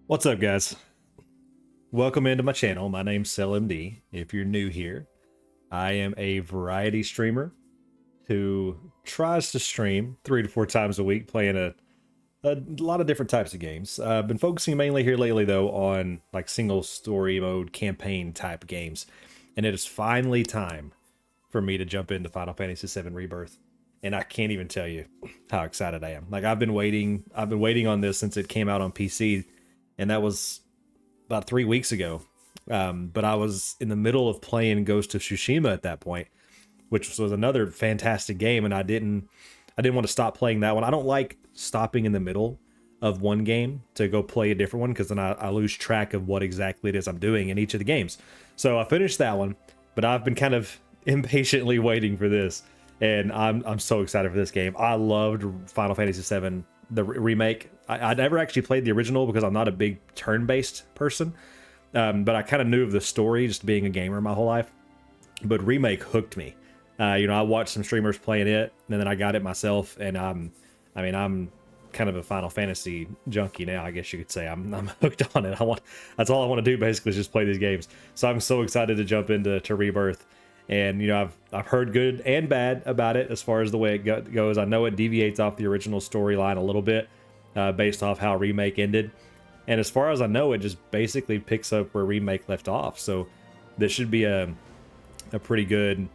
What's up, guys? Welcome into my channel. My name's CellMD. If you're new here, I am a variety streamer who tries to stream 3 to 4 times a week, playing a lot of different types of games. I've been focusing mainly here lately, though, on like single story mode campaign type games, and it is finally time for me to jump into Final Fantasy VII Rebirth. And I can't even tell you how excited I am. Like I've been waiting on this since it came out on PC, and that was about 3 weeks ago. But I was in the middle of playing Ghost of Tsushima at that point, which was another fantastic game, and I didn't want to stop playing that one. I don't like stopping in the middle of one game to go play a different one, because then I lose track of what exactly it is I'm doing in each of the games. So I finished that one, but I've been kind of impatiently waiting for this, and I'm so excited for this game. I loved Final Fantasy VII, the remake. I never actually played the original because I'm not a big turn-based person, but I kind of knew of the story just being a gamer my whole life. But remake hooked me. I watched some streamers playing it, and then I got it myself, and I'm kind of a Final Fantasy junkie now, I guess you could say. I'm hooked on it. That's all I want to do basically, is just play these games. So I'm so excited to jump into Rebirth. And I've heard good and bad about it as far as the way it goes. I know it deviates off the original storyline a little bit, based off how remake ended. And as far as I know, it just basically picks up where remake left off. So this should be a pretty good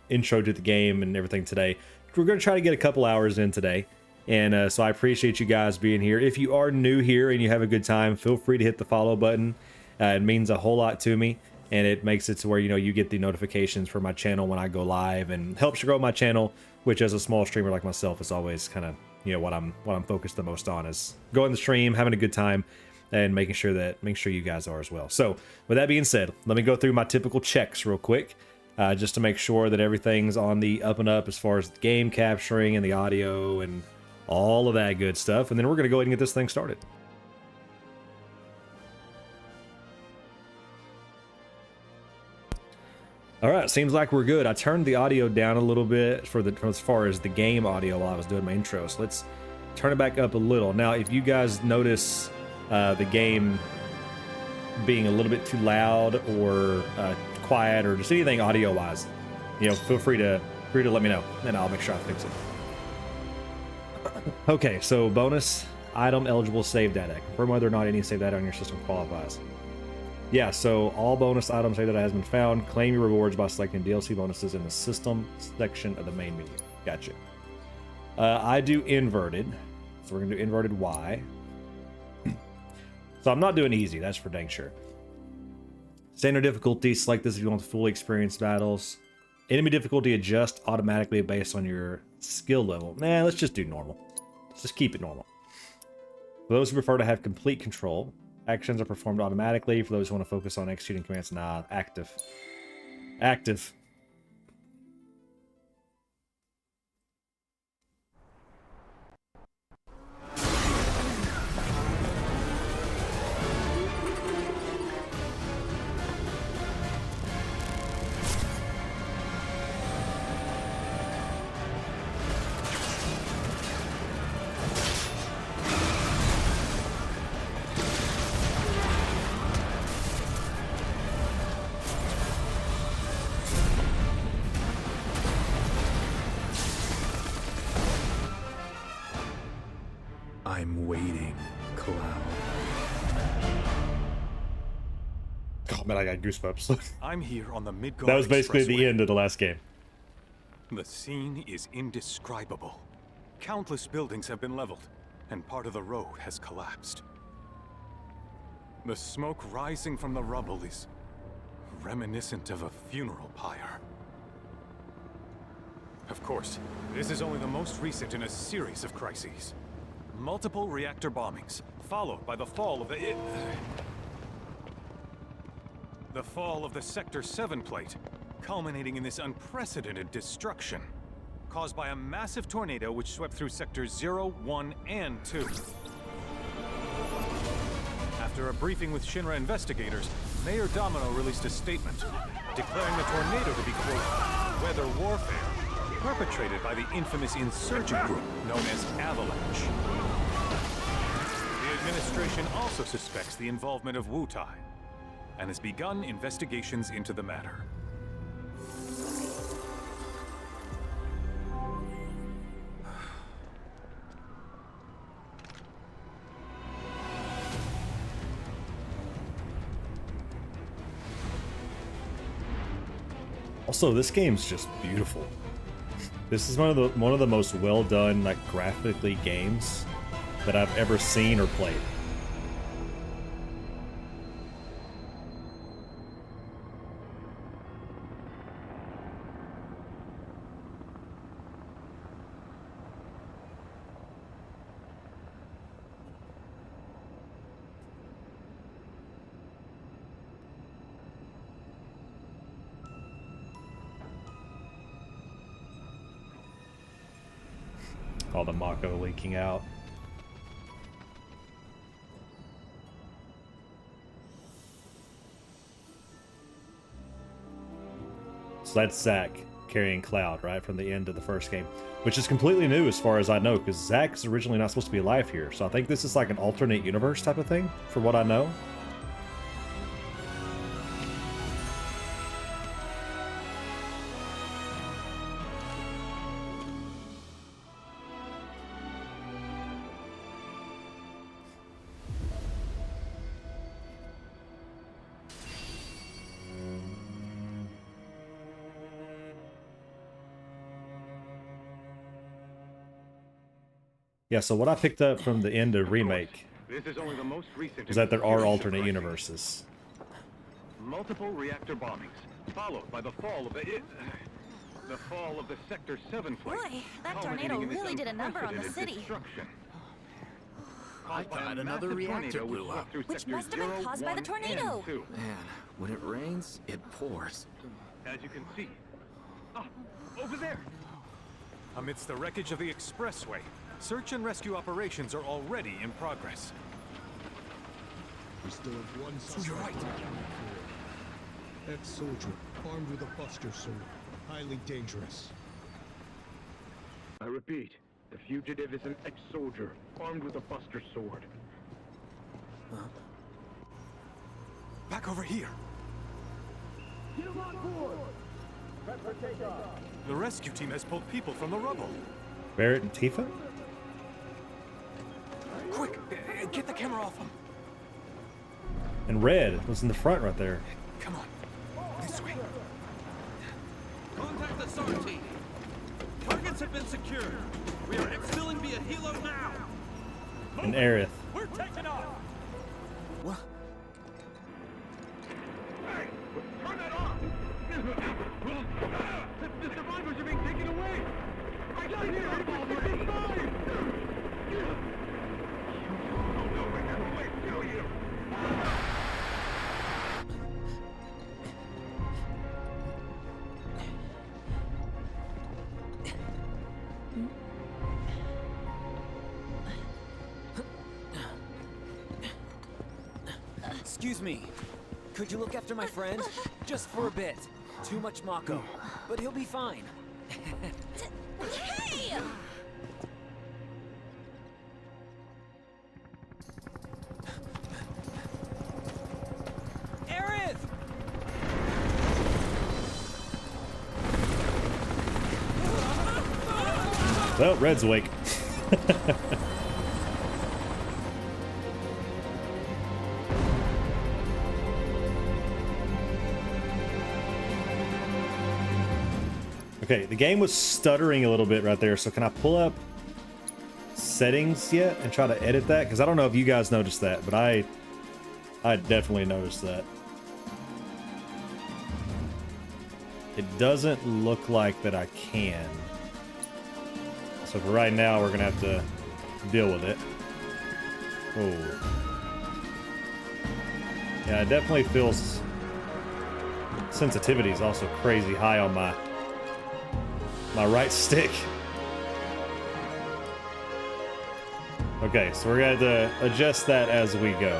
intro to the game and everything today. We're going to try to get a couple hours in today. And so I appreciate you guys being here. If you are new here and you have a good time, feel free to hit the follow button. It means a whole lot to me. And it makes it to where, you get the notifications for my channel when I go live, and helps grow my channel, which as a small streamer like myself is always kind of, what I'm focused the most on, is going the stream, having a good time, and making sure you guys are as well. So with that being said, let me go through my typical checks real quick, just to make sure that everything's on the up and up as far as the game capturing and the audio and all of that good stuff. And then we're going to go ahead and get this thing started. All right, seems like we're good. I turned the audio down a little bit as far as the game audio while I was doing my intro. So let's turn it back up a little. Now, if you guys notice the game being a little bit too loud or quiet, or just anything audio-wise, feel free to let me know, and I'll make sure I fix it. Okay, so bonus item eligible save data. Confirm whether or not any save data on your system qualifies. Yeah, so all bonus items data has been found. Claim your rewards by selecting DLC bonuses in the system section of the main menu. Gotcha. I do inverted, so we're gonna do inverted Y. So I'm not doing easy, that's for dang sure. Standard difficulty, select this if you want to fully experience battles. Enemy difficulty adjust automatically based on your skill level. Nah, let's just do normal. Let's just keep it normal. For those who prefer to have complete control, actions are performed automatically. For those who want to focus on executing commands, active. Active. I'm waiting, Cloud. Oh man, I got goosebumps. I'm here on the Midgard. That was basically the Expressway. end of the last game. The scene is indescribable. Countless buildings have been leveled, and part of the road has collapsed. The smoke rising from the rubble is reminiscent of a funeral pyre. Of course, this is only the most recent in a series of crises. Multiple reactor bombings, followed by the fall of the Sector 7 plate, culminating in this unprecedented destruction, caused by a massive tornado which swept through Sectors 0, 1, and 2. After a briefing with Shinra investigators, Mayor Domino released a statement, declaring the tornado to be, quote, weather warfare, perpetrated by the infamous insurgent group known as Avalanche. The administration also suspects the involvement of Wu Tai and has begun investigations into the matter. Also, this game's just beautiful. This is one of the most well done, like, graphically games that I've ever seen or played. All the Mako leaking out. So that's Zack carrying Cloud, right, from the end of the first game, which is completely new as far as I know, because Zack's originally not supposed to be alive here. So I think this is like an alternate universe type of thing, for what I know. Yeah, so what I picked up from the end of Remake This is only the most recent is that there are information alternate crisis. universes. Multiple reactor bombings, followed by the fall of the Sector 7 flight. Boy, that culminating tornado in this really did a number on the unprecedented city. destruction. I Caused by a thought another massive reactor tornado blew swept up. through Which Sectors must have been 0, caused by the 1, and tornado. 2. Man, when it rains, it pours. As you can see. Ah, over there! Amidst the wreckage of the expressway, search and rescue operations are already in progress. We still have one suspect. You're right. Ex-soldier, armed with a buster sword. Highly dangerous. I repeat, the fugitive is an ex-soldier, armed with a buster sword. Back over here. Get him on board! Prep for takeoff. The rescue team has pulled people from the rubble. Barrett and Tifa? Quick, get the camera off them. And Red was in the front right there. Come on, this way. Contact the SAR team. Targets have been secured. We are exfilling via helo now. And Aerith. We're taking off. What? Hey! Turn that off! The survivors are being taken away! I got it here! It's fine! Oh no, I can't wait to kill you! Excuse me. Could you look after my friend? Just for a bit. Too much Mako. But he'll be fine. Hey! Aerith! Well, Red's awake. Okay, the game was stuttering a little bit right there, so can I pull up settings yet and try to edit that? Because I don't know if you guys noticed that, but I definitely noticed that. It doesn't look like that I can. So for right now, we're gonna have to deal with it. Oh. Yeah, it definitely feels... sensitivity is also crazy high on my right stick. Okay, so we're gonna have to adjust that as we go.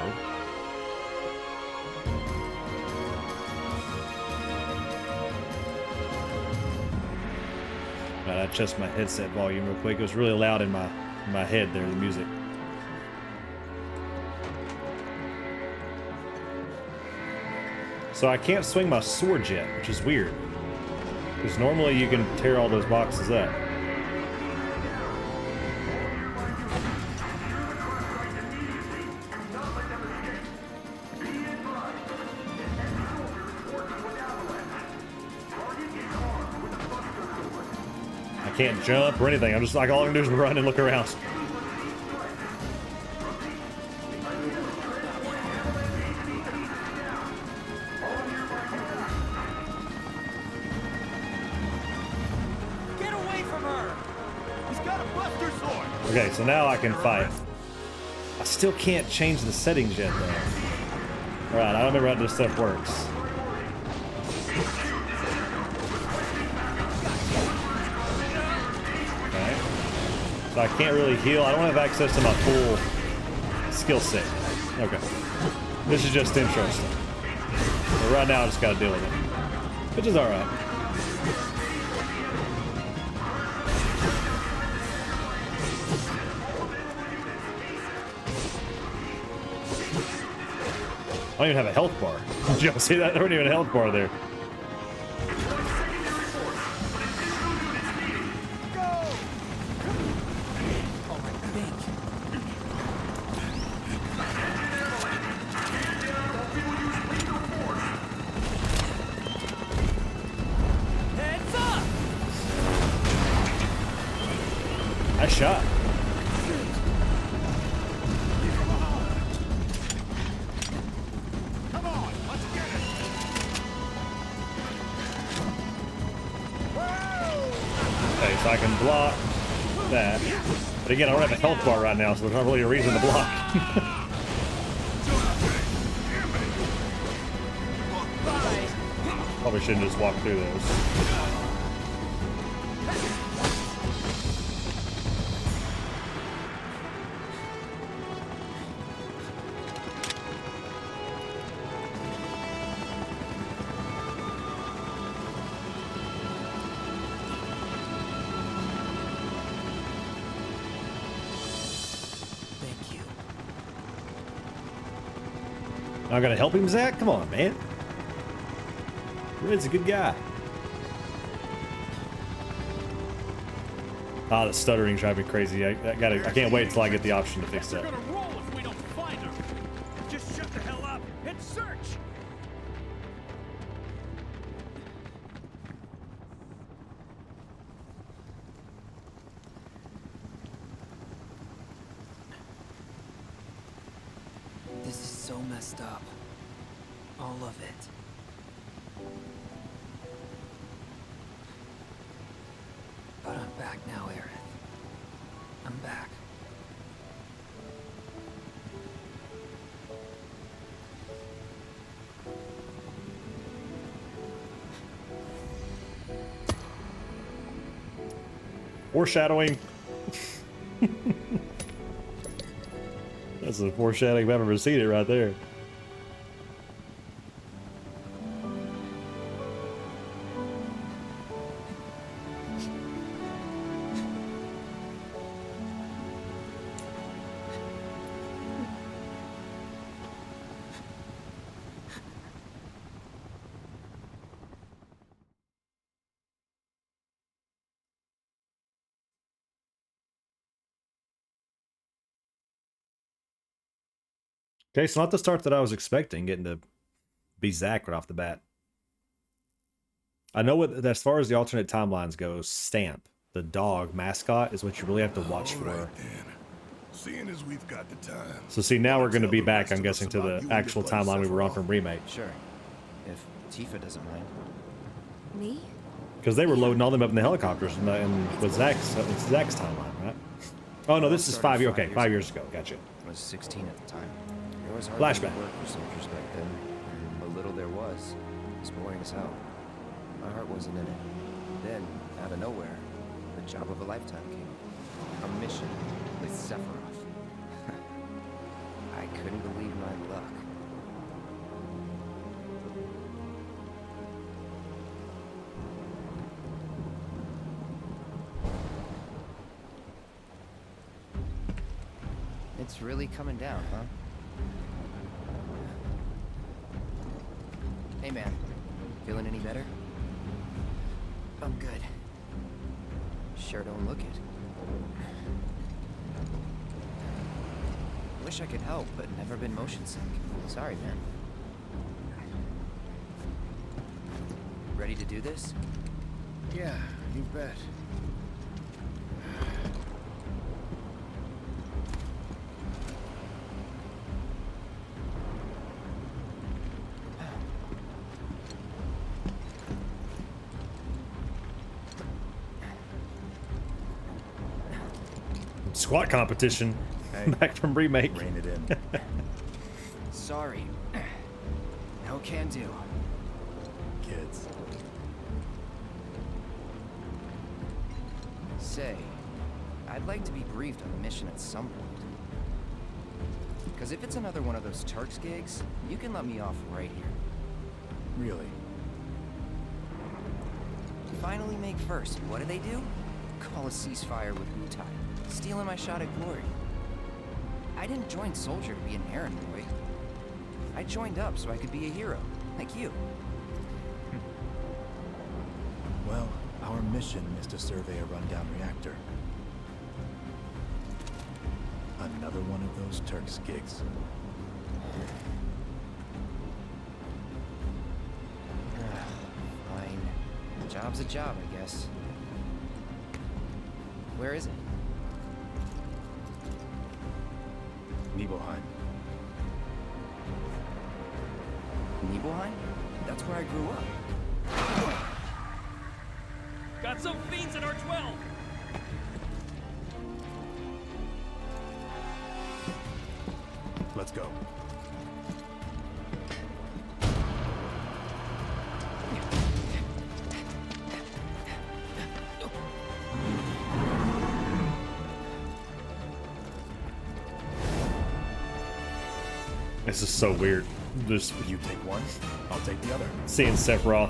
Right, I adjust my headset volume real quick. It was really loud in my head there, the music. So I can't swing my sword yet, which is weird. Because normally you can tear all those boxes up. I can't jump or anything. I'm just like, all I can do is run and look around. Okay, so now I can fight. I still can't change the settings yet, though. Alright, I don't remember how this stuff works. Okay. So I can't really heal. I don't have access to my full skill set. Okay. This is just interesting. But right now I just gotta deal with it. Which is alright. I don't even have a health bar. Did y'all see that? I don't even have a health bar there. Heads up! I shot. So I can block that. But again, I don't have a health bar right now, so there's not really a reason to block. Probably shouldn't just walk through those. I'm gonna help him, Zach? Come on, man. Red's a good guy. Ah, the stuttering's driving me crazy. I can't wait until I get the option to fix that. We're gonna roll if we don't find her. Just shut the hell up and search. This is so messed up. All of it. But I'm back now, Aerith. I'm back. Foreshadowing. That's the foreshadowing if I've ever seen it right there. Okay, so not the start that I was expecting, getting to be Zack right off the bat. I know what, as far as the alternate timelines go, Stamp, the dog mascot, is what you really have to watch for. Right, then. Seeing as we've got the time. So see, now we're going to be back, I'm guessing, to the actual timeline we were on from Remake. Sure. If Tifa doesn't mind. Me? Because they were loading all them up in the helicopters and with Zack's timeline, right? Oh no, this is 5 years. Okay, 5 years ago. Gotcha. I was 16 at the time. There was hardly Flashback. any work for soldiers back then, and what little there was boring as hell. My heart wasn't in it. Then, out of nowhere, the job of a lifetime came. A mission with Sephiroth. I couldn't believe my luck. It's really coming down, huh? Hey man, feeling any better? I'm good. Sure don't look it. Wish I could help, but never been motion sick. Sorry, man. Ready to do this? Yeah, you bet. Squat competition. Hey, Back from remake. rein it in. Sorry. No can do. Kids. Say, I'd like to be briefed on the mission at some point. Because if it's another one of those Turks gigs, you can let me off right here. Really? Finally make first. What do they do? Call a ceasefire with Wu Tai. Stealing my shot at glory. I didn't join Soldier to be an errand boy. I joined up so I could be a hero, like you. Well, our mission is to survey a rundown reactor. Another one of those Turks gigs. Fine. A job's a job, I guess. Where is it? Nibelheim. Nibelheim? That's where I grew up. Got some fiends in our 12! Let's go. This is so weird. Just You take one, I'll take the other. seeing Sephiroth.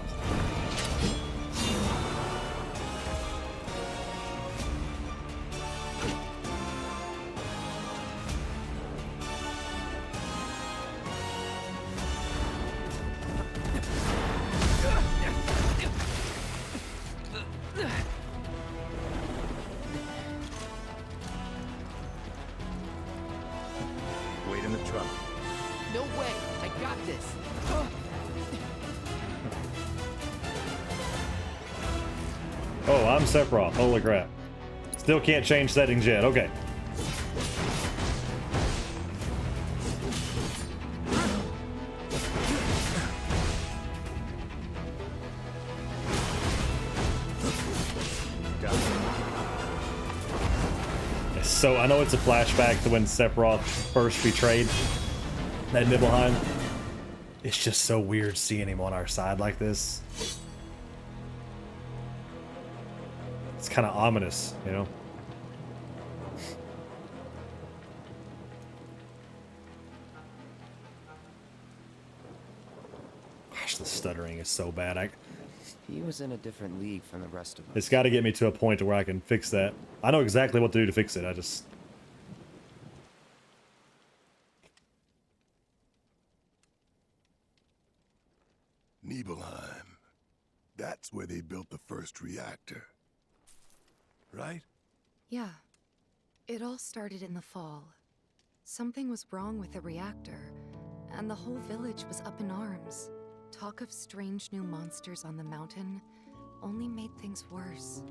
Wait in the truck. No way! I got this! Oh, I'm Sephiroth. Holy crap. Still can't change settings yet. Okay. Got it. So I know it's a flashback to when Sephiroth first betrayed that Nibelheim. It's just so weird seeing him on our side like this. It's kind of ominous, you know? Gosh, the stuttering is so bad. He was in a different league from the rest of us. It's got to get me to a point to where I can fix that. I know exactly what to do to fix it. I just... Nibelheim. That's where they built the first reactor. Right? Yeah. It all started in the fall. Something was wrong with the reactor, and the whole village was up in arms. Talk of strange new monsters on the mountain only made things worse.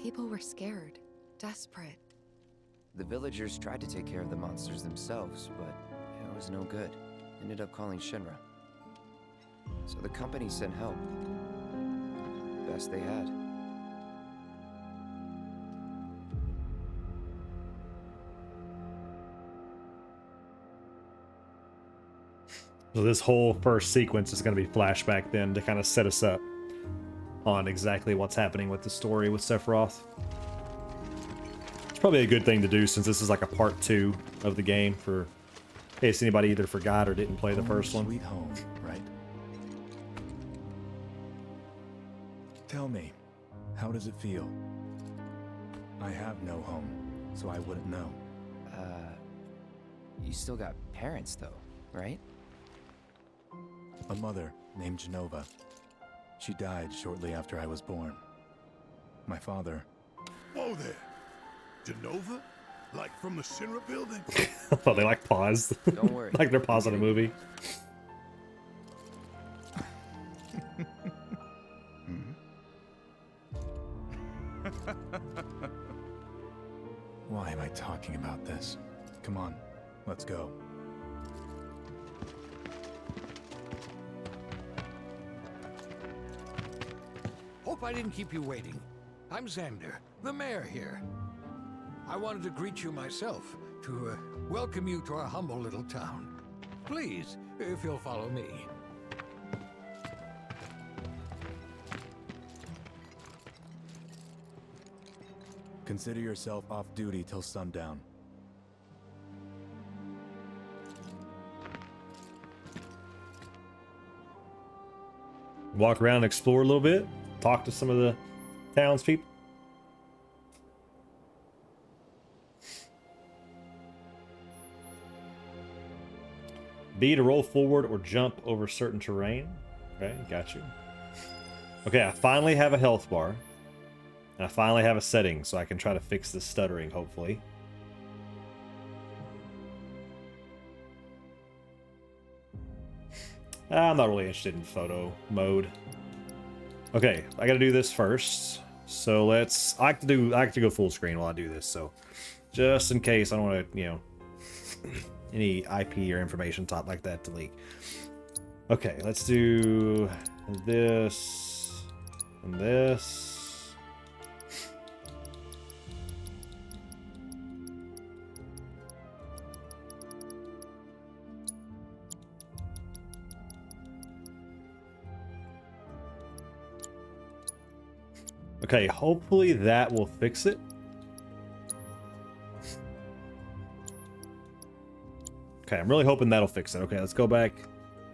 People were scared, desperate. The villagers tried to take care of the monsters themselves, but it was no good. Ended up calling Shinra. So the company sent help. Best they had. So this whole first sequence is going to be flashback then to kind of set us up on exactly what's happening with the story with Sephiroth. It's probably a good thing to do since this is like a part 2 of the game for in case anybody either forgot or didn't play the first one. Sweet home, right? Tell me, how does it feel? I have no home, so I wouldn't know. You still got parents though, right? A mother named Genova. She died shortly after I was born. My father... Whoa there! Genova? Like from the Shinra building? I thought they like paused. Don't worry. Like they're pausing a movie. Why am I talking about this? Come on, let's go. Hope I didn't keep you waiting. I'm Xander, the mayor here. I wanted to greet you myself, to welcome you to our humble little town. Please, if you'll follow me. Consider yourself off duty till sundown. Walk around and explore a little bit. Talk to some of the townspeople. B to roll forward or jump over certain terrain. Okay, got you. Okay, I finally have a health bar. And I finally have a setting, so I can try to fix this stuttering, hopefully. I'm not really interested in photo mode. Okay, I gotta do this first. So let's... I like to go full screen while I do this, so... Just in case I don't want to, you know... any IP or information top like that to leak. Okay, let's do... this... and this... Okay, hopefully that will fix it. Okay, I'm really hoping that'll fix it. Okay, let's go back.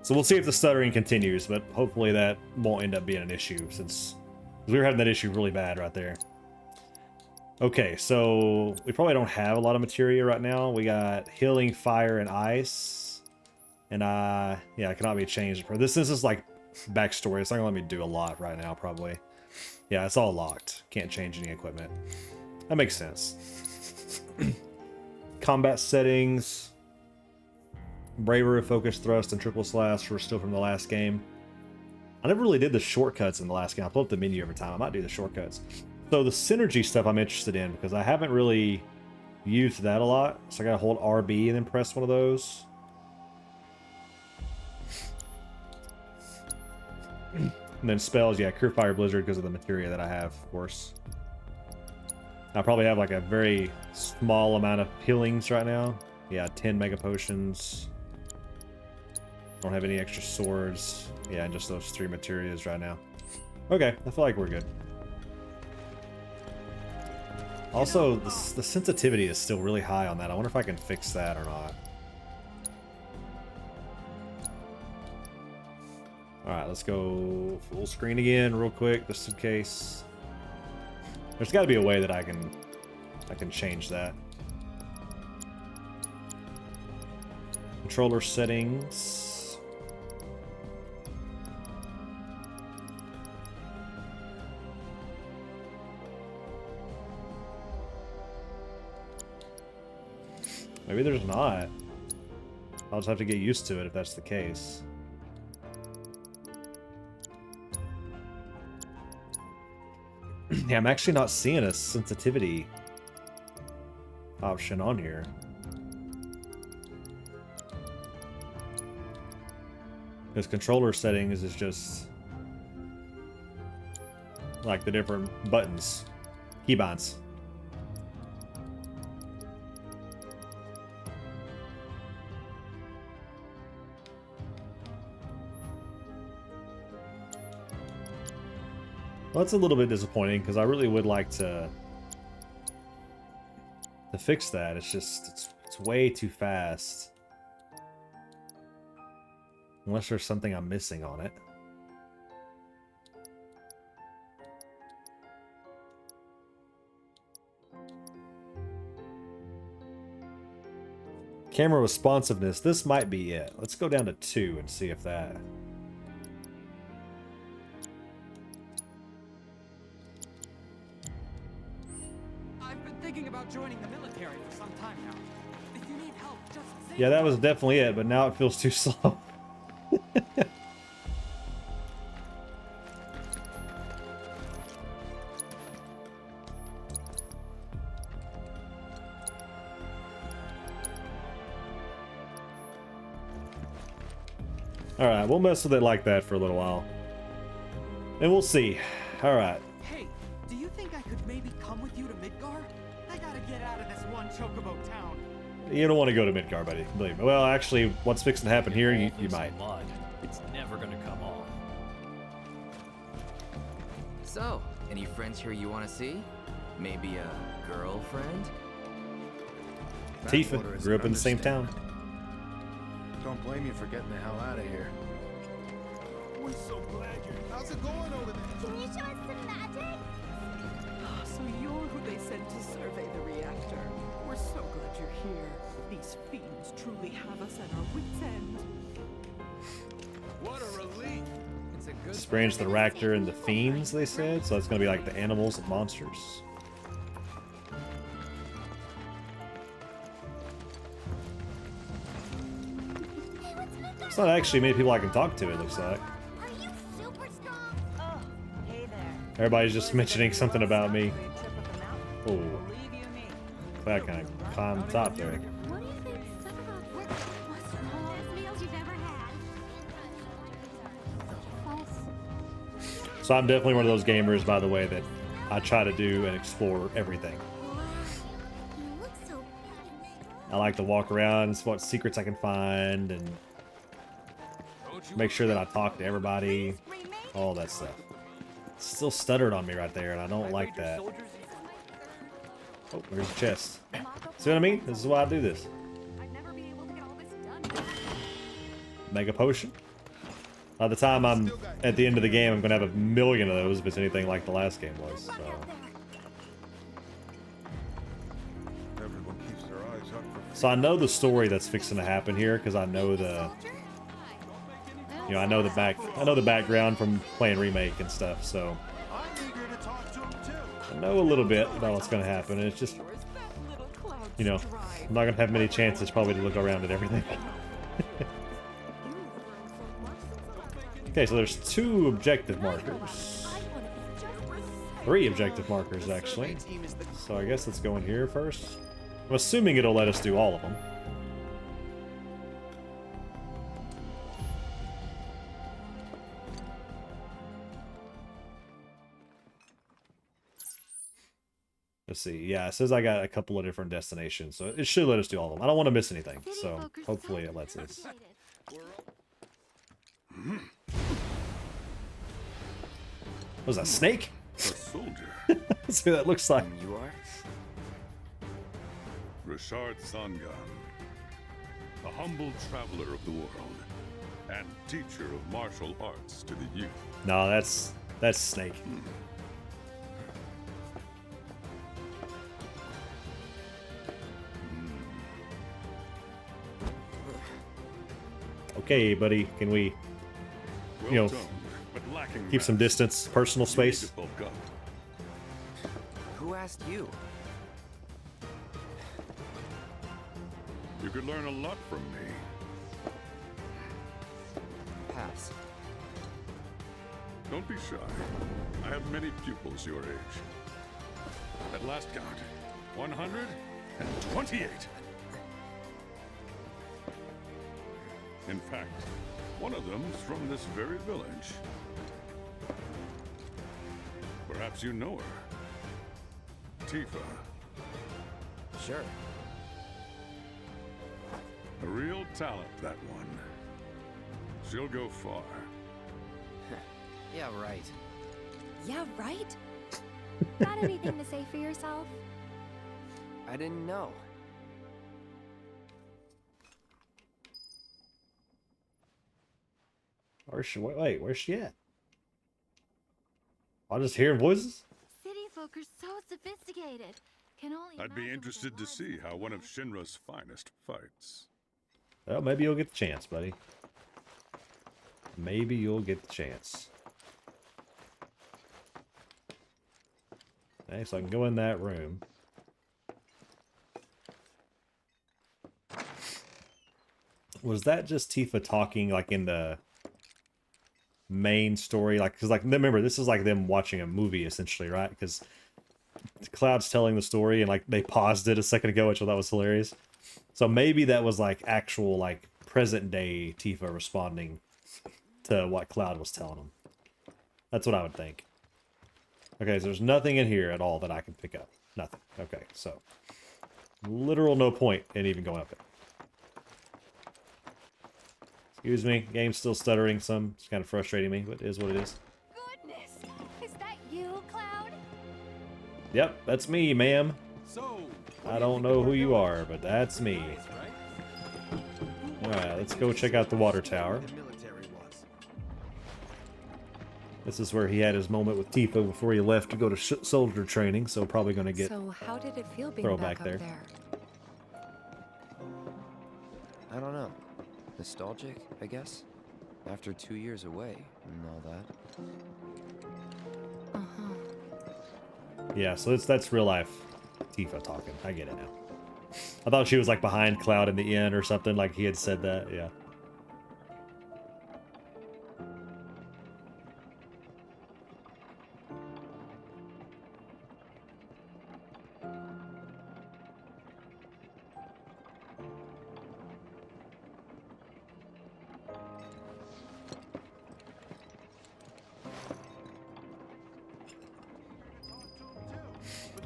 So we'll see if the stuttering continues, but hopefully that won't end up being an issue since we were having that issue really bad right there. Okay, so we probably don't have a lot of materia right now. We got healing, fire, and ice. And yeah, it cannot be changed. This is like backstory. It's not gonna let me do a lot right now, probably. Yeah, it's all locked. Can't change any equipment. That makes sense. Combat settings. Bravery, focus, thrust, and triple slash were still from the last game. I never really did the shortcuts in the last game. I pull up the menu every time. I might do the shortcuts. So the synergy stuff I'm interested in because I haven't really used that a lot. So I gotta hold RB and then press one of those. And then spells, yeah, Cure Fire Blizzard because of the materia that I have, of course. I probably have like a very small amount of healings right now. Yeah, 10 mega potions. Don't have any extra swords. Yeah, and just those 3 materias right now. Okay, I feel like we're good. Also, the sensitivity is still really high on that. I wonder if I can fix that or not. Alright, let's go full screen again real quick, just in case. There's got to be a way that I can change that. Controller settings. Maybe there's not. I'll just have to get used to it if that's the case. Yeah, I'm actually not seeing a sensitivity option on here. Because controller settings is just like the different buttons, keybinds. Well, that's a little bit disappointing because I really would like to fix that. It's just it's way too fast. Unless there's something I'm missing on it. Camera responsiveness. This might be it. Let's go down to 2 and see if that military for some time now. If you need help, just say Yeah, that was definitely it, but now it feels too slow. Alright, we'll mess with it like that for a little while. And we'll see. Alright. Hey, do you think I could maybe come with you to Midgar? I gotta get out of this one chocobo town. You don't want to go to Midgar, buddy. Believe me. Well, actually, what's fixing to happen here, you might. Blood. It's never gonna come off. So, any friends here you want to see? Maybe a girlfriend? Tifa grew up in the same town. Don't blame you for getting the hell out of here. We're so glad you're. How's it going over there? Can you show us some magic? So you're who they sent to survey the reactor. We're so glad you're here. These fiends truly have us at our wits' end. What a relief! It's a good Strange the reactor and the fiends, they said. So that's going to be like the animals and monsters. It's not actually many people I can talk to, it looks like. Are you super strong? Oh, hey there. Everybody's just mentioning something about me. Oh. That kind of climb top there. What do you think what's the best meals you've ever had? So I'm definitely one of those gamers, by the way, that I try to do and explore everything. You look so I like to walk around, see what secrets I can find, and make sure that I talk to everybody, all that stuff. It's still stuttered on me right there, and I don't like that. Oh, there's a chest. See what I mean? This is why I do this. Mega potion. By the time I'm at the end of the game, I'm going to have 1,000,000 of those if it's anything like the last game was. So. Everyone keeps their eyes up for So I know the story that's fixing to happen here because I know I know the background from playing Remake and stuff. So I know a little bit about what's going to happen. And it's just, I'm not going to have many chances probably to look around at everything. Okay, so there's 2 objective markers. 3 objective markers, actually. So I guess let's go in here first. I'm assuming it'll let us do all of them. Let's see. Yeah, it says I got a couple of different destinations, so it should let us do all of them. I don't want to miss anything, so hopefully it lets us. Was that a snake? a soldier. That's who that looks like. You are? Richard Sangan, a humble traveler of the world, and teacher of martial arts to the youth. No, that's Snake. Okay, buddy, can we, keep some distance, personal space? Who asked you? You could learn a lot from me. Pass. Don't be shy. I have many pupils your age. At last count, 128. In fact, one of them's from this very village. Perhaps you know her. Tifa. Sure. A real talent, that one. She'll go far. Yeah, right. Yeah, right? Got anything to say for yourself? I didn't know. Where's she? Wait, where's she at? I just hear voices? City folk are so sophisticated. Can only I'd be interested to see how one of Shinra's finest fights. Well, maybe you'll get the chance, buddy. Maybe you'll get the chance. Okay, so I can go in that room. Was that just Tifa talking like in the main story? Like, because like remember this is like them watching a movie essentially, right? Because Cloud's telling the story and like they paused it a second ago, which I thought was hilarious. So maybe that was like actual like present day Tifa responding to what Cloud was telling him. That's what I would think. Okay, so there's nothing in here at all that I can pick up. Nothing. Okay, so literal no point in even going up there. Excuse me, game's still stuttering some. It's kind of frustrating me, but it is what it is. Goodness! Is that you, Cloud? Yep, that's me, ma'am. So, I don't know who you are, but that's me. Alright, let's go check out the water tower. This is where he had his moment with Tifa before he left to go to soldier training, so probably going to get So how did it feel being throwback back there. up there? I don't know. Nostalgic, I guess? After 2 years away and all that. Uh-huh. Yeah, so that's real life Tifa talking. I get it now. I thought she was like behind Cloud in the inn or something, like he had said that, yeah.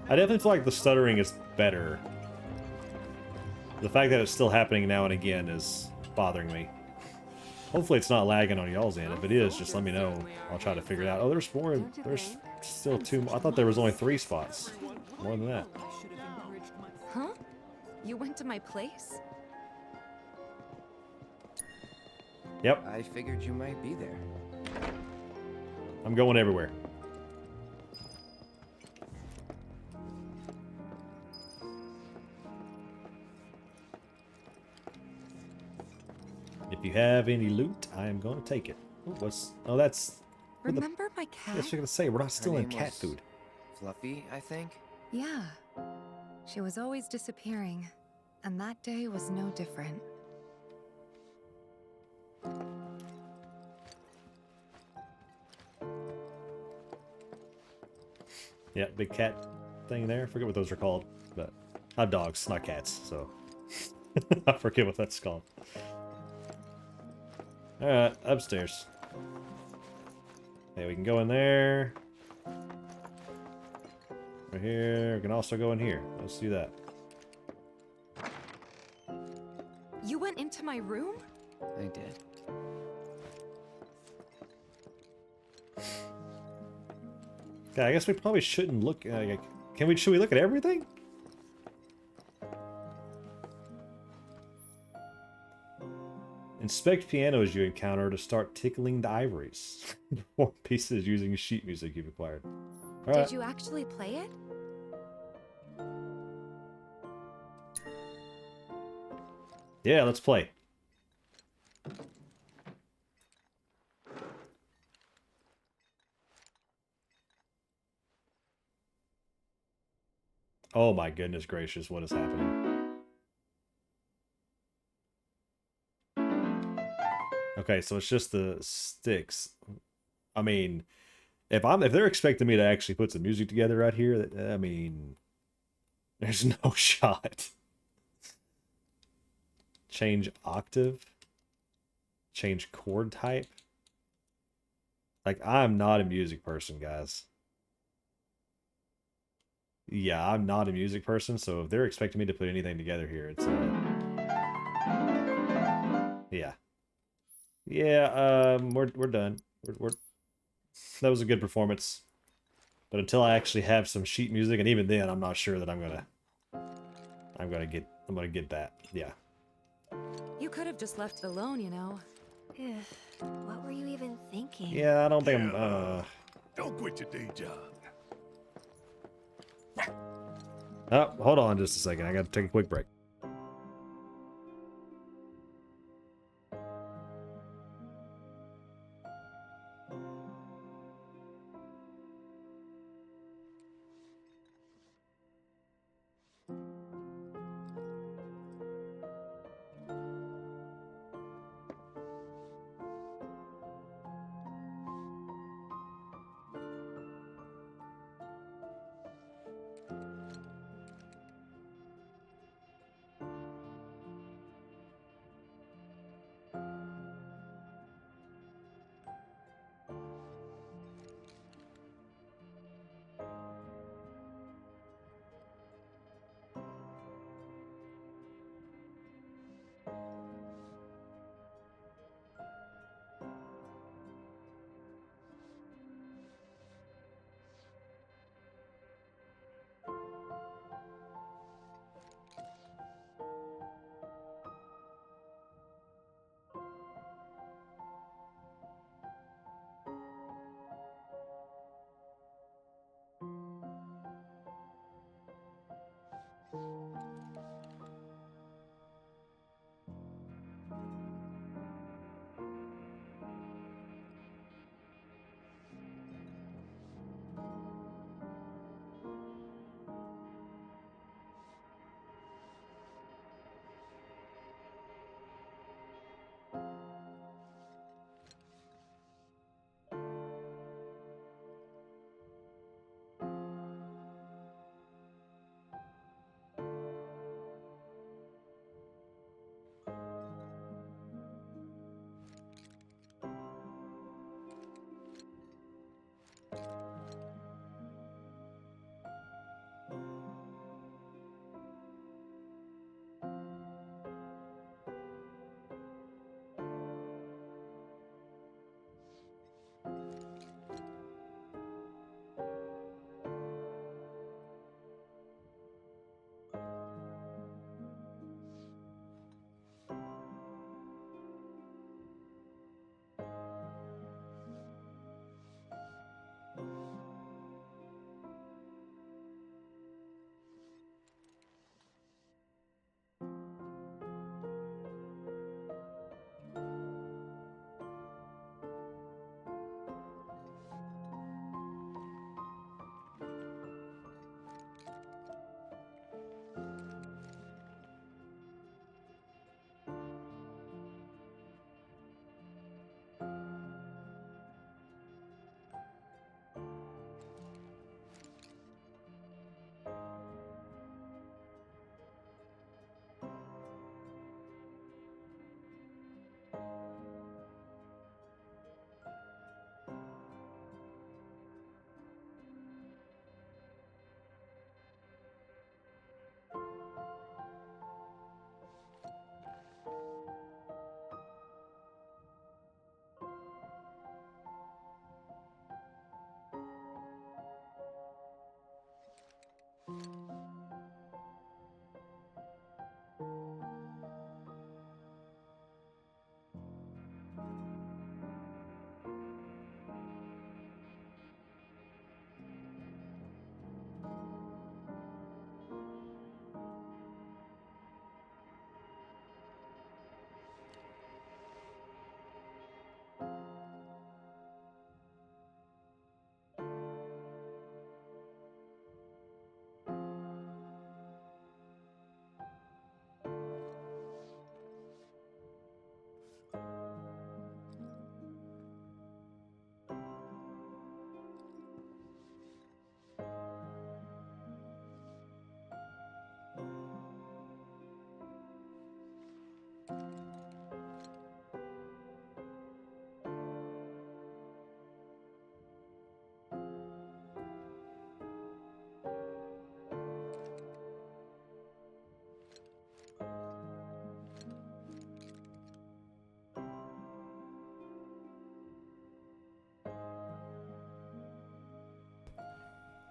I definitely feel like the stuttering is better. The fact that it's still happening now and again is bothering me. Hopefully it's not lagging on y'all's end. If it is, just let me know. I'll try to figure it out. Oh, there's more. There's still 2 more. I thought there was only 3 spots. More than that. Huh? You went to my place? Yep. I figured you might be there. I'm going everywhere. If you have any loot, I am going to take it. Ooh, what's... Oh, that's... Remember my cat? I was going to say, we're not still Her in name cat was food. Fluffy, I think? Yeah. She was always disappearing, and that day was no different. Yeah, big cat thing there. I forget what those are called, but I have dogs, not cats, so I forget what that's called. Alright, upstairs. Okay, we can go in there. Right here. We can also go in here. Let's do that. You went into my room? I did. Okay, I guess we probably shouldn't look... should we look at everything? Inspect pianos you encounter to start tickling the ivories. Perform pieces using sheet music you've acquired. All right. Did you actually play it? Yeah, let's play. Oh my goodness gracious, what is happening? Okay, so it's just the sticks. I mean, if they're expecting me to actually put some music together right here, I mean, there's no shot. Change octave. Change chord type. Like, I'm not a music person, guys. Yeah, I'm not a music person, so if they're expecting me to put anything together here, it's yeah. Yeah, we're done. We're that was a good performance. But until I actually have some sheet music, and even then I'm not sure that I'm gonna get that. Yeah. You could have just left it alone, you know. What were you even thinking? Yeah, I don't think I'm Don't quit your day job. Oh, hold on just a second. I gotta take a quick break.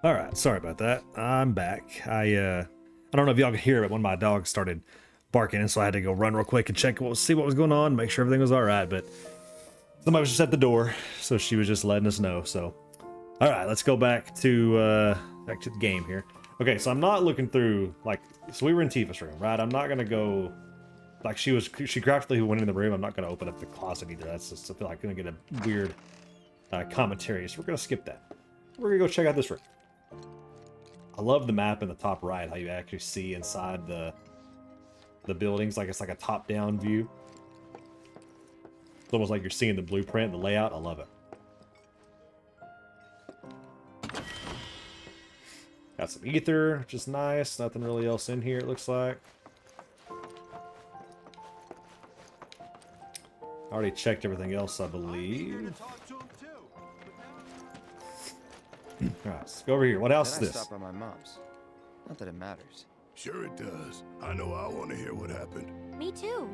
All right, sorry about that. I'm back. I don't know if y'all could hear it, but when my dog started barking, and so I had to go run real quick and check, see what was going on, make sure everything was all right. But somebody was just at the door, so she was just letting us know. So, all right, let's go back to the game here. Okay, so I'm not looking through so we were in Tifa's room, right? I'm not gonna go she graphically went in the room. I'm not gonna open up the closet either. That's just, I feel like I'm gonna get a weird commentary, so we're gonna skip that. We're gonna go check out this room. I love the map in the top right, how you actually see inside the buildings, like it's like a top-down view. It's almost like you're seeing the blueprint, the layout. I love it. Got some ether, which is nice. Nothing really else in here, it looks like. I already checked everything else, I believe. Alright, let's go over here. What else is this? Stop by my mom's. Not that it matters. Sure it does. I know I want to hear what happened. Me too.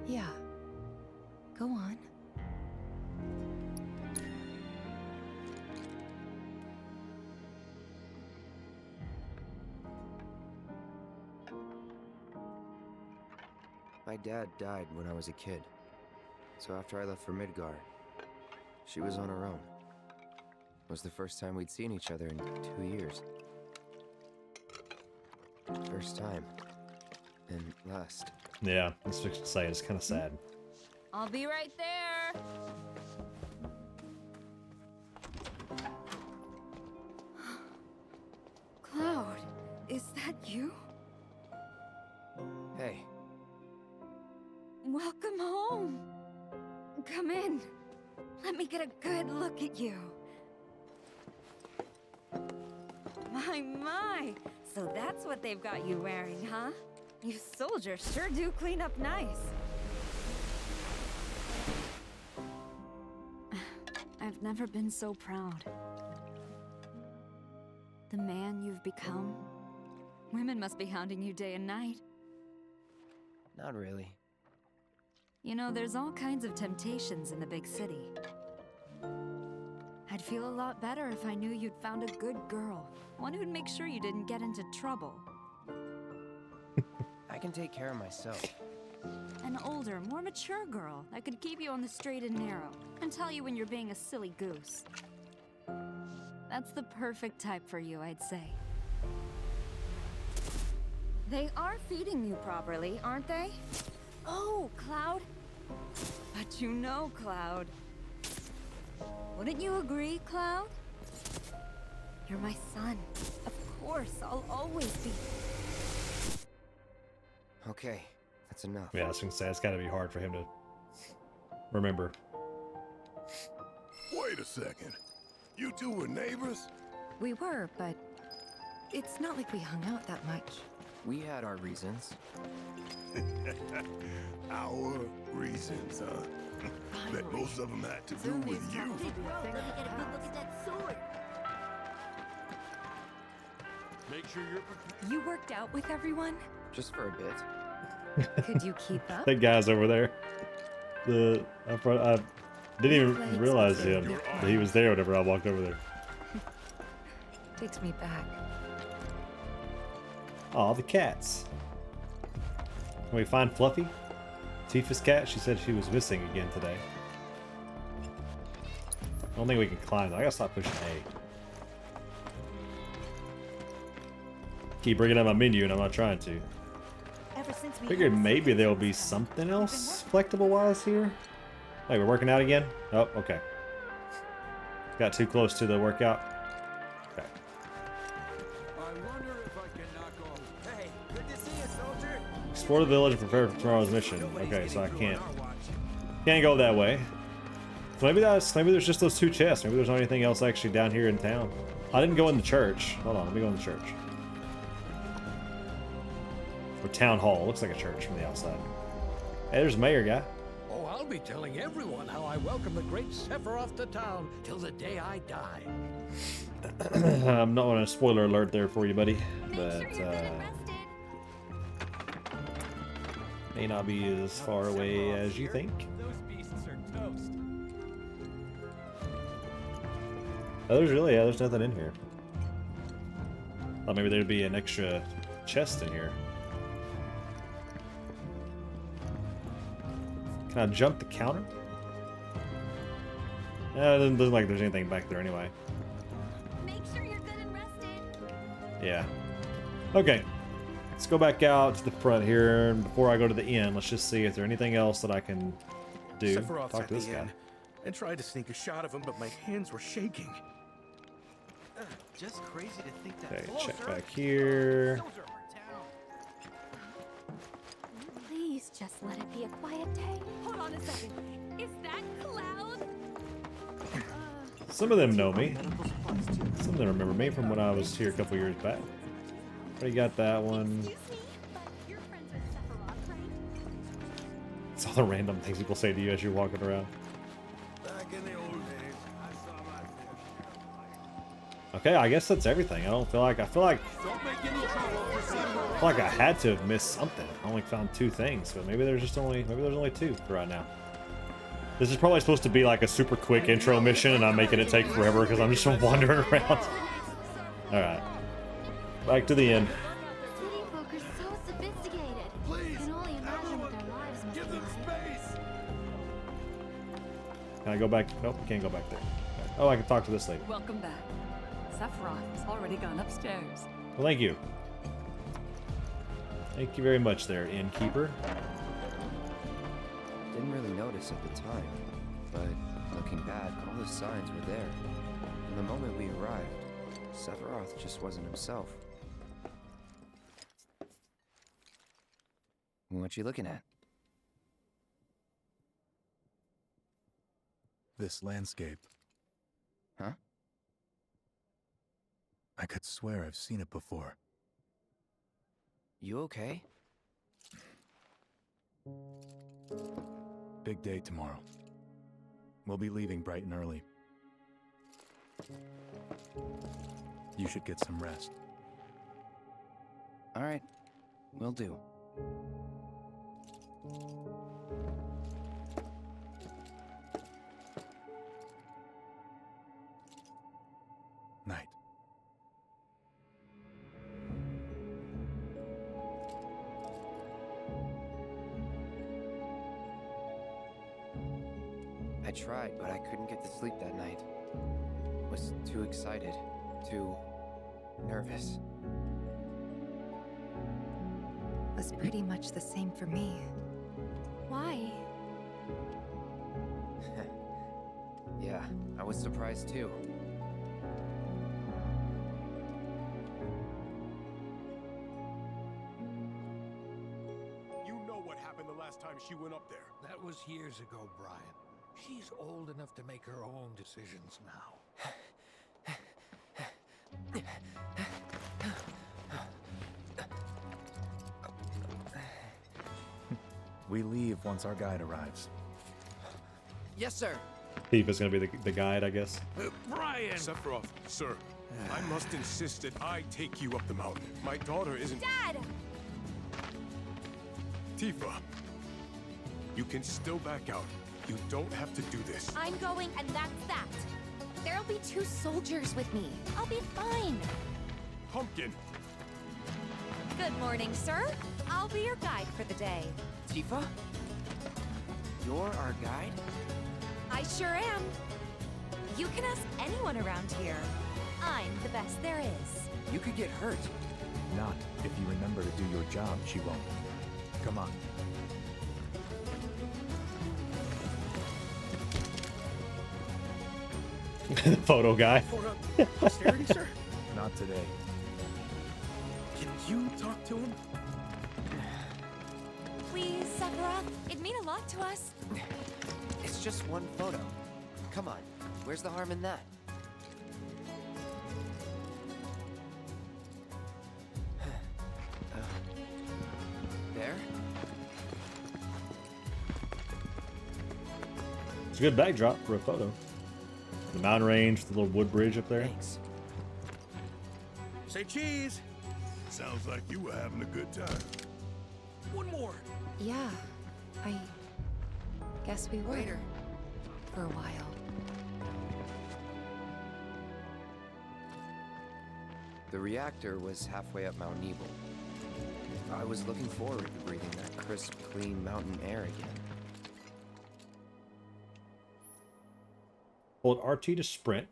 Yeah. Go on. My dad died when I was a kid. So after I left for Midgar, she was on her own. It was the first time we'd seen each other in 2 years. First time. And last. Yeah, that's what I say. It's kind of sad. I'll be right there. Cloud, is that you? Hey. Welcome home. Come in. Let me get a good look at you. My. So that's what they've got you wearing, huh? You soldiers sure do clean up nice. I've never been so proud. The man you've become. Women must be hounding you day and night. Not really. You know, there's all kinds of temptations in the big city. I'd feel a lot better if I knew you'd found a good girl. One who'd make sure you didn't get into trouble. I can take care of myself. An older, more mature girl that could keep you on the straight and narrow and tell you when you're being a silly goose. That's the perfect type for you, I'd say. They are feeding you properly, aren't they? Oh, Cloud. But you know, Cloud. Wouldn't you agree, Cloud? You're my son. Of course, I'll always be. Okay, that's enough. Yeah, I was gonna say it's gotta be hard for him to remember. Wait a second. You two were neighbors? We were, but it's not like we hung out that much. We had our reasons. Our reasons, huh? Bet most of them had to do with you. Let me get a good look at that sword. Make sure you're prepared. You worked out with everyone? Just for a bit. Could you keep up? That guy's over there. I didn't even realize him. That he was there whenever I walked over there. Takes me back. Aw, the cats. Can we find Fluffy? Tifa's cat? She said she was missing again today. I don't think we can climb. I gotta stop pushing A. Keep bringing up my menu and I'm not trying to. Figured maybe there'll be something else collectible-wise here. Hey, we're working out again? Oh, okay. Got too close to the workout. Okay. I wonder if I can knock off. Hey, good to see you, soldier. Explore the village and prepare for tomorrow's mission. Okay, so I can't go that way. So maybe there's just those two chests. Maybe there's not anything else actually down here in town. I didn't go in the church. Hold on, let me go in the church. Or town hall. Looks like a church from the outside. Hey, there's the mayor guy. Oh, I'll be telling everyone how I welcome the great Sephiroth to town till the day I die. I'm not on a spoiler alert there for you, buddy, but may not be as far away as you think. Those beasts are toast. Oh, there's nothing in here. Thought maybe there'd be an extra chest in here. Can I jump the counter? It doesn't look like there's anything back there anyway. Make sure you're good and rested. Yeah. Okay. Let's go back out to the front here, and before I go to the inn, let's just see if there's anything else that I can do. Sephiroth's Talk at to this the guy. inn. I tried to sneak a shot of him, but my hands were shaking. Just crazy to think that. Okay, check back here. Please just let it be a quiet day. Hold on a second. Is that Cloud? Some of them know me. Some of them remember me from when I was here a couple years back. Already got that one. It's all the random things people say to you as you're walking around. Back in the old days, I saw my Okay, I guess that's everything. I feel like I had to have missed something. I only found 2 things, but maybe there's only 2 for right now. This is probably supposed to be like a super quick intro mission, and I'm making it take forever because I'm just wandering around. All right, back to the inn. City folk are so sophisticated. Please, Can only imagine what their lives must give be them like. space. Can I go back? Nope, can't go back there. Oh, I can talk to this lady. Welcome back. Sephiroth has already gone upstairs. Well, thank you. Thank you very much there, innkeeper. Didn't really notice at the time, but looking back, all the signs were there. From the moment we arrived, Sephiroth just wasn't himself. What you looking at? This landscape. Huh? I could swear I've seen it before. You okay? Big day tomorrow. We'll be leaving bright and early. You should get some rest. All right, will do. Night. I tried, but I couldn't get to sleep that night. Was too excited, too nervous. Was pretty much the same for me. Why? Yeah, I was surprised too. You know what happened the last time she went up there. That was years ago, Brian. She's old enough to make her own decisions now. We leave once our guide arrives. Yes, sir. Tifa's gonna be the guide, I guess. Brian! Sephiroth, sir, I must insist that I take you up the mountain. My daughter isn't... Dad! Tifa, you can still back out. You don't have to do this. I'm going, and that's that. There'll be 2 soldiers with me. I'll be fine. Pumpkin! Good morning, sir. I'll be your guide for the day. Tifa? You're our guide? I sure am. You can ask anyone around here. I'm the best there is. You could get hurt. Not if you remember to do your job, she won't. Come on. The photo guy. For posterity, sir? Not today. Can you talk to him? Please, Sephiroth. It'd mean a lot to us. It's just one photo. Come on, where's the harm in that? There? It's a good backdrop for a photo. The mountain range, the little wood bridge up there. Thanks. Say cheese! Sounds like you were having a good time. One more! Yeah, I guess we were. Later. For a while. The reactor was halfway up Mount Nebel. I was looking forward to breathing that crisp, clean mountain air again. Hold RT to sprint.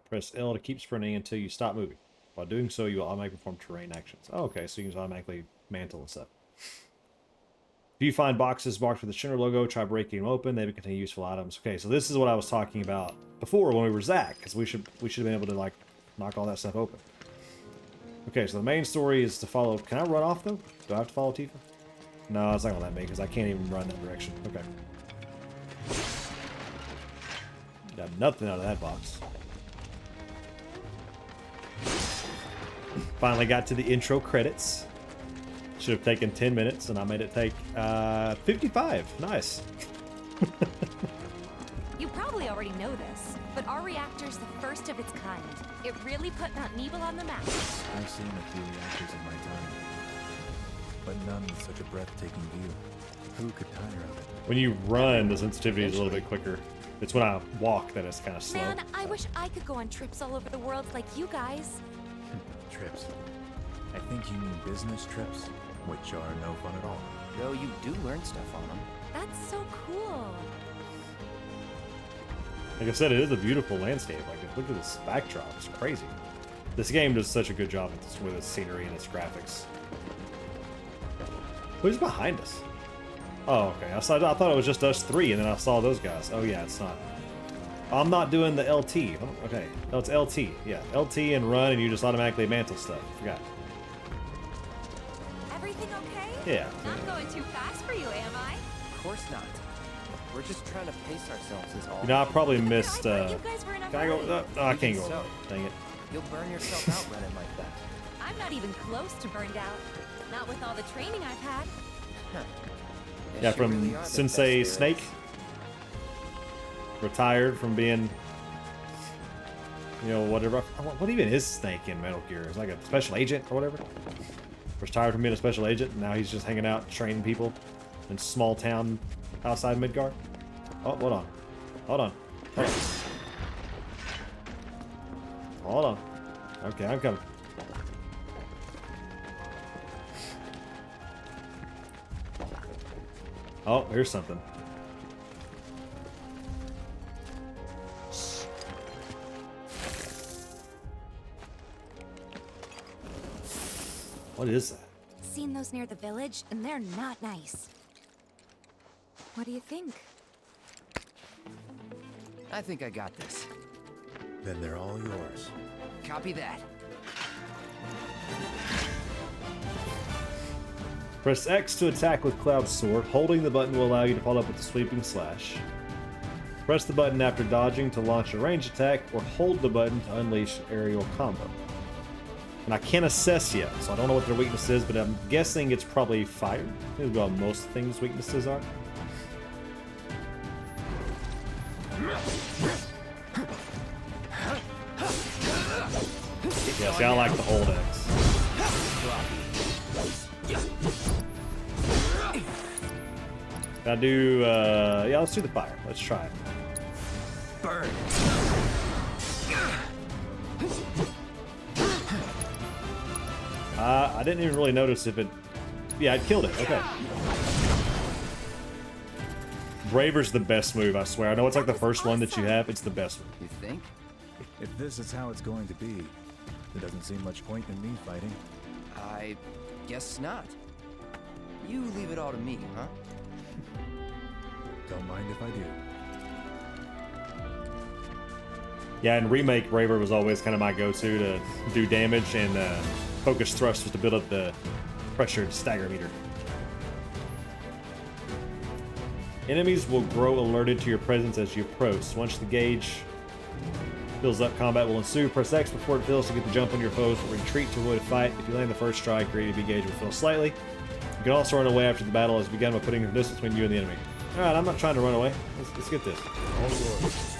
Press L to keep sprinting until you stop moving. While doing so, you will automatically perform terrain actions. Oh, okay, so you can automatically mantle and stuff. If you find boxes marked with the Shinra logo, try breaking them open. They may contain useful items. Okay, so this is what I was talking about before when we were Zack, because we should have been able to like knock all that stuff open. Okay, so the main story is to follow. Can I run off though? Do I have to follow Tifa? No, it's not gonna let me because I can't even run that direction. Okay. Got nothing out of that box. Finally got to the intro credits. Should have taken 10 minutes, and I made it take 55. Nice. You probably already know this, but our reactor's the first of its kind. It really put Mount Nebel on the map. I've seen a few reactors in my time, but none with such a breathtaking view. Who could tire of it? When you run, the sensitivity is a little bit quicker. It's when I walk that it's kind of slow. Man, I wish I could go on trips all over the world like you guys. Trips. I think you mean business trips, which are no fun at all. Though you do learn stuff on them. That's so cool. Like I said, it is a beautiful landscape. Like, look at this backdrop. It's crazy. This game does such a good job with its scenery and its graphics. Who's behind us? Oh, okay. I thought it was just us three, and then I saw those guys. Oh, yeah, it's not. I'm not doing the LT. Okay. No, it's LT. Yeah, LT and run, and you just automatically mantle stuff. Forgot. Everything okay? Yeah. Not going too fast for you, am I? Of course not. We're just trying to pace ourselves is all. You know, I probably missed. You guys were in a Can I go? hurry. No, I can't go. So, Dang it. You'll burn yourself out running like that. I'm not even close to burned out. Not with all the training I've had. Yeah, from Sensei Snake. Retired from being, you know, whatever. What even is Snake in Metal Gear? Is like a special agent or whatever? Retired from being a special agent, and now he's just hanging out, training people in small town outside Midgard. Oh, hold on. Hold on. Hold on. Hold on. Okay, I'm coming. Oh, here's something. What is that? Seen those near the village, and they're not nice. What do you think? I think I got this. Then they're all yours. Copy that. Press X to attack with Cloud Sword. Holding the button will allow you to follow up with the sweeping slash. Press the button after dodging to launch a range attack, or hold the button to unleash aerial combo. And I can't assess yet, so I don't know what their weakness is, but I'm guessing it's probably fire. This is what most things' weaknesses are. Yeah, see, I like the hold X. Gotta do, yeah, let's do the fire. Let's try it. Burn. I didn't even really notice if it... Yeah, it killed it. Okay. Braver's the best move, I swear. I know it's like the first one that you have. It's the best one. You think? If this is how it's going to be, there doesn't seem much point in me fighting. I guess not. You leave it all to me, huh? Don't mind if I do. Yeah, in Remake, Braver was always kind of my go-to to do damage, and Focus Thrust was to build up the pressure stagger meter. Enemies will grow alerted to your presence as you approach. Once the gauge fills up, combat will ensue. Press X before it fills to get the jump on your foes, but retreat to avoid a fight. If you land the first strike, your ATB gauge will fill slightly. You can also run away after the battle has begun by putting a distance between you and the enemy. Alright, I'm not trying to run away. Let's get this. All yours.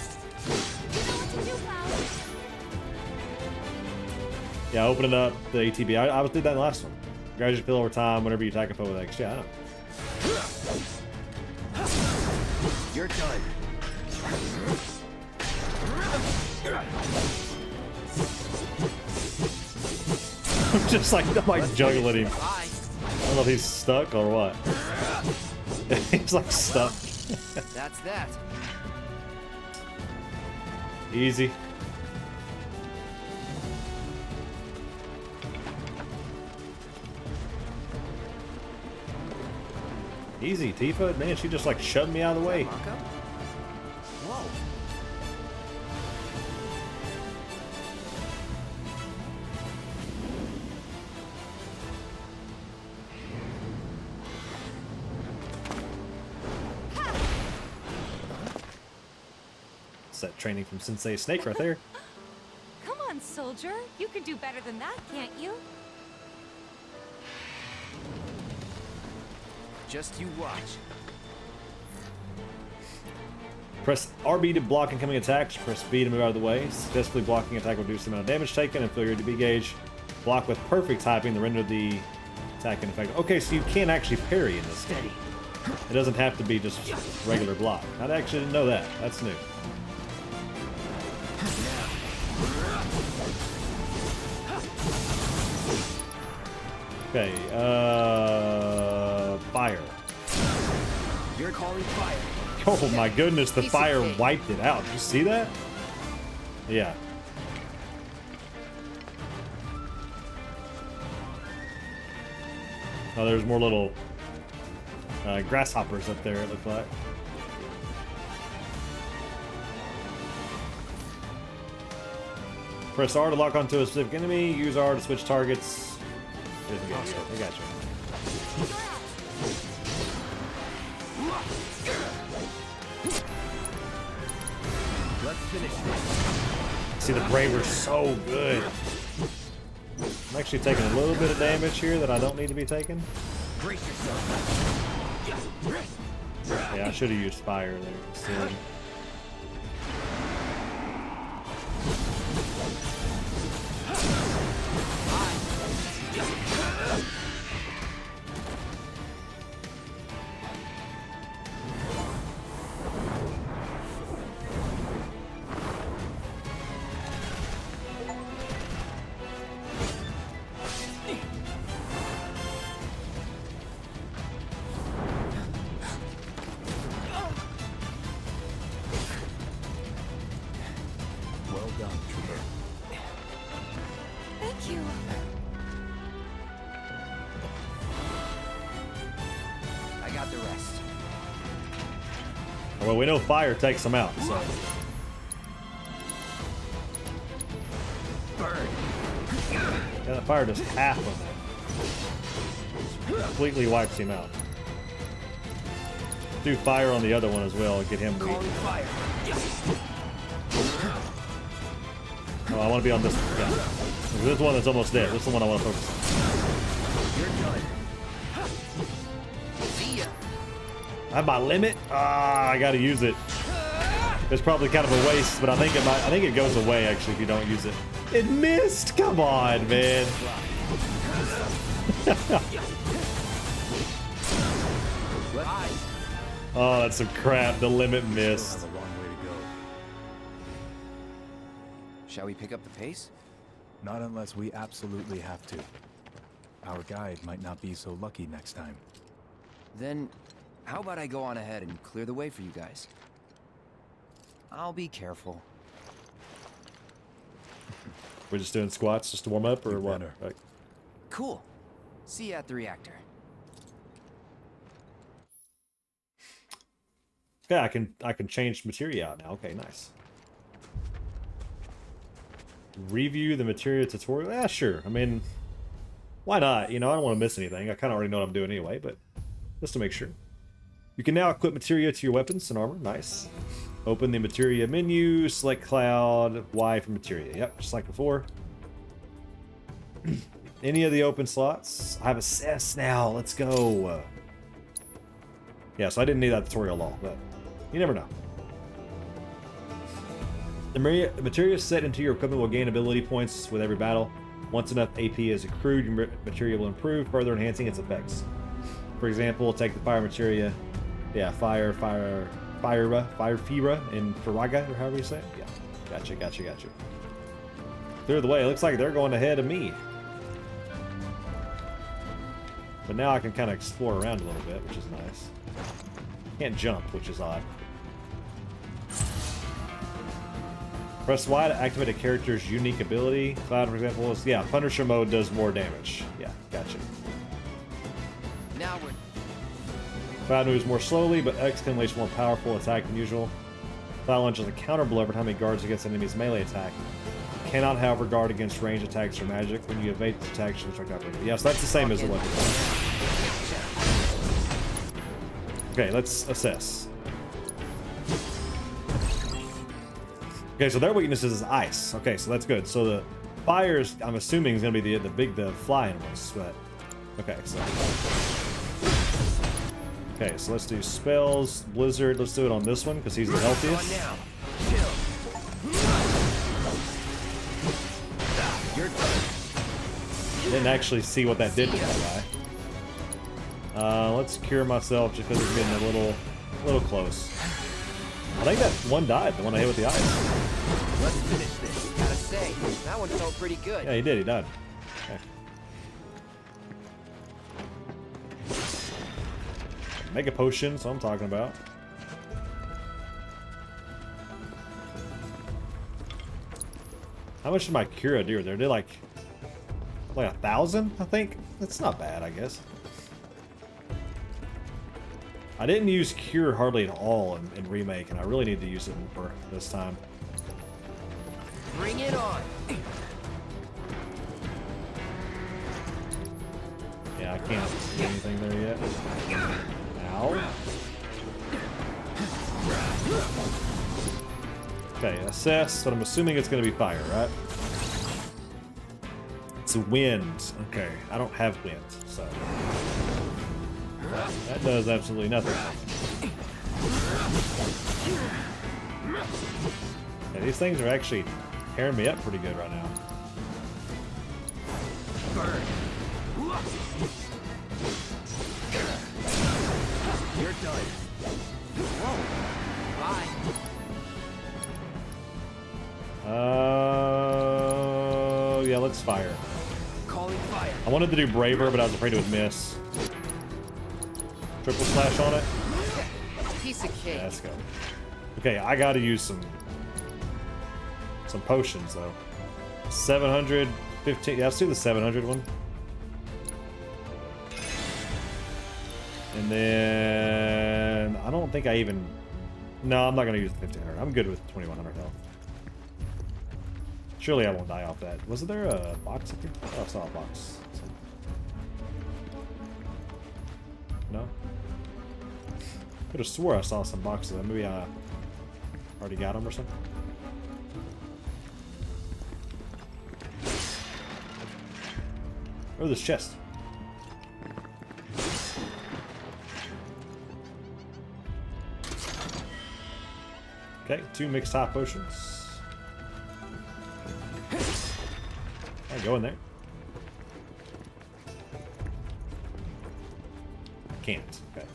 Yeah, opening up the ATB. I did that in the last one. Guys, you fill over time whenever you attack a foe with X. Yeah, I know. You're done. I'm like juggling him. I don't know if he's stuck or what. He's like stuck. That's that. Easy. Easy, Tifa. Man, she just like shoved me out of the way. Whoa. It's that training from Sensei Snake right there. Come on, soldier. You can do better than that, can't you? Just you watch. Press RB to block incoming attacks. Press B to move out of the way. Successfully blocking attack will reduce the amount of damage taken and fill your DB gauge. Block with perfect typing to render the attack in effect. Okay, so you can actually parry in this game. It doesn't have to be just regular block. I actually didn't know that. That's new. Okay, fire. You're calling fire. Oh my goodness, the fire wiped it out. Did you see that? Yeah. Oh, there's more little grasshoppers up there, it looked like. Press R to lock onto a specific enemy. Use R to switch targets. I got you. Let's finish this. See, the Braver's so good. I'm actually taking a little bit of damage here that I don't need to be taking. Brace yourself. Yeah, I should have used fire there. Silly. Well done, Trooper. Thank you. I got the rest. Well, we know fire takes them out, so. Burn. Yeah, that fire does half of it. Completely wipes him out. Do fire on the other one as well and get him weak. Calling fire. Oh, I want to be on this one. Yeah. This is the one that's almost dead. This is the one I want to focus on. You're done. See ya. I have my limit. Ah, I got to use it. It's probably kind of a waste, but I think it goes away actually if you don't use it. It missed. Come on, man. Oh, that's some crap. The limit missed. Still have a long way to go. Shall we pick up the pace? Not unless we absolutely have to. Our guide might not be so lucky next time. Then, how about I go on ahead and clear the way for you guys? I'll be careful. We're just doing squats just to warm up, or what? Like, Cool. See you at the reactor. yeah, I can change materia out now. Okay, nice. Review the materia tutorial. Yeah, sure. I mean, why not? You know, I don't want to miss anything. I kind of already know what I'm doing anyway, but just to make sure. You can now equip materia to your weapons and armor. Nice. Open the materia menu, select cloud, Y for materia. Yep, just like before. Any of the open slots. I have assess now. Let's go. Yeah, so I didn't need that tutorial at all, but you never know. The materia set into your equipment will gain ability points with every battle. Once enough AP is accrued, your materia will improve, further enhancing its effects. For example, take the fire materia. Yeah, fire Fira, and Firaga, or however you say it. Yeah, gotcha. Clear the way. It looks like they're going ahead of me. But now I can kind of explore around a little bit, which is nice. Can't jump, which is odd. Press Y to activate a character's unique ability. Cloud, for example, is, yeah, Punisher mode does more damage. Yeah, gotcha. Now we're... Cloud moves more slowly, but X can unleash more powerful attack than usual. Cloud launches a counter blow every time he guards against an enemy's melee attack. Cannot, however, guard against ranged attacks or magic. When you evade the attack, she'll strike out. Yes, that's the same as the weapon. Okay, let's assess. Okay, so their weakness is ice. Okay, so that's good. So the fires, I'm assuming, is going to be the flying ones. But okay, so let's do spells. Blizzard. Let's do it on this one because he's the healthiest. Didn't actually see what that did to that guy. Let's cure myself just because it's getting a little close. I think that one died, the one I hit with the ice. Let's finish this. Gotta say, that one felt pretty good. Yeah, he did. He died. Okay. Mega potion, so I'm talking about. How much did my cure do? They did like 1,000, I think. That's not bad, I guess. I didn't use cure hardly at all in remake, and I really need to use it more this time. Bring it on. Yeah, I can't see anything there yet. Ow. Okay, assess, but I'm assuming it's going to be fire, right? It's a wind. Okay, I don't have wind, so that does absolutely nothing. Yeah, these things are actually tearing me up pretty good right now. Burn. You're done. Whoa. Bye. Yeah, let's fire. Calling fire. I wanted to do braver, but I was afraid it would miss. Triple slash on it. Piece of cake. Yeah, let's go. Okay, I gotta use some potions though. 715. Yeah, let's do the 700 one. And then I don't think I even. No, I'm not gonna use the 1500. I'm good with 2100 health. Surely I won't die off that. Wasn't there a box up here? Oh, I saw a box. No? Could have swore I saw some boxes. Maybe I already got them or something. Oh, this chest. Okay, 2 mixed high potions. I go in there. Can't. Okay.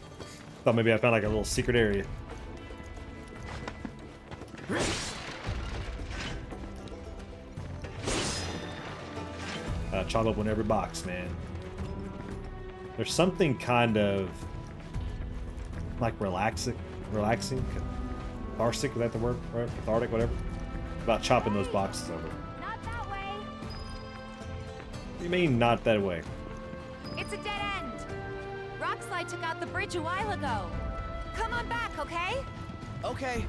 Thought maybe I found like a little secret area. Chop open every box, man. There's something kind of like relaxing, cathartic, is that the word? Right? Cathartic, whatever. About chopping those boxes over. Not that way. What do you mean, not that way? It's a dead end. Rockslide took out the bridge a while ago. Come on back, okay? Okay.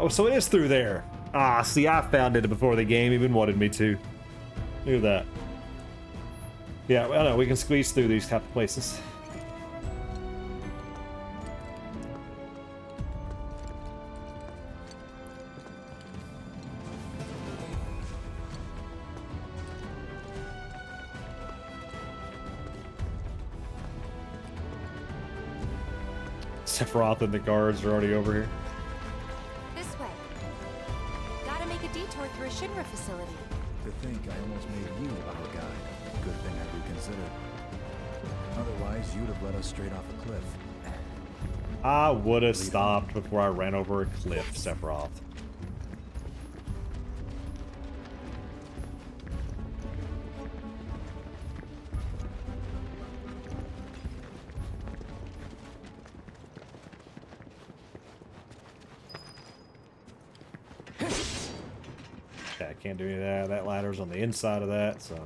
Oh, so it is through there. Ah, see, I found it before the game even wanted me to. Look at that. Yeah, I know, we can squeeze through these type of places. Sephiroth and the guards are already over here. This way. Gotta make a detour through a Shinra facility. To think I almost made you our guide. Good thing I reconsidered. Otherwise, you'd have led us straight off a cliff. I would have stopped before I ran over a cliff, Sephiroth. I can't do any of that. That ladder's on the inside of that, so...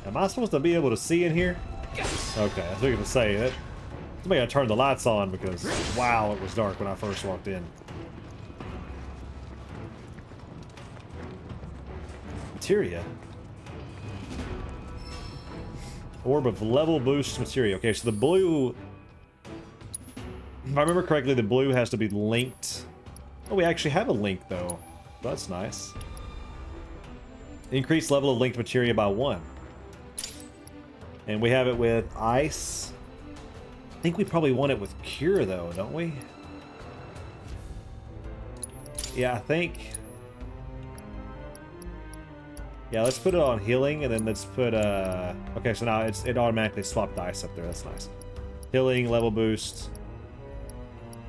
Am I supposed to be able to see in here? Okay, I was going to say that. Somebody gotta turn the lights on because, wow, it was dark when I first walked in. Materia. Orb of level boost materia. Okay, so the blue... If I remember correctly, the blue has to be linked. Oh, we actually have a link, though. That's nice. Increase level of linked materia by 1. And we have it with ice. I think we probably want it with cure, though, don't we? Yeah, I think... Yeah, let's put it on healing, and then let's put, okay, so now it automatically swapped the ice up there. That's nice. Healing, level boost,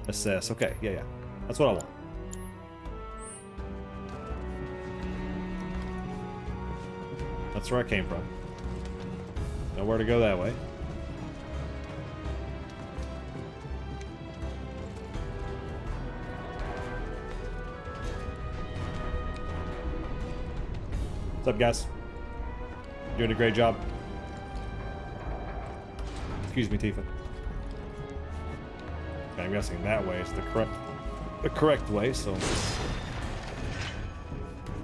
assess. Okay, yeah. That's what I want. That's where I came from. Nowhere to go that way. What's up, guys? Doing a great job. Excuse me, Tifa. Okay, I'm guessing that way is the correct way, so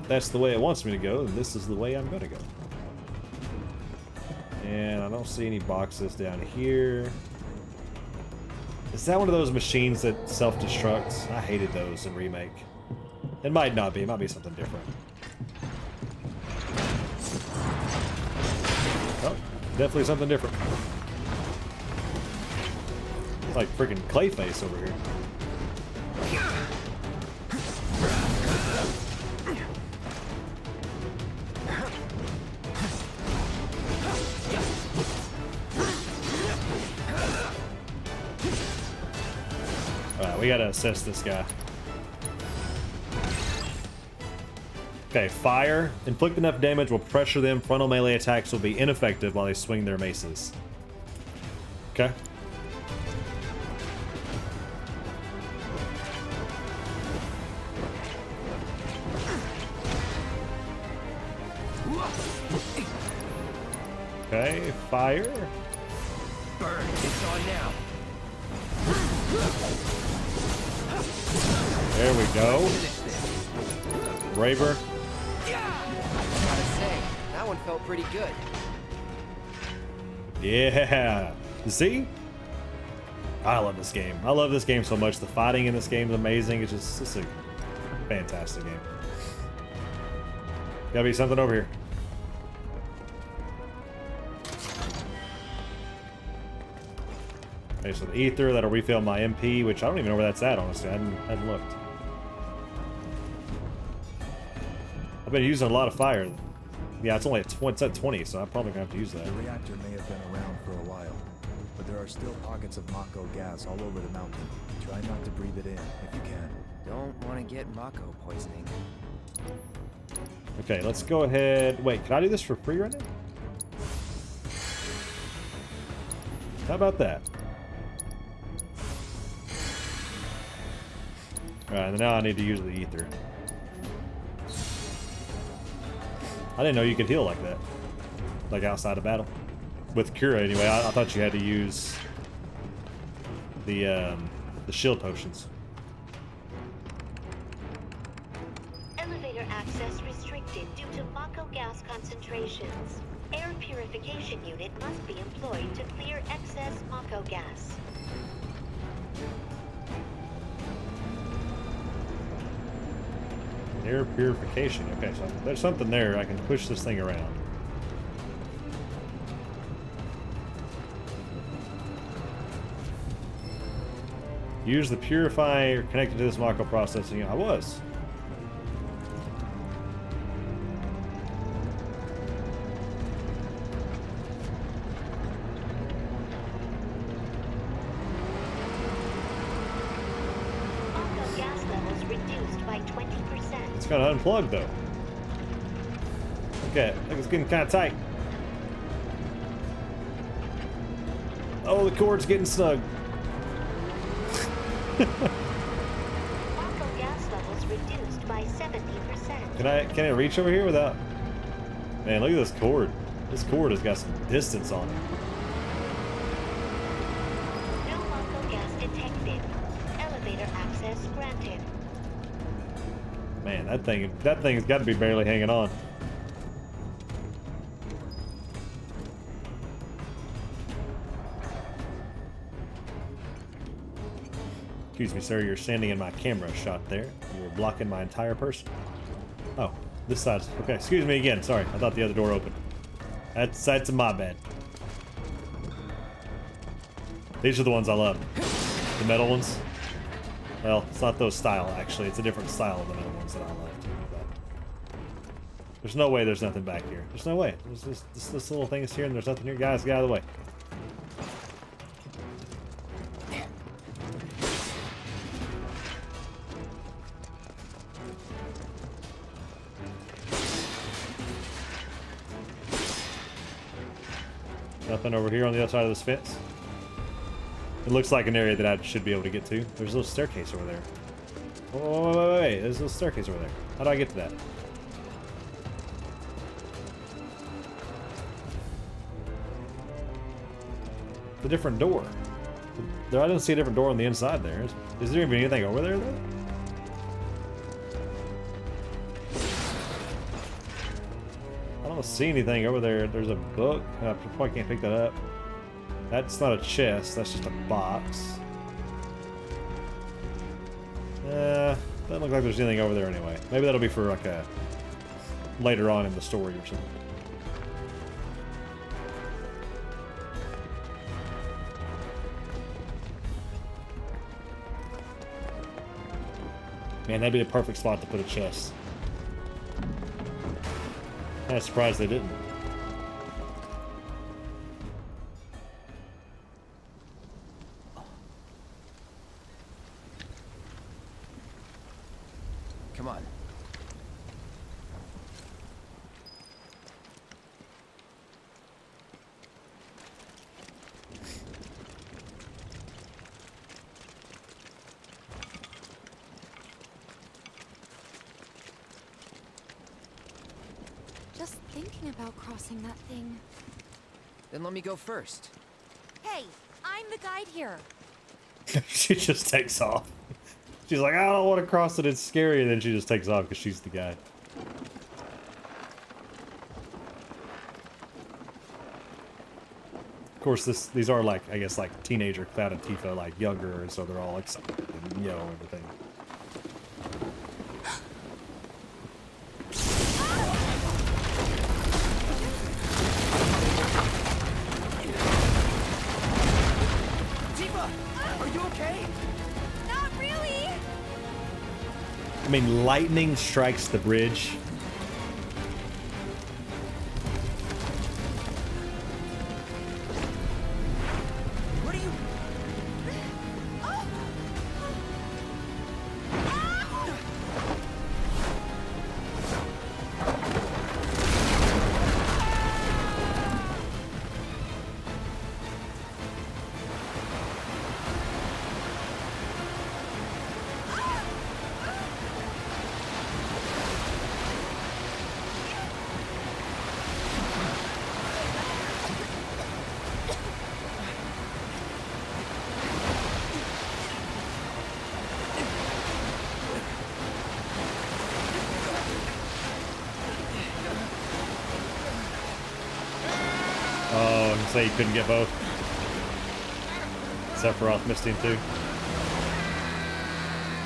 that's the way it wants me to go, and this is the way I'm gonna go. And I don't see any boxes down here. Is that one of those machines that self-destructs? I hated those in Remake. It might not be. It might be something different. Oh, definitely something different. It's like freaking Clayface over here. Alright, we gotta assess this guy. Okay, fire. Inflict enough damage will pressure them. Frontal melee attacks will be ineffective while they swing their maces. Okay. Okay, fire. Burn, it's on now. There we go. Rebirth. Gotta say, that one felt pretty good. Yeah. See? I love this game. I love this game so much. The fighting in this game is amazing. It's a fantastic game. Gotta be something over here. Okay, so the ether, that'll refill my MP, which I don't even know where that's at, honestly. I hadn't looked. I've been using a lot of fire. Yeah, it's only at 20, so I'm probably gonna have to use that. The reactor may have been around for a while, but there are still pockets of Mako gas all over the mountain. Try not to breathe it in if you can. Don't want to get Mako poisoning. Okay, let's go ahead. Wait, can I do this for free right now? How about that? Alright, and now I need to use the ether. I didn't know you could heal like that. Like outside of battle. With Cura anyway, I thought you had to use the shield potions. Elevator access restricted due to Mako gas concentrations. Air purification unit must be employed to clear excess Mako gas. Air purification. Okay, so there's something there. I can push this thing around. Use the purifier connected to this Mako processing unit. I was. Mako gas levels reduced by 20%. It's gonna unplug though. Okay, I think it's getting kind of tight. Oh, the cord's getting snug. Mako gas levels reduced by 70%. Can I reach over here without? Man, look at this cord. This cord has got some distance on it. No Mako gas detected. Elevator access granted. Man, that thing's got to be barely hanging on. Excuse me, sir. You're standing in my camera shot there. You were blocking my entire person. Oh, this side's okay. Excuse me again. Sorry, I thought the other door opened. That's my bad. These are the ones I love. The metal ones. Well, it's not those style, actually. It's a different style of the metal ones that I love, too. But there's no way there's nothing back here. There's no way. There's this little thing is here, and there's nothing here. Guys, get out of the way. Nothing over here on the other side of this fence. It looks like an area that I should be able to get to. There's a little staircase over there. Oh, wait. There's a little staircase over there. How do I get to that? It's a different door. I don't see a different door on the inside there. Is there even anything over there, though? I don't see anything over there. There's a book. I probably can't pick that up. That's not a chest. That's just a box. Doesn't look like there's anything over there anyway. Maybe that'll be for like a later on in the story or something. Man, that'd be a perfect spot to put a chest. I'm surprised they didn't. Come on. Just thinking about crossing that thing. Then let me go first. Hey, I'm the guide here. She just takes off. She's like, I don't want to cross it, it's scary, and then she just takes off because she's the guy. Of course, these are like, I guess, like teenager Cloud and Tifa, like younger, and so they're all excited and, you know, everything. Tifa, are you okay? Not really. I mean, lightning strikes the bridge. What are you? Oh, and say he couldn't get both. Sephiroth missed him too.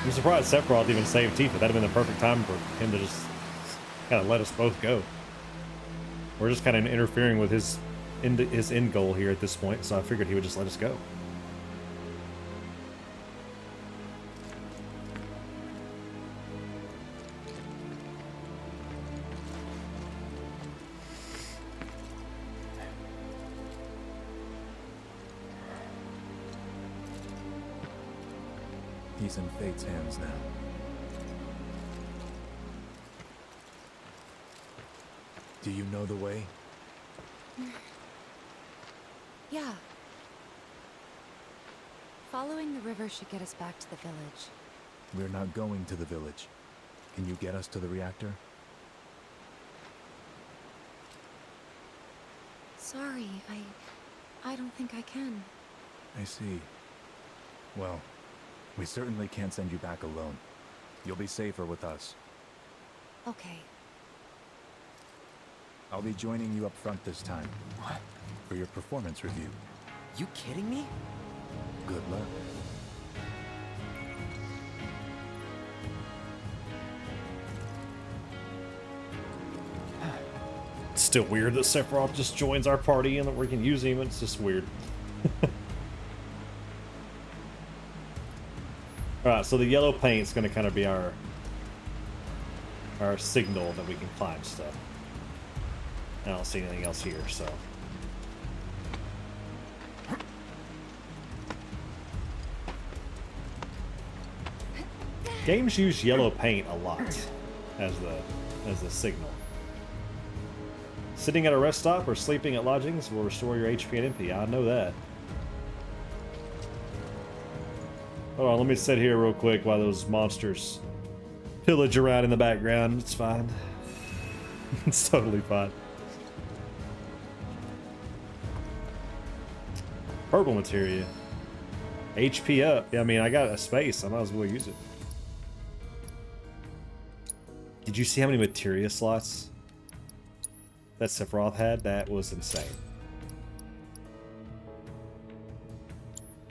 I'm surprised Sephiroth even saved Tifa. That'd have been the perfect time for him to just kind of let us both go. We're just kind of interfering with his end goal here at this point, so I figured he would just let us go. He's in Fate's hands now. Do you know the way? Yeah. Following the river should get us back to the village. We're not going to the village. Can you get us to the reactor? Sorry, I don't think I can. I see. Well, we certainly can't send you back alone. You'll be safer with us. Okay. I'll be joining you up front this time. What? For your performance review. You kidding me? Good luck. It's still weird that Sephiroth just joins our party and that we can use him. It's just weird. Alright, so the yellow paint's going to kind of be our signal that we can climb stuff. I don't see anything else here, so. Games use yellow paint a lot as the signal. Sitting at a rest stop or sleeping at lodgings will restore your HP and MP. I know that. Hold on, let me sit here real quick while those monsters pillage around in the background. It's fine. It's totally fine. Purple materia. HP up. Yeah, I mean, I got a space. I might as well use it. Did you see how many materia slots that Sephiroth had? That was insane.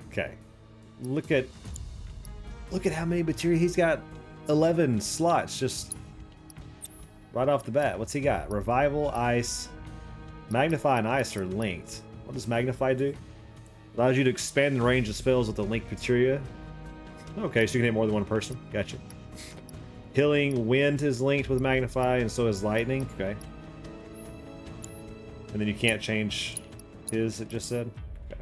Okay. Look at how many materia he's got. 11 slots just right off the bat. What's he got? Revival, ice, magnify, and ice are linked. What does magnify do? Allows you to expand the range of spells with the linked materia. Okay, so you can hit more than one person. Gotcha. Healing wind is linked with magnify, and so is lightning. Okay. And then you can't change his, it just said. Okay.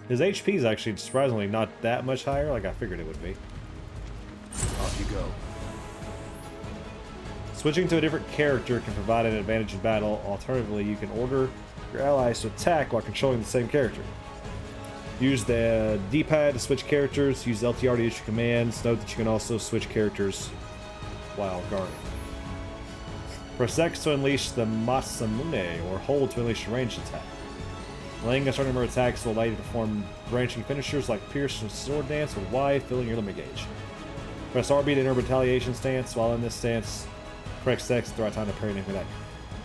His HP is actually surprisingly not that much higher, like I figured it would be. Off you go. Switching to a different character can provide an advantage in battle. Alternatively, you can order your allies to attack while controlling the same character. Use the D-pad to switch characters. Use LTR to issue commands. Note that you can also switch characters while guarding. Press X to unleash the Masamune, or hold to unleash a ranged attack. Laying a certain number of attacks will allow you to perform branching finishers like Pierce and Sword Dance with Y, filling your limit gauge. Press RB to enter retaliation stance. While in this stance, press X at the right time to parry and attack.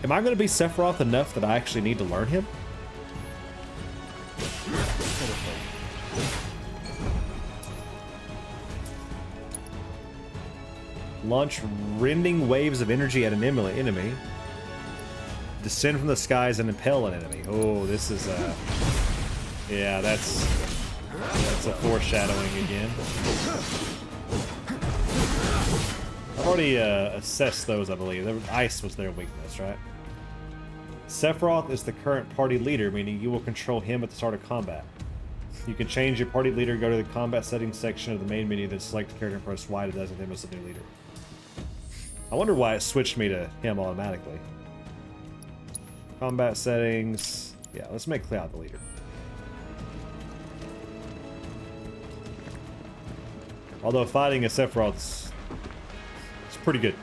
Am I going to be Sephiroth enough that I actually need to learn him? Launch rending waves of energy at an enemy. Descend from the skies and impel an enemy. Oh, this is yeah, that's a foreshadowing again. I've already assessed those, I believe. Ice was their weakness, right? Sephiroth is the current party leader, meaning you will control him at the start of combat. You can change your party leader, go to the combat settings section of the main menu, then select the character and press Y to designate him as the new leader. I wonder why it switched me to him automatically. Combat settings. Yeah, let's make Cloud the leader. Although fighting a Sephiroth is pretty good.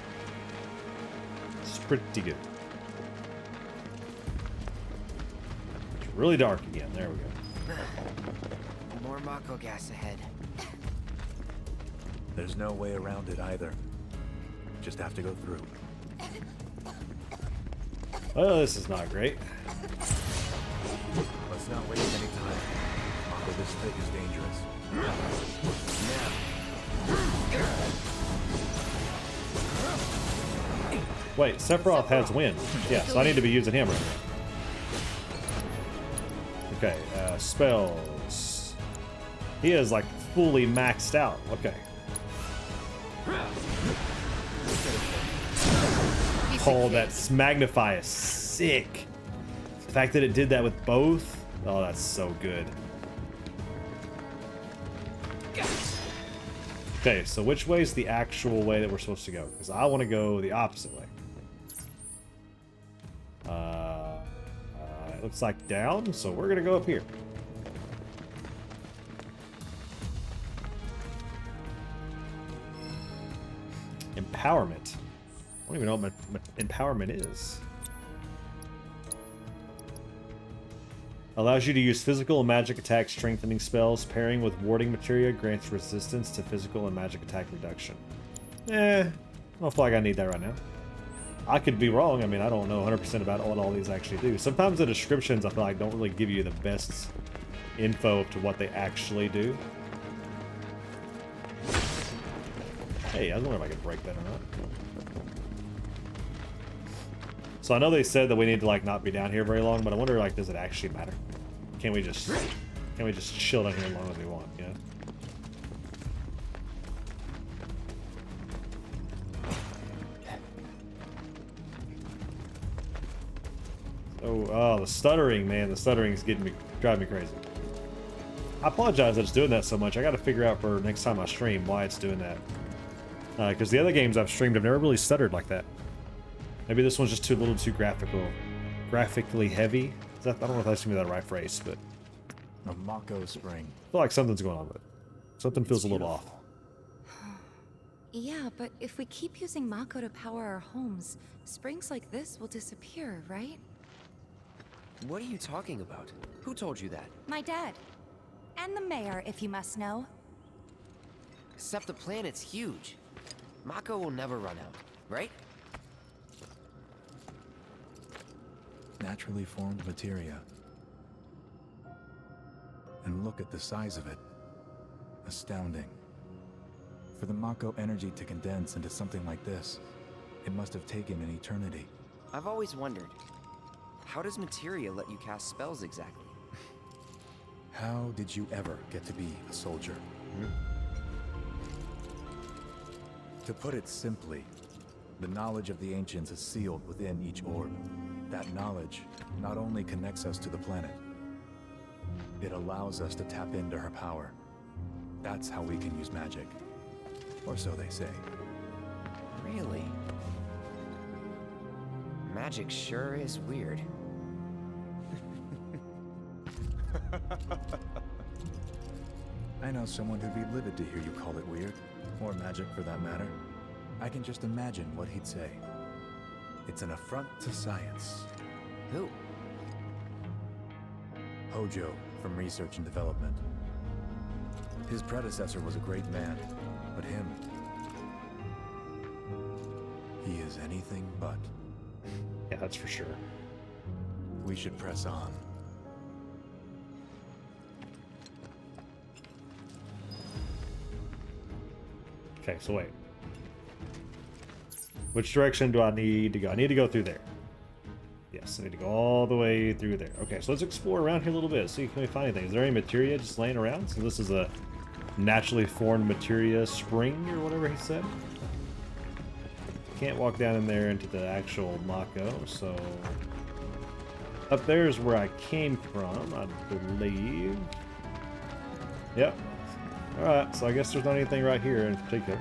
It's pretty good. It's really dark again. There we go. More Mako gas ahead. There's no way around it either. Just have to go through. Oh, this is not great. Let's not waste any time. Mako this thick is dangerous. Wait, Sephiroth has wind. Yeah, so I need to be using him right now. Okay, spells. He is like fully maxed out. Okay. Oh, that's magnify is sick. The fact that it did that with both. Oh, that's so good. Okay, so which way is the actual way that we're supposed to go? Because I want to go the opposite way. looks like down, so we're gonna go up here. Empowerment. I don't even know what empowerment is. Allows you to use physical and magic attack strengthening spells. Pairing with warding materia grants resistance to physical and magic attack reduction. I don't feel like I need that right now. I could be wrong. I mean, I don't know 100% about what all these actually do. Sometimes the descriptions, I feel like, don't really give you the best info to what they actually do. Hey, I was wondering if I could break that or not. So I know they said that we need to like not be down here very long, but I wonder like, does it actually matter? Can we just chill down here as long as we want? You know? Oh, the stuttering, man. The stuttering is driving me crazy. I apologize that it's doing that so much. I got to figure out for next time I stream why it's doing that. Because the other games I've streamed have never really stuttered like that. Maybe this one's just a little too graphically heavy. I don't know if that's gonna be the right phrase, but a Mako spring. I feel like something's going on with it. Something feels a little off. Yeah, but if we keep using Mako to power our homes, springs like this will disappear, right? What are you talking about? Who told you that? My dad. And the mayor, if you must know. Except the planet's huge. Mako will never run out, right? Naturally formed materia. And look at the size of it. Astounding. For the Mako energy to condense into something like this, it must have taken an eternity. I've always wondered, how does materia let you cast spells exactly? How did you ever get to be a soldier? To put it simply, the knowledge of the ancients is sealed within each orb. That knowledge not only connects us to the planet, it allows us to tap into her power. That's how we can use magic. Or so they say. Really? Magic sure is weird. I know someone who'd be livid to hear you call it weird, or magic for that matter. I can just imagine what he'd say. It's an affront to science. Who? Hojo, from Research and Development. His predecessor was a great man, but him... he is anything but. Yeah, that's for sure. We should press on. Okay, so wait. Which direction do I need to go? I need to go through there. Yes, I need to go all the way through there. Okay, so let's explore around here a little bit. See, can we find anything? Is there any materia just laying around? So this is a naturally formed materia spring, or whatever he said. Can't walk down in there into the actual Mako, so... Up there is where I came from, I believe. Yep. Alright, so I guess there's not anything right here in particular.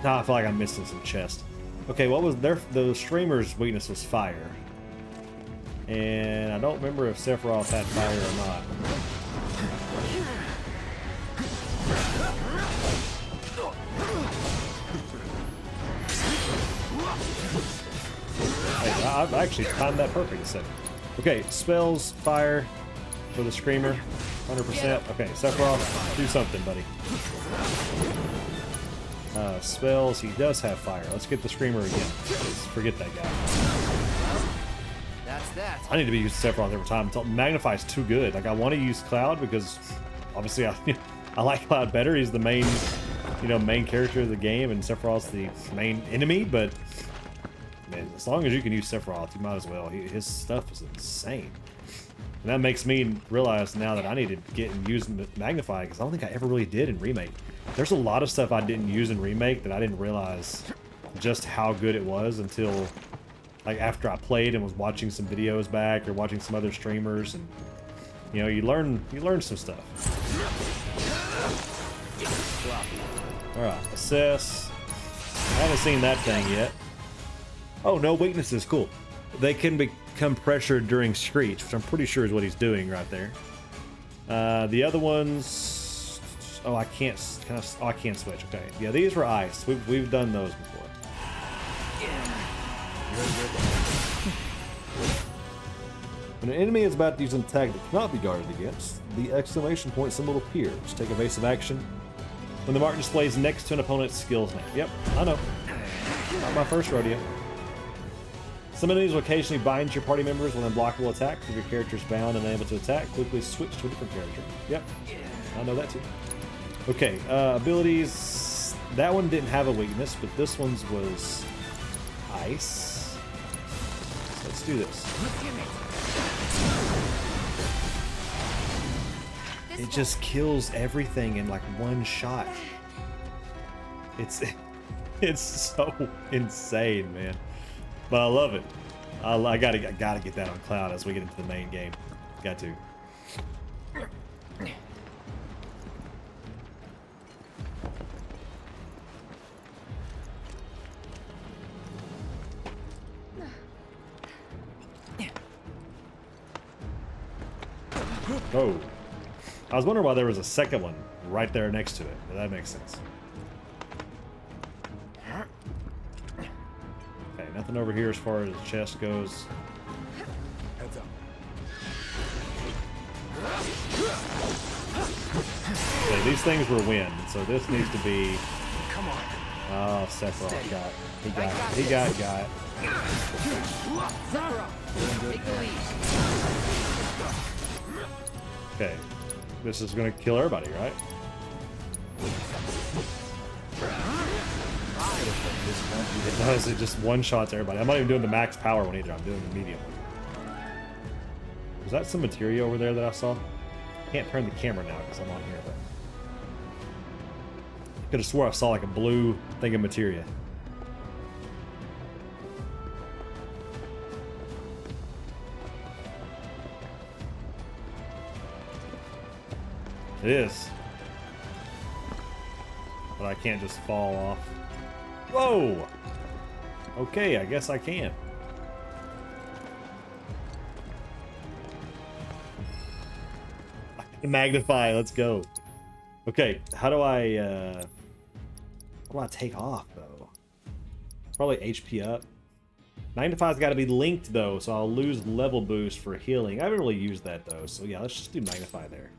Nah, I feel like I'm missing some chest. Okay, what was the streamer's weakness was fire. And I don't remember if Sephiroth had fire or not. Hey, I've actually timed that perfect a second. Okay, spells, fire for the screamer. 100%. Okay, Sephiroth, do something, buddy. Spells, he does have fire. Let's get the screamer again. Let's forget that guy. That's that. I need to be using Sephiroth every time. Magnify's too good. Like, I want to use Cloud because obviously I like Cloud better. He's the main, main character of the game, and Sephiroth's the main enemy. But man, as long as you can use Sephiroth, you might as well. His stuff is insane. And that makes me realize now that I need to get and use Magnify, because I don't think I ever really did in Remake. There's a lot of stuff I didn't use in Remake that I didn't realize just how good it was until like after I played and was watching some videos back or watching some other streamers, and you learn some stuff. Alright, assess. I haven't seen that thing yet. Oh, no weaknesses, cool. They can be become pressured during Screech, which I'm pretty sure is what he's doing right there. The other ones, oh, I can't. I can't switch. Okay, yeah, these were ice. We've done those before. When an enemy is about to use an attack that cannot be guarded against, the exclamation point symbol appears. Take evasive action when the mark displays next to an opponent's skills name. Yep, I know. Not my first rodeo. Some enemies will occasionally bind your party members with unblockable attacks. If your character is bound and unable to attack, quickly switch to a different character. Yep, I know that too. Okay, abilities. That one didn't have a weakness, but this one's was ice. Let's do this. It just kills everything in like one shot. It's so insane, man. But I love it. I gotta get that on Cloud as we get into the main game. Got to. Oh. I was wondering why there was a second one right there next to it, but that makes sense. Okay, nothing over here as far as the chest goes. Heads up. Okay, these things were wind, so this needs to be. Come on. Oh, Sephiroth got it. He got it. Sephiroth, take the lead. Okay, this is gonna kill everybody, right? It does. It just one shots everybody. I'm not even doing the max power one either. I'm doing the medium one. Was that some materia over there that I saw? I can't turn the camera now because I'm on here, but I could have swore I saw like a blue thing of materia. It is. But I can't just fall off. Whoa! Okay, I guess I can. Magnify, let's go. Okay, how do I take off though? Probably HP up. Magnify's got to be linked though, so I'll lose level boost for healing. I haven't really used that though, so yeah, let's just do Magnify there.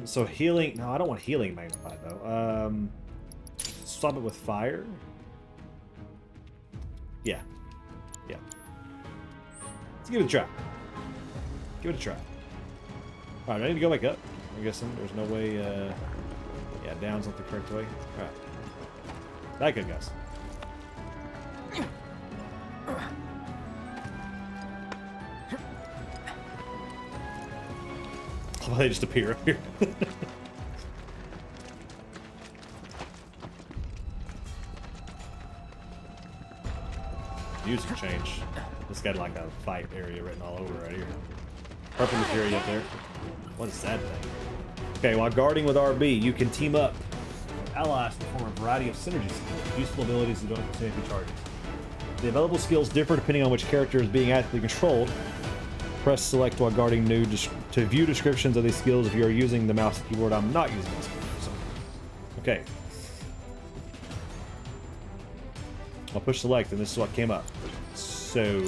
So healing, no, I don't want healing magnified though. Swap it with fire. Yeah. Let's give it a try. Give it a try. Alright, I need to go back up. I'm guessing there's no way, yeah, down's not the correct way. Alright. That good, guys. How about they just appear up here? Music change. This got like a fight area written all over right here. Purple materia up there. What is that thing? Okay, while guarding with RB, you can team up with allies to form a variety of synergy skills, useful abilities that don't contain any charges. The available skills differ depending on which character is being actively controlled. Press select while guarding new to view descriptions of these skills if you are using the mouse and keyboard. I'm not using this one. So. Okay. I'll push select and this is what came up. So...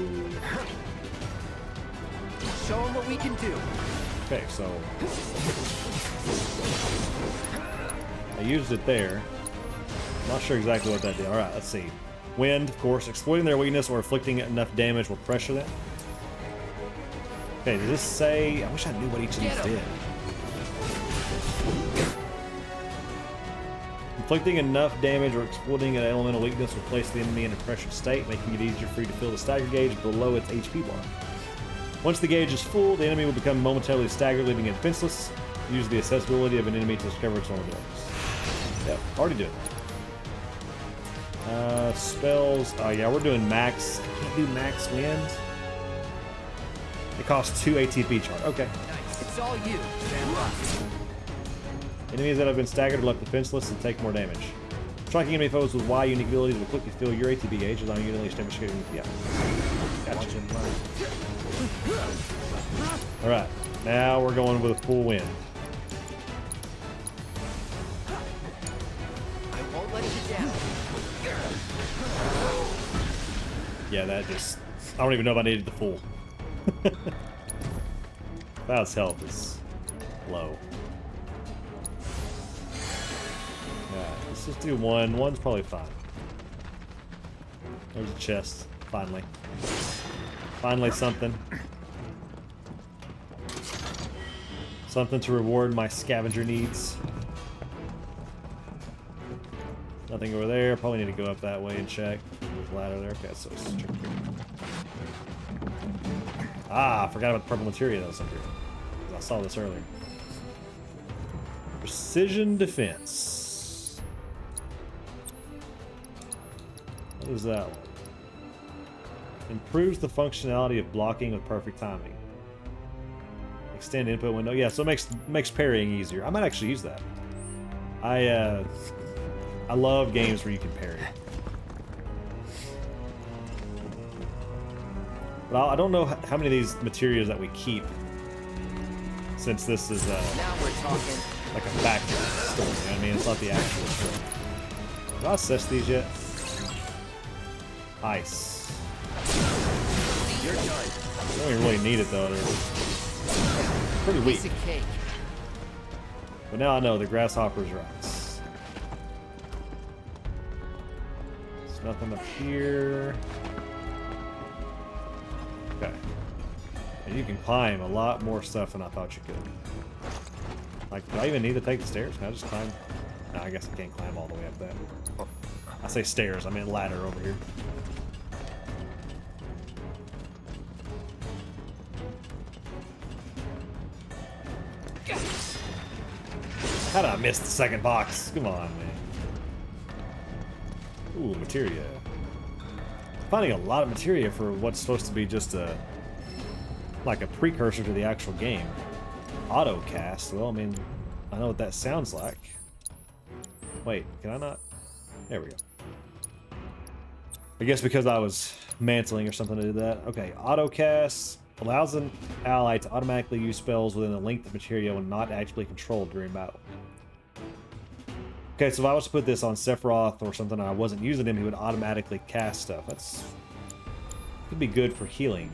Show them what we can do. Okay, so... I used it there. Not sure exactly what that did. Alright, let's see. Wind, of course. Exploiting their weakness or inflicting enough damage will pressure them. Okay, does this say... I wish I knew what each of these did. Inflicting enough damage or exploiting an elemental weakness will place the enemy in a pressured state, making it easier for you to fill the stagger gauge below its HP bar. Once the gauge is full, the enemy will become momentarily staggered, leaving it defenseless. Use the accessibility of an enemy to discover its vulnerabilities. Yep, already doing that. Spells. Oh yeah, we're doing max. I can't do max wind. It costs 2 ATP charge. Okay. Nice. It's all you. Stand by. Enemies that have been staggered are left defenseless and take more damage. Striking enemy foes with Y unique ability to quickly fill your ATB gauge, allowing you to unleash damage. Yeah. Gotcha. Alright, now we're going with a full win. I won't let you down. Yeah, that just... I don't even know if I needed the full. Cloud's health is low. Alright, let's just do one. One's probably fine. There's a chest, finally. Finally something. Something to reward my scavenger needs. Nothing over there. Probably need to go up that way and check. There's a ladder there. Okay, so let's check here. Ah, I forgot about the purple materia that was up here. I saw this earlier. Precision defense. What is that one? Improves the functionality of blocking with perfect timing. Extend input window. Yeah, so it makes parrying easier. I might actually use that. I love games where you can parry. But I don't know how many of these materials that we keep, since this is now we're talking. Like a factory store. You know what I mean? It's not the actual store. Did I assess these yet? Ice. You're done. I don't even really need it though. They're pretty weak. Piece of cake. But now I know the grasshopper's rocks. There's nothing up here. Okay. And you can climb a lot more stuff than I thought you could. Like, do I even need to take the stairs? Can I just climb? No, I guess I can't climb all the way up that. I say stairs, I mean ladder over here. How did I miss the second box? Come on, man. Ooh, materia. Finding a lot of materia for what's supposed to be just like a precursor to the actual game. Auto cast. Well, I mean, I know what that sounds like. Wait, can I not? There we go. I guess because I was mantling or something to do that. Okay, auto cast allows an ally to automatically use spells within the length of materia when not actively controlled during battle. Okay, so if I was to put this on Sephiroth or something and I wasn't using him, he would automatically cast stuff. That's could be good for healing.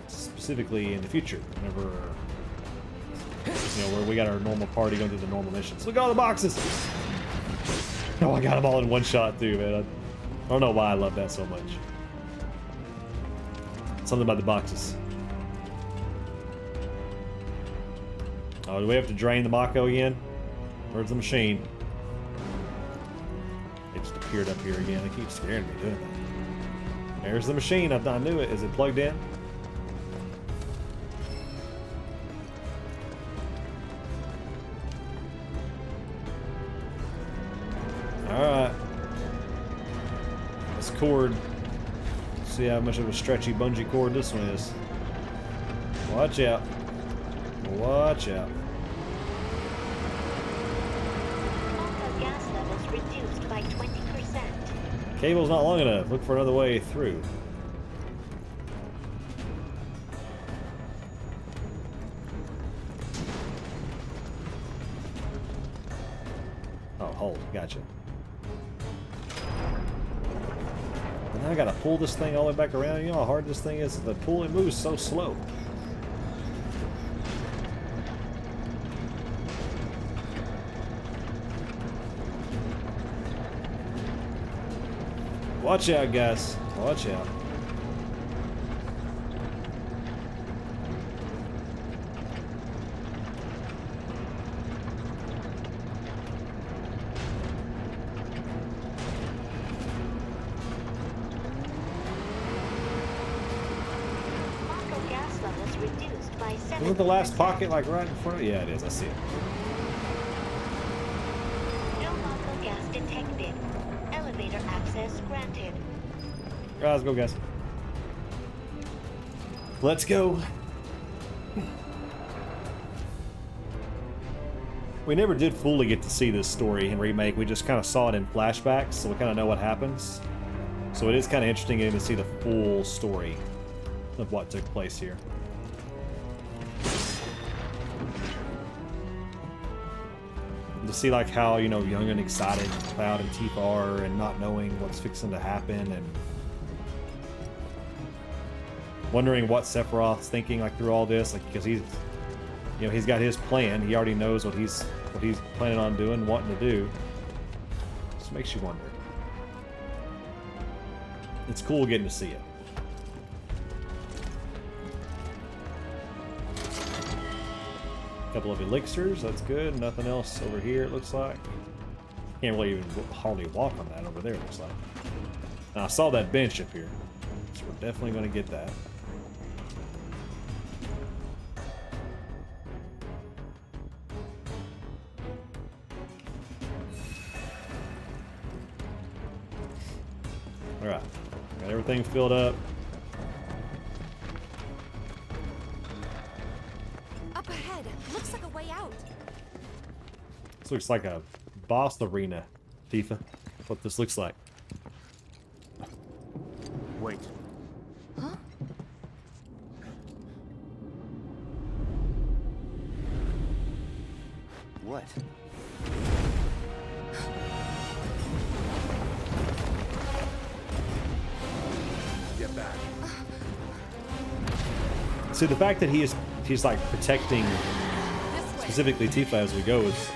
Specifically in the future, whenever, you know, where we got our normal party going through the normal missions. Look at all the boxes! Oh, I got them all in one shot too, man. I don't know why I love that so much. Something about the boxes. Oh, do we have to drain the Mako again? Where's the machine? It just appeared up here again. They keep scaring me doing that. There's the machine. I knew it. Is it plugged in? Alright. This cord. See how much of a stretchy bungee cord this one is. Watch out. Watch out. Mako gas levels reduced by 20%. Cable's not long enough. Look for another way through. Oh, hold. Gotcha. And now I gotta pull this thing all the way back around. You know how hard this thing is? The pull, it moves so slow. Watch out, guys. Watch out. Mako gas levels reduced by 7%. Isn't the last pocket like right in front of you? Yeah, it is. I see it. No Mako gas detected. Elevator access granted. All right, let's go, guys. Let's go. We never did fully get to see this story in Remake. We just kind of saw it in flashbacks, so we kind of know what happens. So it is kind of interesting getting to see the full story of what took place here. To see like how, you know, young and excited Cloud and Tifa are, and not knowing what's fixing to happen, and wondering what Sephiroth's thinking like through all this, like because he's, you know, he's got his plan. He already knows what he's planning on doing, wanting to do. Just makes you wonder. It's cool getting to see it. Couple of elixirs, that's good. Nothing else over here, it looks like. Can't really even hardly walk on that over there, it looks like. Now, I saw that bench up here, so we're definitely going to get that. Alright, got everything filled up. Up ahead, looks like a way out. This looks like a boss arena, Tifa. What this looks like. Wait. Huh? What? Get back. See, the fact that he's like protecting specifically Tifa as we go is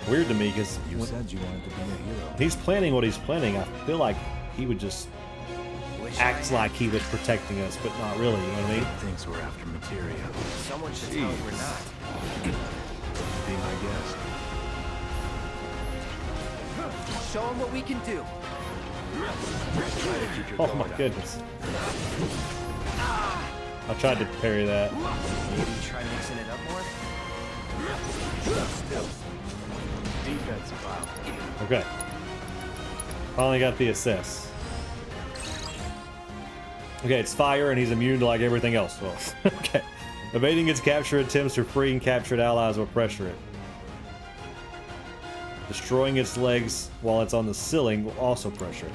weird to me, because You said you wanted to be a hero. he's planning what he's planning. I feel like he would just act like he was protecting us, but not really, you know what I mean? Thinks we're after materia. Someone should tell him we're not. Be my guest. Show him what we can do. Oh my goodness. I tried to parry that. Maybe try mixing it up more? Still. Defense foul. Okay. Finally got the assess. Okay, it's fire and he's immune to like everything else. Well, okay. Evading its capture attempts or freeing captured allies will pressure it. Destroying its legs while it's on the ceiling will also pressure it.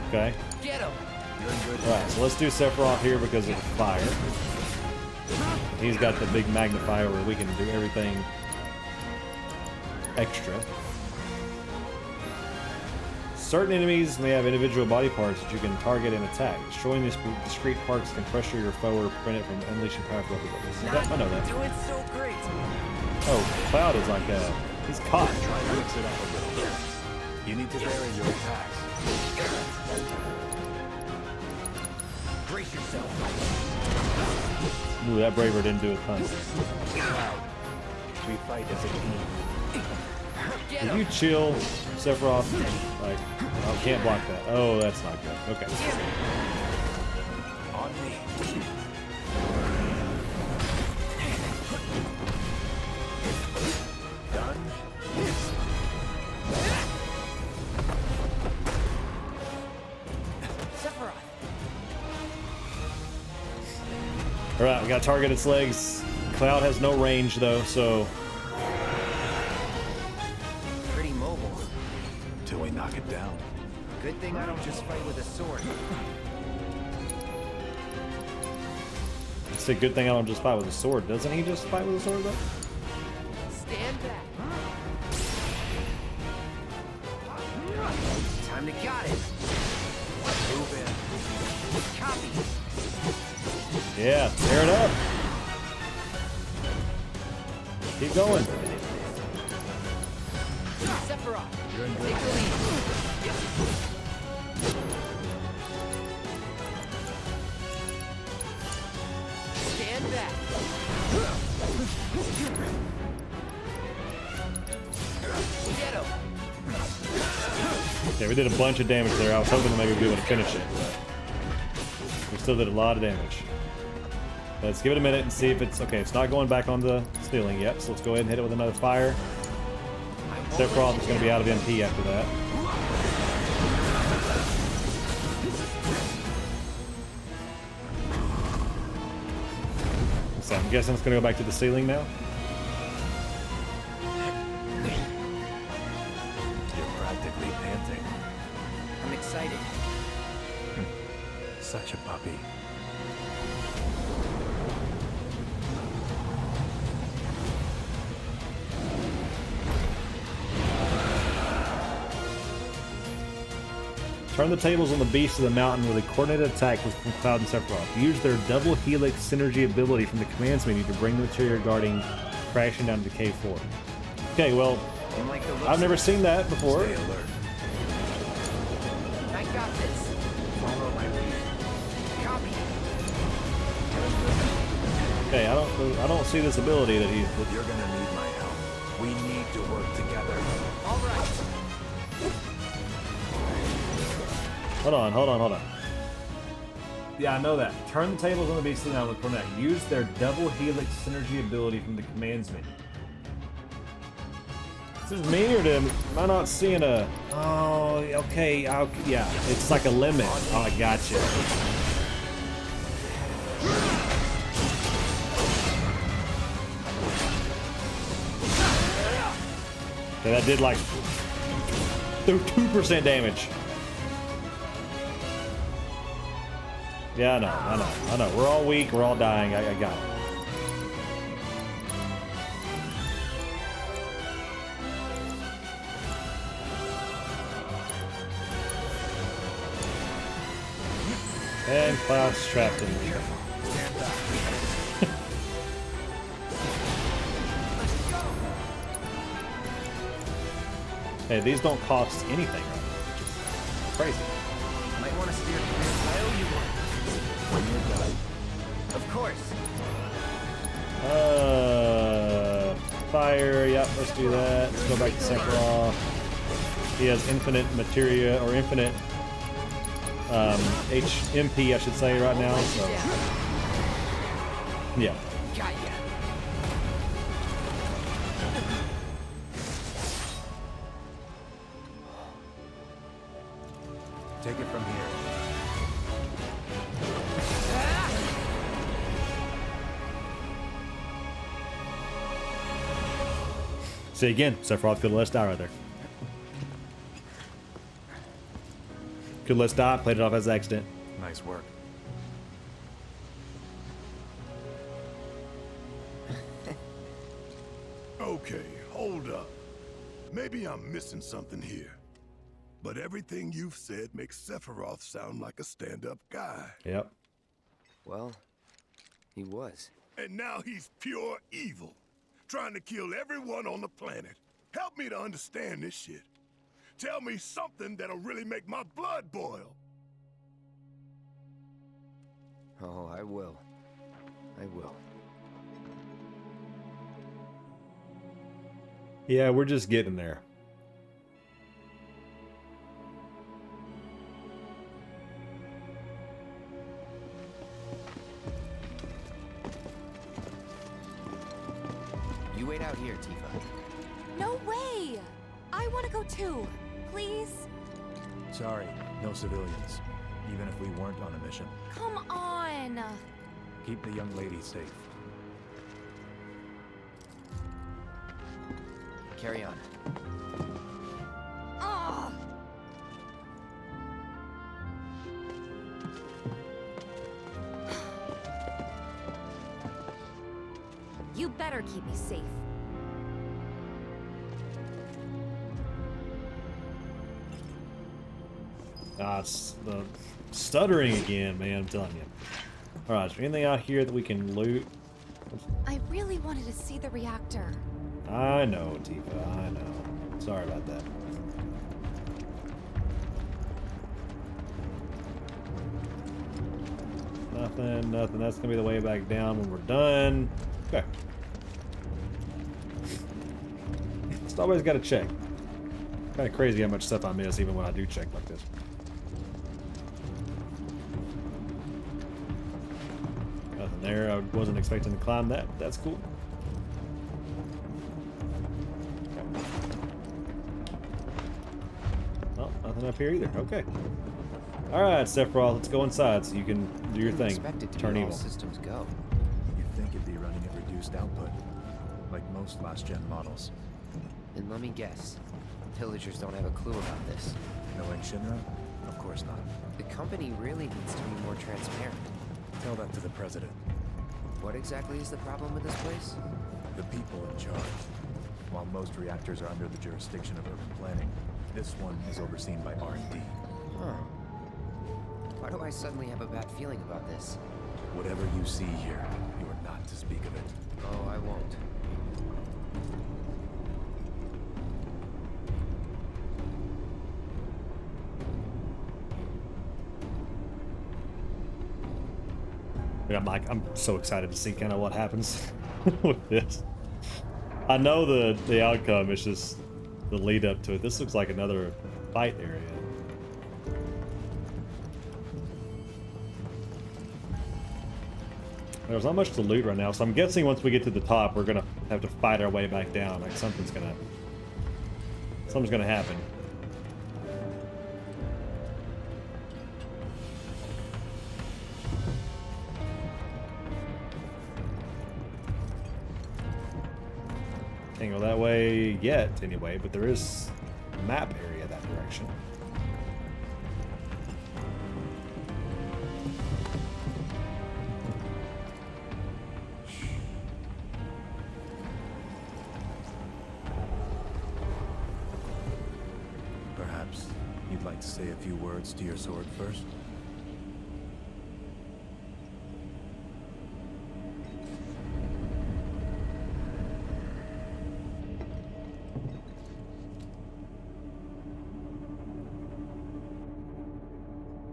Okay. Get him. Alright, so let's do Sephiroth here because of the fire. He's got the big magnifier where we can do everything extra. Certain enemies may have individual body parts that you can target and attack. Destroying these discrete parts can pressure your foe or prevent it from unleashing powerful abilities. Yep, I know that. Doing so great. Oh, Cloud is like he's caught. Try to mix it up a little. You need to vary your attacks. Brace yourself. Ooh, that Braver didn't do a ton. We fight as a team. Can you chill, Sephiroth? Like, I can't block that. Oh, that's not good. Okay. On me. Done. Sephiroth. Alright, we gotta target its legs. Cloud has no range though, so Pretty mobile. Till we knock it down. Good thing I don't just fight with a sword. it's a good thing I don't just fight with a sword. Doesn't he just fight with a sword though? Stand back. Time to got it. Move in. Copy. Yeah, tear it up. Keep going. Sephiroth. Take the lead. Stand back. Get him. Okay, we did a bunch of damage there. I was hoping that maybe we'd be able to finish it, but we still did a lot of damage. Let's give it a minute and see if it's okay. It's not going back on the ceiling yet, so let's go ahead and hit it with another fire. Sephiroth is going to be out of MP after that. So I'm guessing it's going to go back to the ceiling now. practically panting. I'm excited. Such a puppy. Turn the tables on the beasts of the mountain with a coordinated attack with from Cloud and Sephiroth. Use their double helix synergy ability from the commands menu to bring the material guarding crashing down to Cave 4. Okay, well, I've never seen that before. Stay alert. I got this. Follow my lead. Copy. Okay, I don't see this ability that he's. You're gonna need my help. We need to work together. All right. Hold on. Yeah, I know that. Turn the tables on the beast of the mountain with Cornet. Use their double helix synergy ability from the commands menu. This is me or am I not seeing a... Oh, okay, yeah. It's like a limit. Oh, I gotcha. Okay, that did like 2% damage. Yeah, I know. We're all weak, we're all dying. I got it. And Cloud's trapped in me. Hey, these don't cost anything, right? Which is crazy. Might want to steer clear. I owe you one. When you're done. Of course. Fire. Yep, let's do that. Let's go back to Sephiroth. He has infinite materia, or infinite HP, I should say, right now. So, yeah. Got ya. Take it from here. See again, Sephiroth could let us die right there. Could let us die, played it off as an accident. Nice work. Okay, hold up. Maybe I'm missing something here. But everything you've said makes Sephiroth sound like a stand-up guy. Yep. Well, he was. And now he's pure evil, trying to kill everyone on the planet. Help me to understand this shit. Tell me something that'll really make my blood boil. Oh, I will. I will. Yeah, we're just getting there. You wait out here, Tifa. No way! I want to go too. Please? Sorry, no civilians. Even if we weren't on a mission. Come on! Keep the young lady safe. Carry on. Ugh. You better keep me safe. It's the stuttering again, man, I'm telling you. Alright, is there anything out here that we can loot? I really wanted to see the reactor. I know, Tifa, I know. Sorry about that. Nothing. That's gonna be the way back down when we're done. Okay. Just always gotta check. Kind of crazy how much stuff I miss even when I do check like this. Nothing there. I wasn't expecting to climb that, but that's cool. Okay. Oh, nothing up here either. Okay. Alright, Sephiroth, let's go inside so you can do your thing. Turn evil. Systems go. You'd think it'd be running at reduced output, like most last-gen models. And let me guess. Villagers don't have a clue about this. Knowing Shinra? Of course not. The company really needs to be more transparent. Tell that to the president. What exactly is the problem with this place? The people in charge. While most reactors are under the jurisdiction of urban planning, this one is overseen by R&D. Huh. Why do I suddenly have a bad feeling about this? Whatever you see here, you are not to speak of it. Oh, I won't. I'm so excited to see kind of what happens with this. I know the outcome is just the lead up to it. This looks like another fight area. There's not much to loot right now, so I'm guessing once we get to the top, we're gonna have to fight our way back down. Like something's gonna happen. Can't go that way yet, anyway, but there is a map area that direction. Perhaps you'd like to say a few words to your sword first?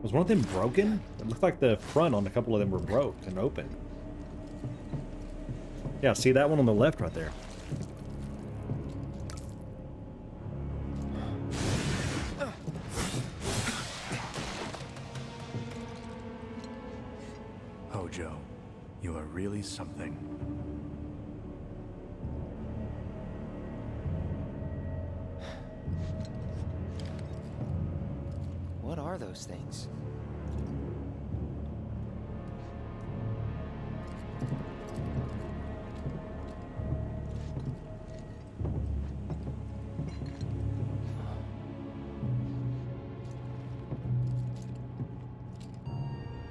Was one of them broken? It looked like the front on a couple of them were broke and open. Yeah, see that one on the left right there. Hojo, you are really something. What are those things?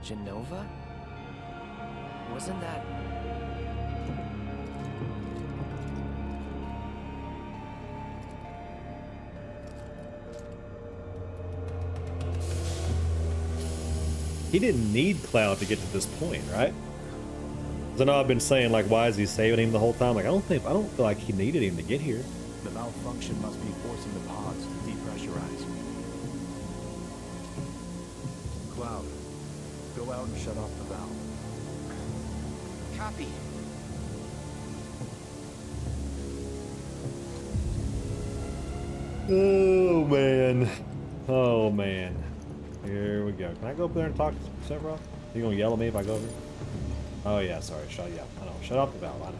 Genova? Wasn't that... He didn't need Cloud to get to this point, right? Because I know I've been saying, like, why is he saving him the whole time? Like, I don't feel like he needed him to get here. The malfunction must be forcing the pods to depressurize. Cloud, go out and shut off the valve. Copy. Oh, man. Oh, man. Here we go. Can I go up there and talk to Sephiroth? You gonna yell at me if I go over? Oh yeah, sorry. Yeah, I know. Shut off the valve. I know.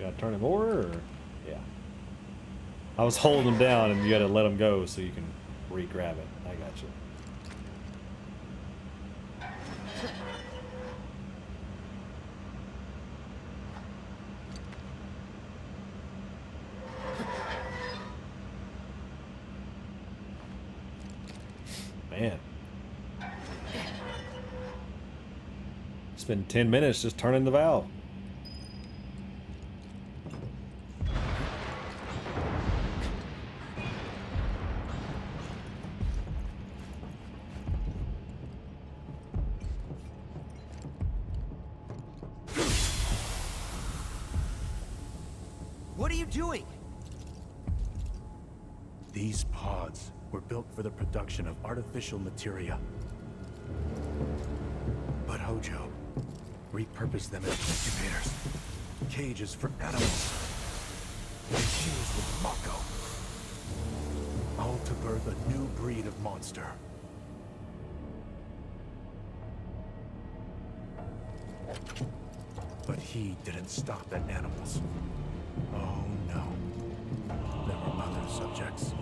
Gotta turn him over, or yeah. I was holding him down, and you gotta let him go so you can re-grab it. I got you. Man. Spend 10 minutes just turning the valve. What are you doing? These pods were built for the production of artificial materia. But Hojo repurposed them as incubators, cages for animals, infused with Mako, all to birth a new breed of monster. But he didn't stop at animals. Oh no. There were other subjects.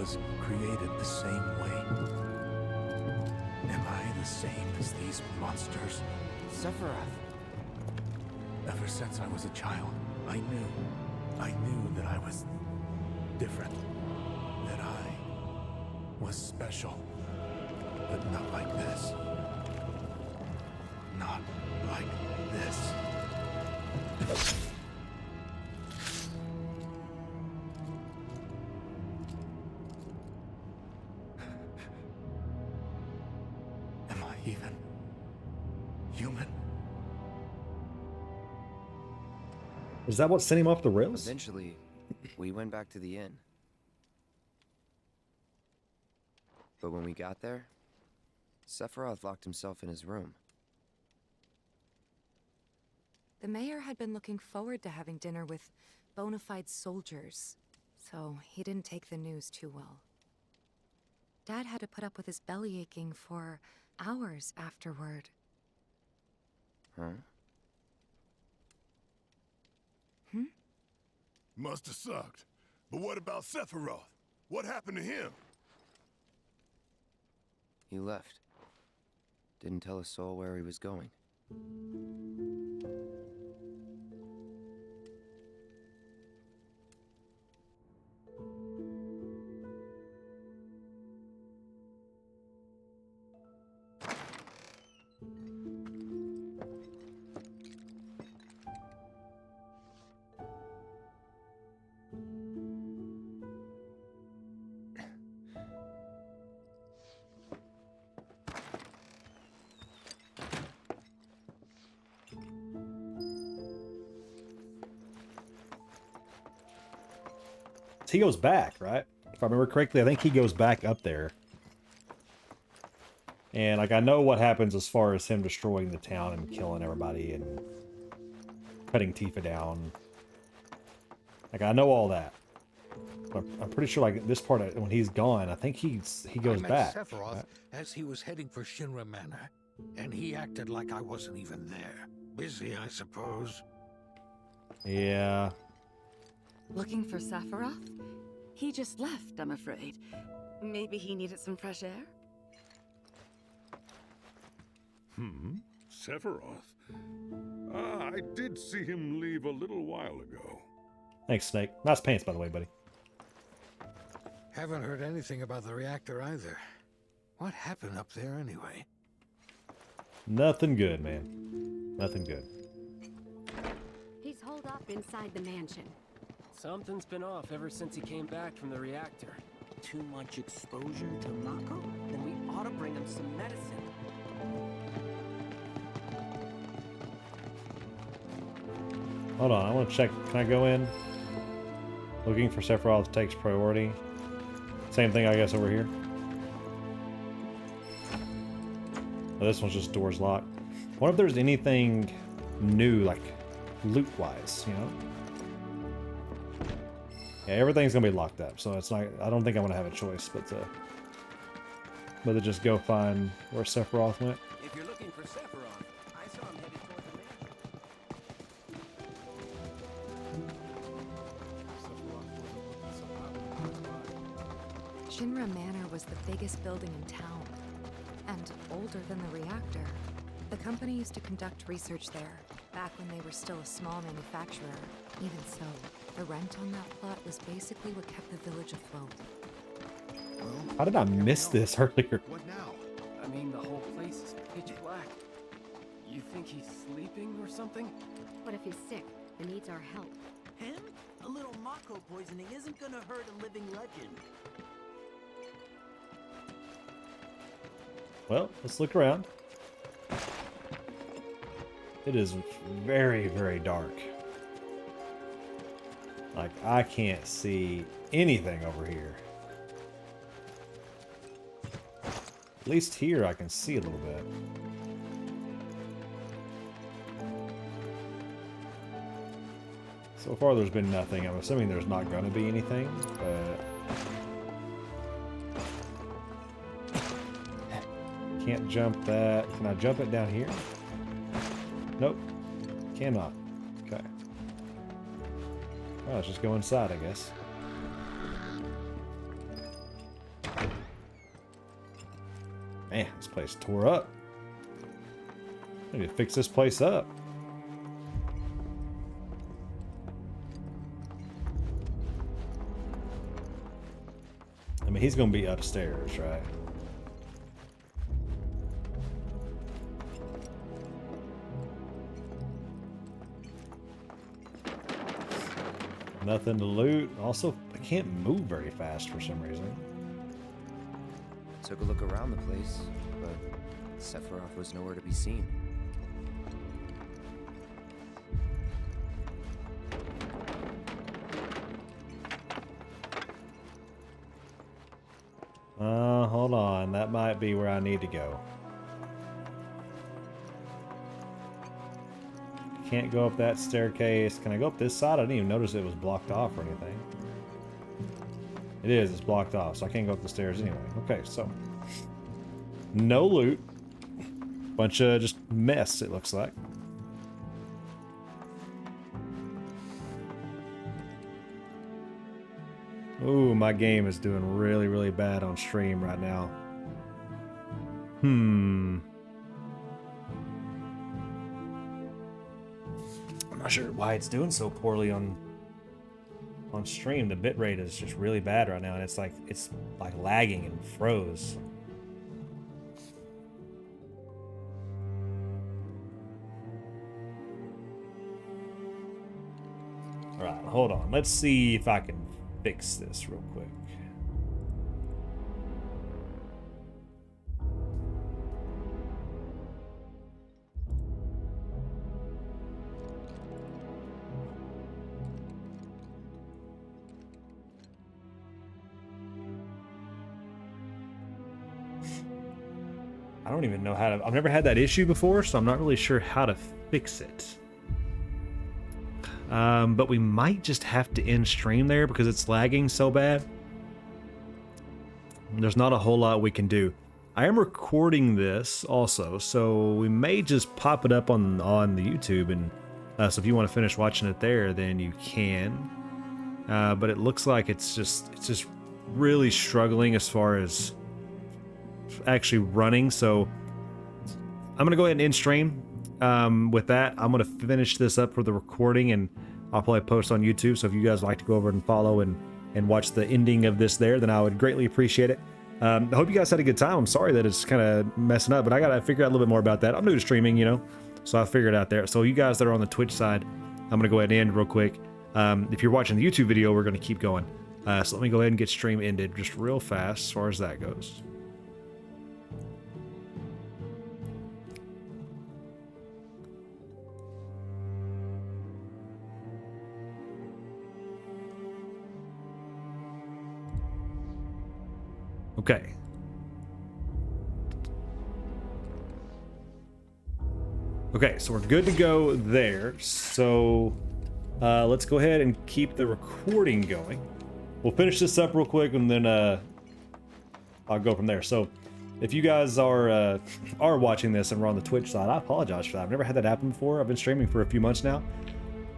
was created the same way? Am I the same as these monsters? Sephiroth. Ever since I was a child, I knew that I was different. That I was special. But not like this. Not like this. Am I even human? Is that what sent him off the rails? Eventually, we went back to the inn. But when we got there, Sephiroth locked himself in his room. The mayor had been looking forward to having dinner with bona fide soldiers, so he didn't take the news too well. Dad had to put up with his belly aching for hours afterward. Huh? Must have sucked. But what about Sephiroth? What happened to him? He left. Didn't tell a soul where he was going. He goes back, right? If I remember correctly, I think he goes back up there. And, like, I know what happens as far as him destroying the town and killing everybody and cutting Tifa down. Like, I know all that. But I'm pretty sure, like, this part, when he's gone, I think he goes back. I met Sephiroth as he was heading for Shinra Manor, and he acted like I wasn't even there. Busy, I suppose. Yeah. Looking for Sephiroth? He just left, I'm afraid. Maybe he needed some fresh air? Sephiroth? I did see him leave a little while ago. Thanks, Snake. Nice pants, by the way, buddy. Haven't heard anything about the reactor either. What happened up there anyway? Nothing good, man. Nothing good. He's holed up inside the mansion. Something's been off ever since he came back from the reactor. Too much exposure to Mako? Then we ought to bring him some medicine. Hold on, I want to check. Can I go in? Looking for Sephiroth takes priority. Same thing, I guess, over here. Oh, this one's just doors locked. I wonder if there's anything new, like loot-wise, you know? Yeah, everything's gonna be locked up, so it's not. I don't think I'm gonna have a choice, but to just go find where Sephiroth went. If you're looking for Sephiroth, I saw him headed toward the mansion. Shinra Manor was the biggest building in town, and older than the reactor. The company used to conduct research there, back when they were still a small manufacturer. Even so, the rent on that plot was basically what kept the village afloat. How did I miss this earlier? What now? I mean, the whole place is pitch black. You think he's sleeping or something? What if he's sick and needs our help? Him? A little Mako poisoning isn't gonna hurt a living legend. Well, let's look around. It is very, very dark. Like, I can't see anything over here. At least here I can see a little bit. So far there's been nothing. I'm assuming there's not going to be anything, but... Can't jump that. Can I jump it down here? Nope. Cannot. Okay. Well, let's just go inside, I guess. Man, this place tore up. I need to fix this place up. I mean, he's gonna be upstairs, right? Nothing to loot. Also, I can't move very fast for some reason. Took a look around the place, but Sephiroth was nowhere to be seen. Hold on. That might be where I need to go. Can't go up that staircase. Can I go up this side? I didn't even notice it was blocked off or anything. It is. It's blocked off, so I can't go up the stairs anyway. Okay, so no loot. Bunch of just mess, it looks like. Ooh, my game is doing really, really bad on stream right now. I'm not sure why it's doing so poorly on stream. The bitrate is just really bad right now, and it's like lagging and froze. All right, hold on. Let's see if I can fix this real quick. I don't even know how to... I've never had that issue before, so I'm not really sure how to fix it. But we might just have to end stream there because it's lagging so bad. There's not a whole lot we can do. I am recording this also, so we may just pop it up on the YouTube, and so if you want to finish watching it there, then you can. But it looks like it's just really struggling as far as actually running, so I'm gonna go ahead and end stream. With that, I'm gonna finish this up for the recording, and I'll probably post on YouTube. So if you guys like to go over and follow and watch the ending of this there, then I would greatly appreciate it. I hope you guys had a good time. I'm sorry that it's kind of messing up, but I gotta figure out a little bit more about that. I'm new to streaming, you know, so I'll figure it out there. So you guys that are on the Twitch side, I'm gonna go ahead and end real quick. If you're watching the YouTube video, we're gonna keep going. So let me go ahead and get stream ended just real fast as far as that goes. Okay. Okay, so we're good to go there. So let's go ahead and keep the recording going. We'll finish this up real quick, and then I'll go from there. So if you guys are watching this and we're on the Twitch side, I apologize for that. I've never had that happen before. I've been streaming for a few months now.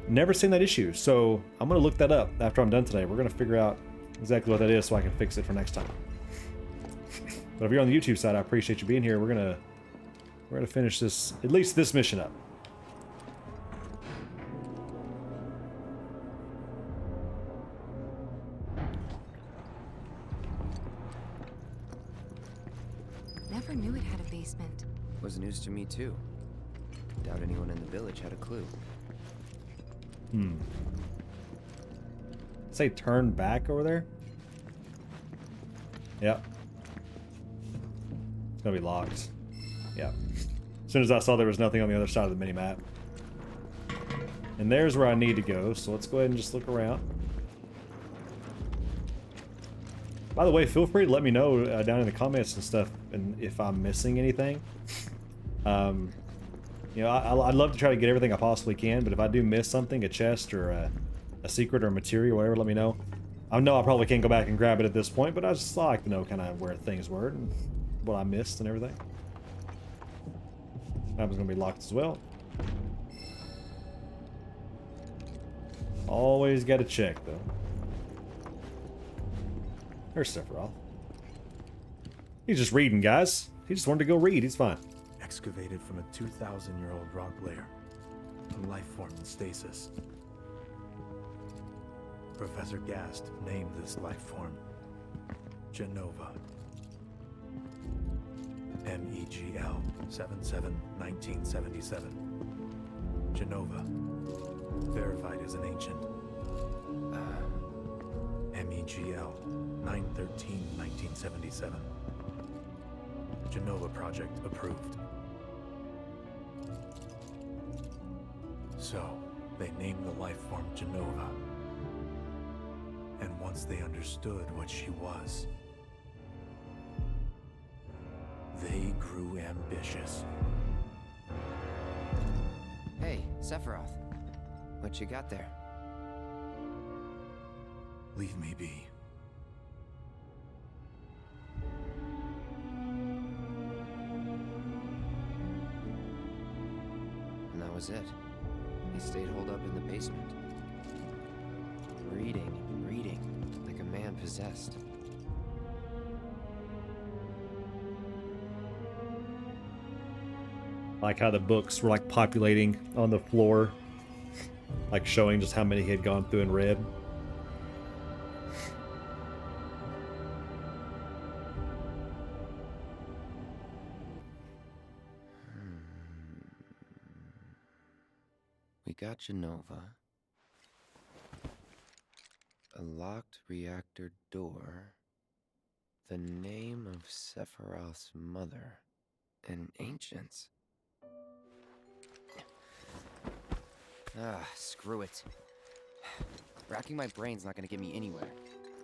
Never seen that issue. So I'm going to look that up after I'm done today. We're going to figure out exactly what that is so I can fix it for next time. But if you're on the YouTube side, I appreciate you being here. We're gonna finish this, at least this mission up. Never knew it had a basement. Was news to me too. Doubt anyone in the village had a clue. Say turn back over there? Yep. It's gonna be locked. Yeah. As soon as I saw there was nothing on the other side of the mini-map. And there's where I need to go, so let's go ahead and just look around. By the way, feel free to let me know down in the comments and stuff, and if I'm missing anything. You know, I'd love to try to get everything I possibly can, but if I do miss something, a chest or a secret or a material, whatever, let me know. I know I probably can't go back and grab it at this point, but I just like to know kind of where things were and what I missed and everything. That was going to be locked as well. Always got to check, though. There's Sephiroth. He's just reading, guys. He just wanted to go read. He's fine. Excavated from a 2,000-year-old rock layer, a life form in stasis. Professor Gast named this life form Genova. MEGL 77-1977. Genova. Verified as an ancient. MEGL 9/13/1977. Genova project approved. So, they named the life form Genova. And once they understood what she was, they grew ambitious. Hey, Sephiroth. What you got there? Leave me be. And that was it. He stayed holed up in the basement. Reading, like a man possessed. Like how the books were like populating on the floor, like showing just how many he had gone through and read. We got Genova. A locked reactor door. The name of Sephiroth's mother. And ancients. Screw it. Racking my brain's not gonna get me anywhere.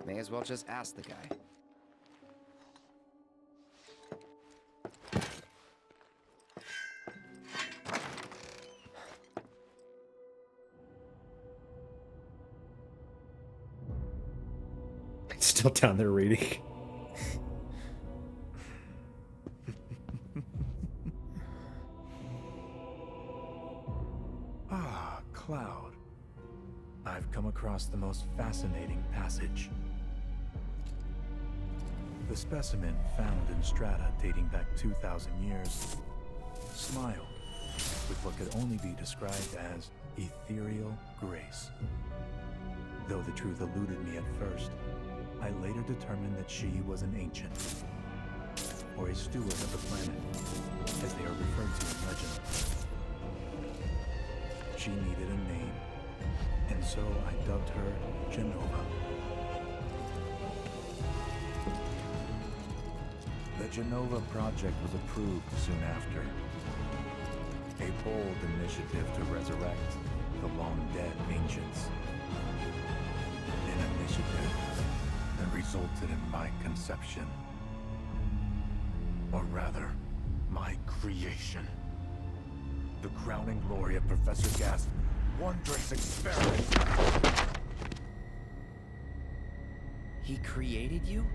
May as well just ask the guy. Still down there reading. Cloud. I've come across the most fascinating passage. The specimen found in strata dating back 2,000 years smiled with what could only be described as ethereal grace. Though the truth eluded me at first, I later determined that she was an ancient, or a steward of the planet, as they are referred to in legend. She needed a name, and so I dubbed her Genova. The Genova project was approved soon after. A bold initiative to resurrect the long-dead ancients. An initiative that resulted in my conception. Or rather, my creation. The crowning glory of Professor Gast's wondrous experiment. He created you?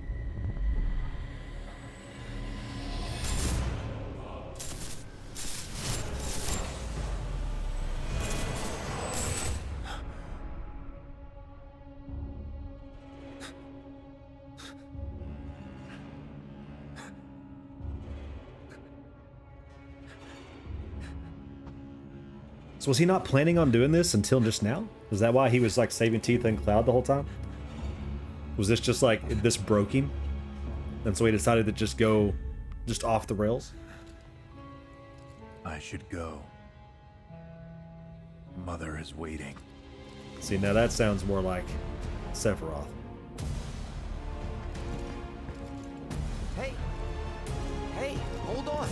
So was he not planning on doing this until just now? Is that why he was like saving Teeth and Cloud the whole time? Was this just like, this broke him? And so he decided to just go just off the rails? I should go. Mother is waiting. See, now that sounds more like Sephiroth. Hey! Hey, hold on!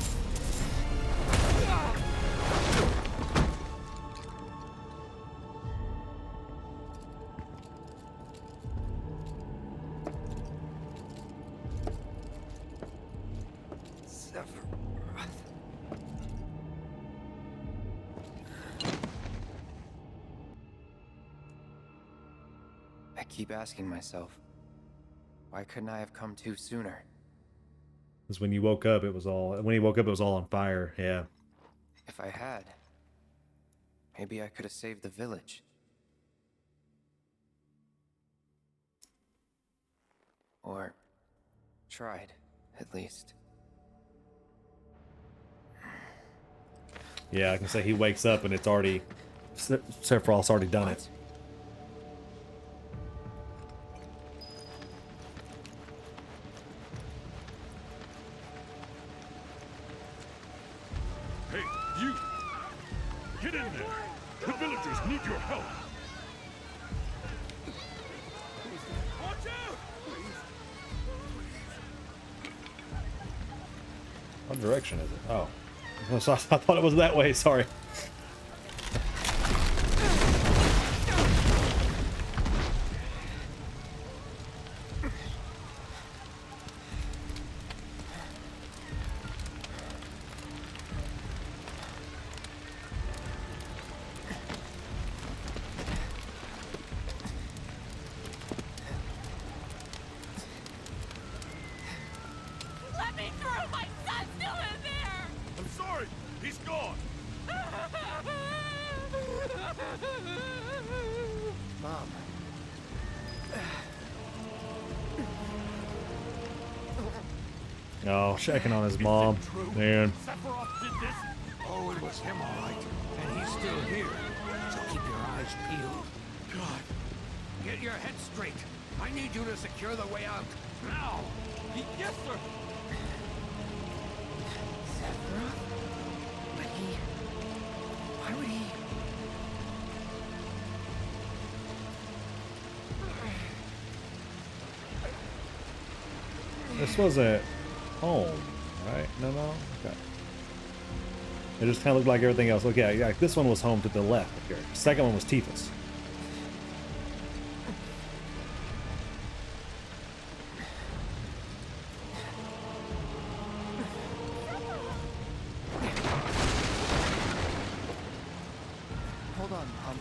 I keep asking myself, why couldn't I have come to sooner? Because when you woke up, it was all, when he woke up, it was all on fire, yeah. If I had, maybe I could have saved the village. Or tried, at least. Yeah, I can say he wakes up and it's already... Sephiroth's already done it. Hey, you! Get in there! The villagers need your help! Watch out! What direction is it? Oh. I thought it was that way, sorry. Let me through! My son's still in there! I'm sorry! He's gone! Mom. Oh, checking on his mom. Man. Sephiroth did this? Oh, it was him, all right. And he's still here. So keep your eyes peeled. God. Get your head straight. I need you to secure the way out. Now! Yes, sir! Sephiroth? But why would he... This was at home, right? No. Okay. It just kind of looked like everything else. Okay, yeah, this one was home to the left up here. The second one was Tifa's. Hold on, Mom.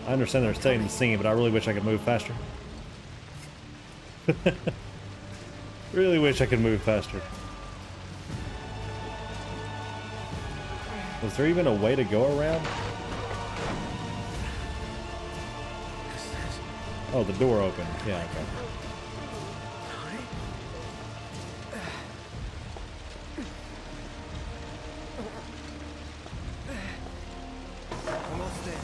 I understand they're staying and singing, but I really wish I could move faster. Really wish I could move faster. Was there even a way to go around? Oh, the door opened. Yeah, okay. Almost there.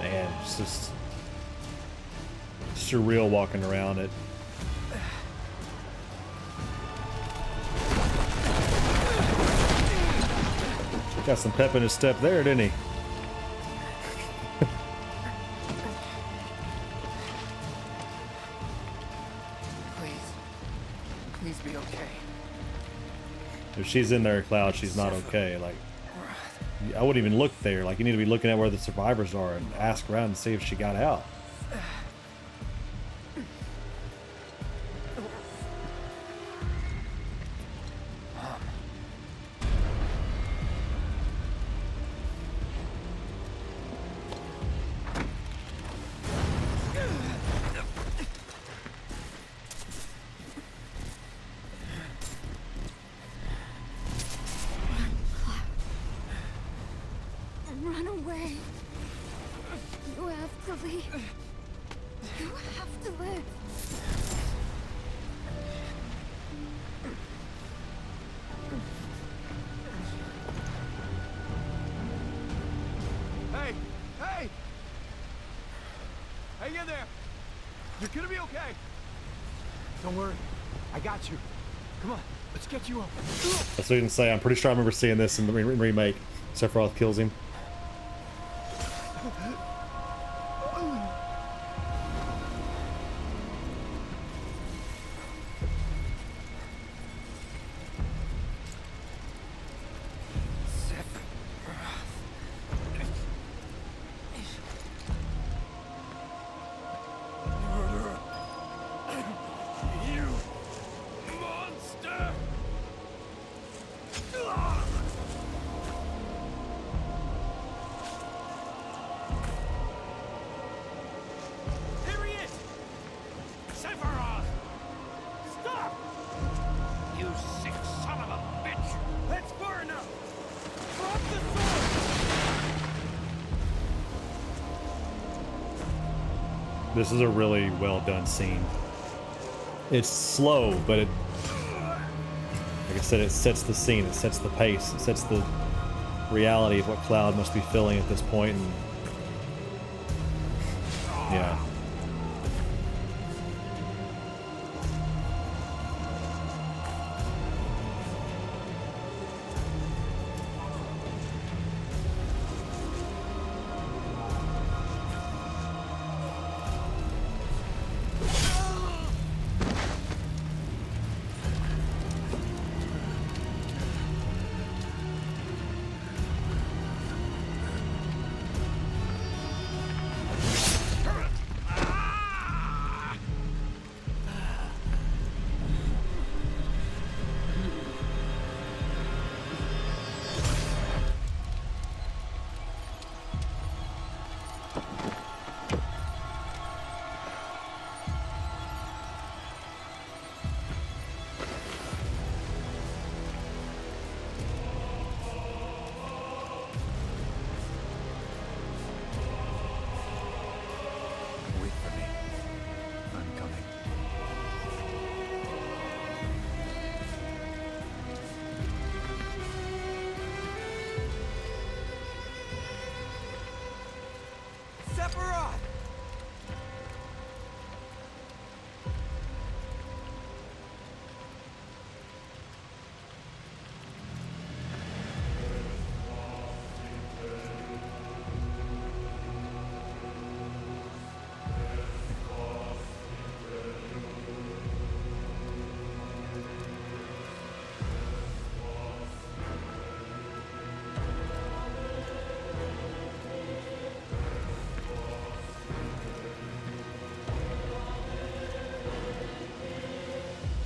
Man, it's just surreal walking around it. Got some pep in his step there, didn't he? Please be okay. If she's in there, Cloud, she's not okay. Like, I wouldn't even look there. Like, you need to be looking at where the survivors are and ask around and see if she got out. Run away. You have to leave. You have to live. Hey! Hey! Hang in there! You're gonna be okay! Don't worry. I got you. Come on, let's get you up. That's what you can say. I'm pretty sure I remember seeing this in the remake. Sephiroth kills him. This is a really well done scene. It's slow, but it, like I said, it sets the scene, it sets the pace, it sets the reality of what Cloud must be feeling at this point, and yeah. Wait for me. I'm coming. Sephiroth!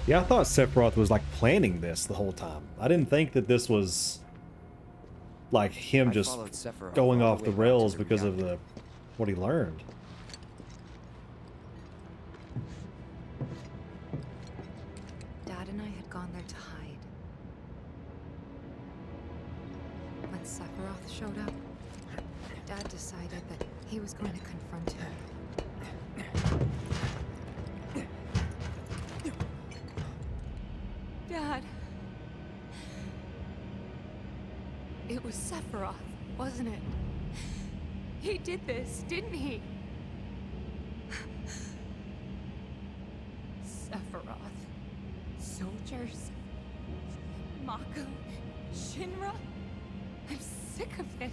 Yeah, I thought Sephiroth was like planning this the whole time. I didn't think that this was like him just followed Sephiroth going all off the the way back rails to the because of reactor. what he learned. Dad and I had gone there to hide. When Sephiroth showed up, Dad decided that he was going to confront him. Dad. It was Sephiroth, wasn't it? He did this, didn't he? Sephiroth. Soldiers. Mako. Shinra. I'm sick of this.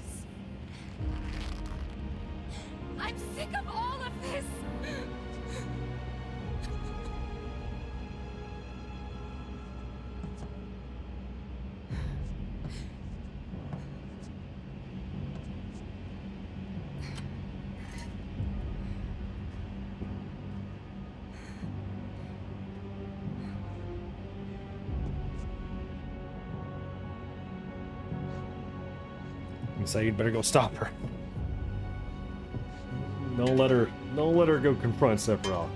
I'm sick of all of this! You say you'd better go stop her. Don't let her go confront Sephiroth.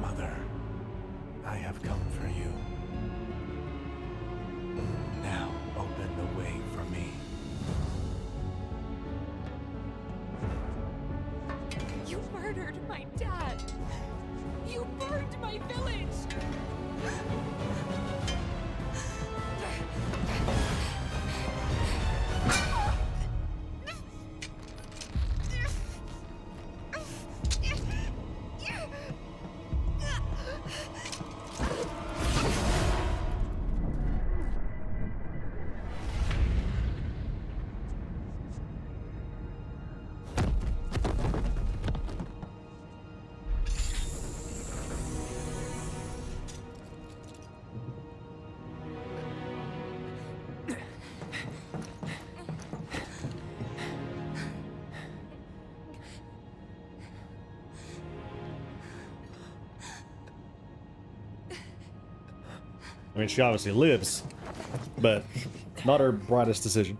Mother, I have come for you. Now open the way for me. You murdered my dad! You burned my village! I mean, she obviously lives, but not her brightest decision.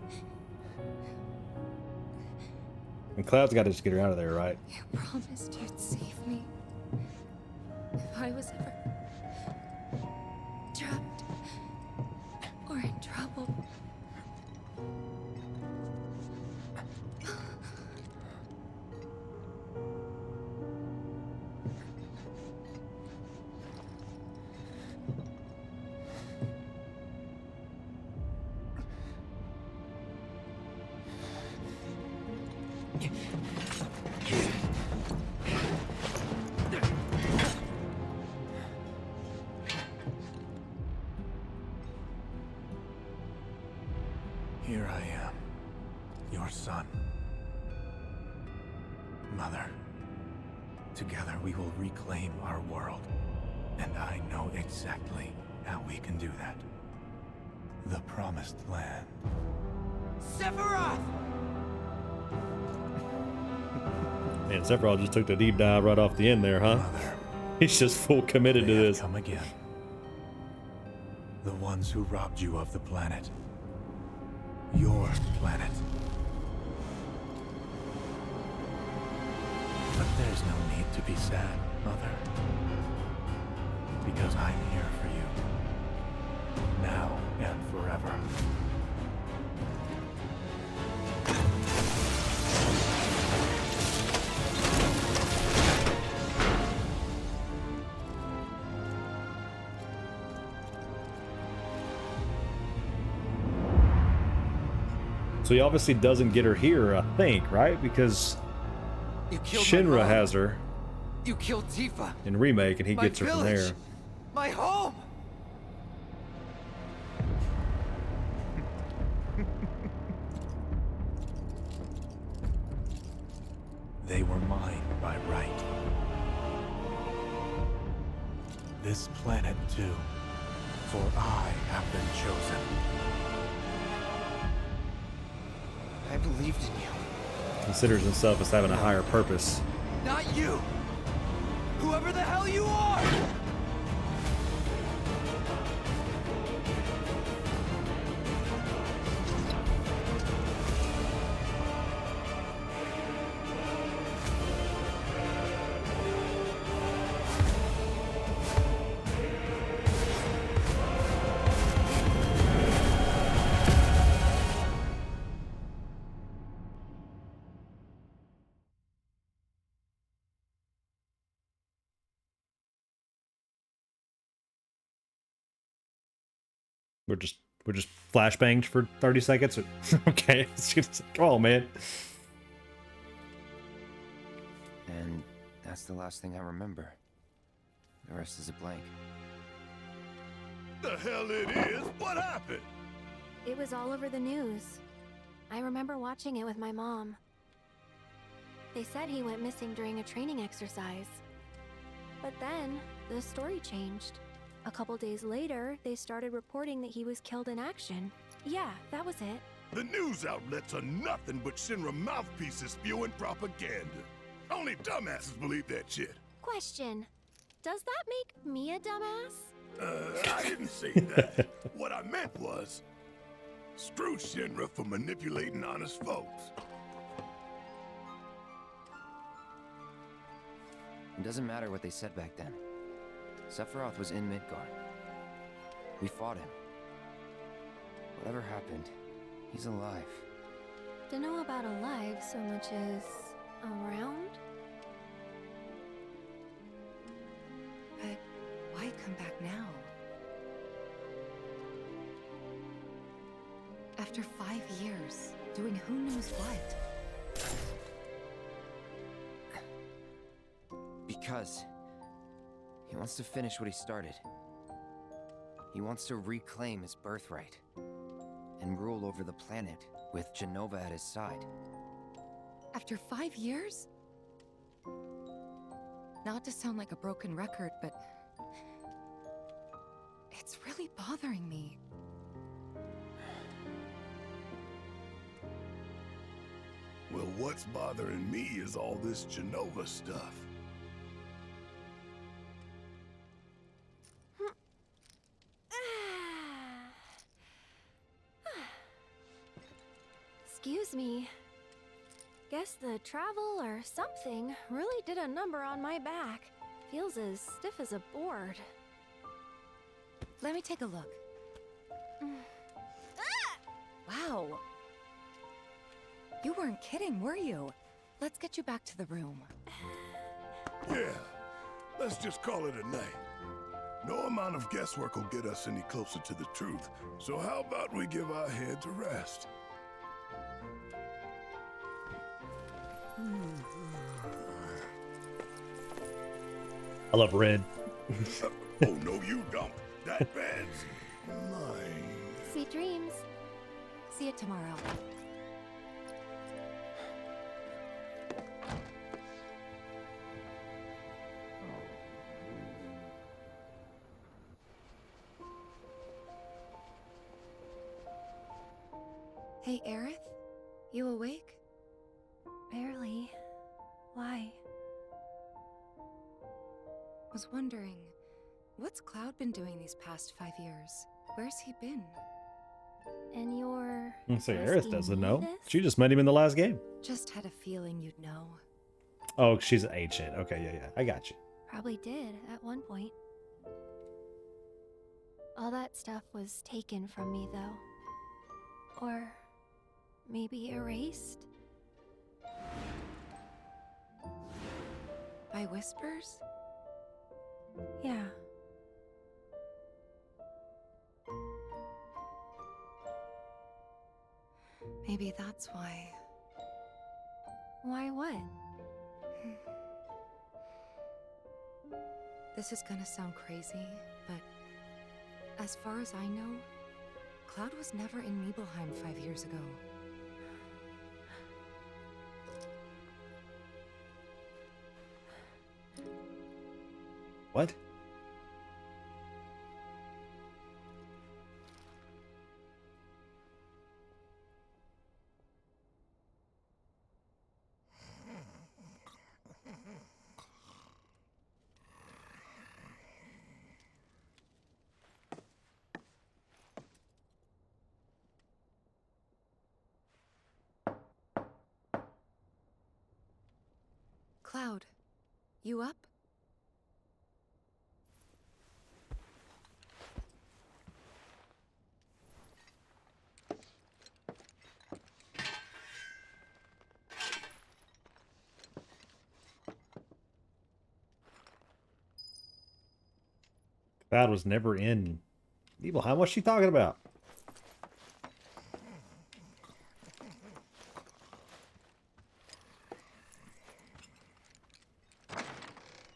And Cloud's got to just get her out of there, right? You promised you'd save me. If I was ever trapped or Mother, together we will reclaim our world. And I know exactly how we can do that. The Promised Land. Sephiroth! Man, Sephiroth just took the deep dive right off the end there, huh? Mother, he's just full committed to this. Come again. The ones who robbed you of the planet. Your planet. But there's no need to be sad, Mother. Because I'm here for you. Now and forever. So he obviously doesn't get her here, I think, right? Because Shinra has her. You killed Tifa. In Remake, and he gets her from there. My home. They were mine by right. This planet too, for I have been chosen. I believed in you. Considers himself as having a higher purpose. Not you! Whoever the hell you are! We're just flashbanged for 30 seconds. Okay, come on, man. And that's the last thing I remember. The rest is a blank. The hell it is? What happened? It was all over the news. I remember watching it with my mom. They said he went missing during a training exercise. But then, the story changed. A couple days later, they started reporting that he was killed in action. Yeah, that was it. The news outlets are nothing but Shinra mouthpieces spewing propaganda. Only dumbasses believe that shit. Question. Does that make me a dumbass? I didn't say that. What I meant was, screw Shinra for manipulating honest folks. It doesn't matter what they said back then. Sephiroth was in Midgard. We fought him. Whatever happened, he's alive. Don't know about alive so much as around? But why come back now? After 5 years, doing who knows what? Because he wants to finish what he started. He wants to reclaim his birthright and rule over the planet with Jenova at his side. After 5 years? Not to sound like a broken record, but it's really bothering me. Well, what's bothering me is all this Jenova stuff. Excuse me. Guess the travel or something really did a number on my back. Feels as stiff as a board. Let me take a look. Wow. You weren't kidding, were you? Let's get you back to the room. Yeah, let's just call it a night. No amount of guesswork will get us any closer to the truth. So how about we give our heads a rest? I love red. Oh, no, you don't. That bed's mine. Sweet dreams. See you tomorrow. Hey, Aerith? You awake? Barely. Why? Was wondering, what's Cloud been doing these past 5 years? Where's he been? And you're... So Aerith doesn't know. this? She just met him in the last game. Just had a feeling you'd know. Oh, she's an ancient. Okay, yeah. I got you. Probably did, at one point. All that stuff was taken from me, though. Or... maybe erased? By whispers? Yeah. Maybe that's why. Why what? This is gonna sound crazy, but as far as I know, Cloud was never in Nibelheim 5 years ago. What? Cloud, you up? Cloud was never in Nibelheim. What's she talking about?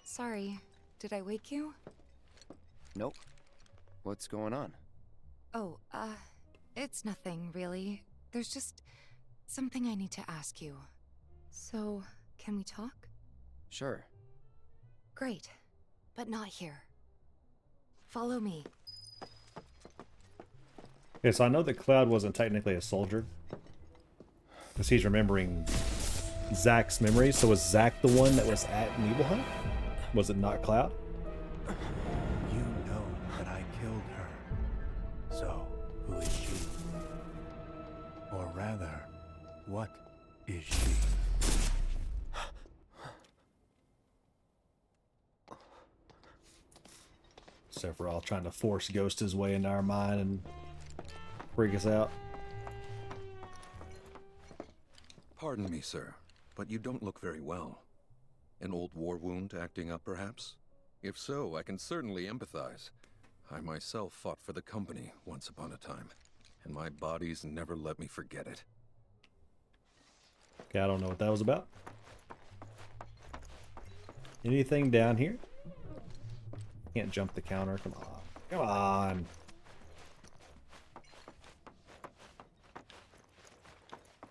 Sorry, did I wake you? Nope. What's going on? Oh, it's nothing, really. There's just something I need to ask you. So, can we talk? Sure. Great, but not here. Follow me. Okay, so I know that Cloud wasn't technically a soldier. Because he's remembering Zack's memories. So was Zack the one that was at Nibelheim? Was it not Cloud? You know that I killed her. So, who is she? Or rather, what is she? Sephiroth trying to force Ghost his way into our mind and freak us out. Pardon me, sir, but you don't look very well. An old war wound acting up, perhaps? If so, I can certainly empathize. I myself fought for the company once upon a time, and my body's never let me forget it. Okay, I don't know what that was about. Anything down here? Can't jump the counter. Come on. Come on.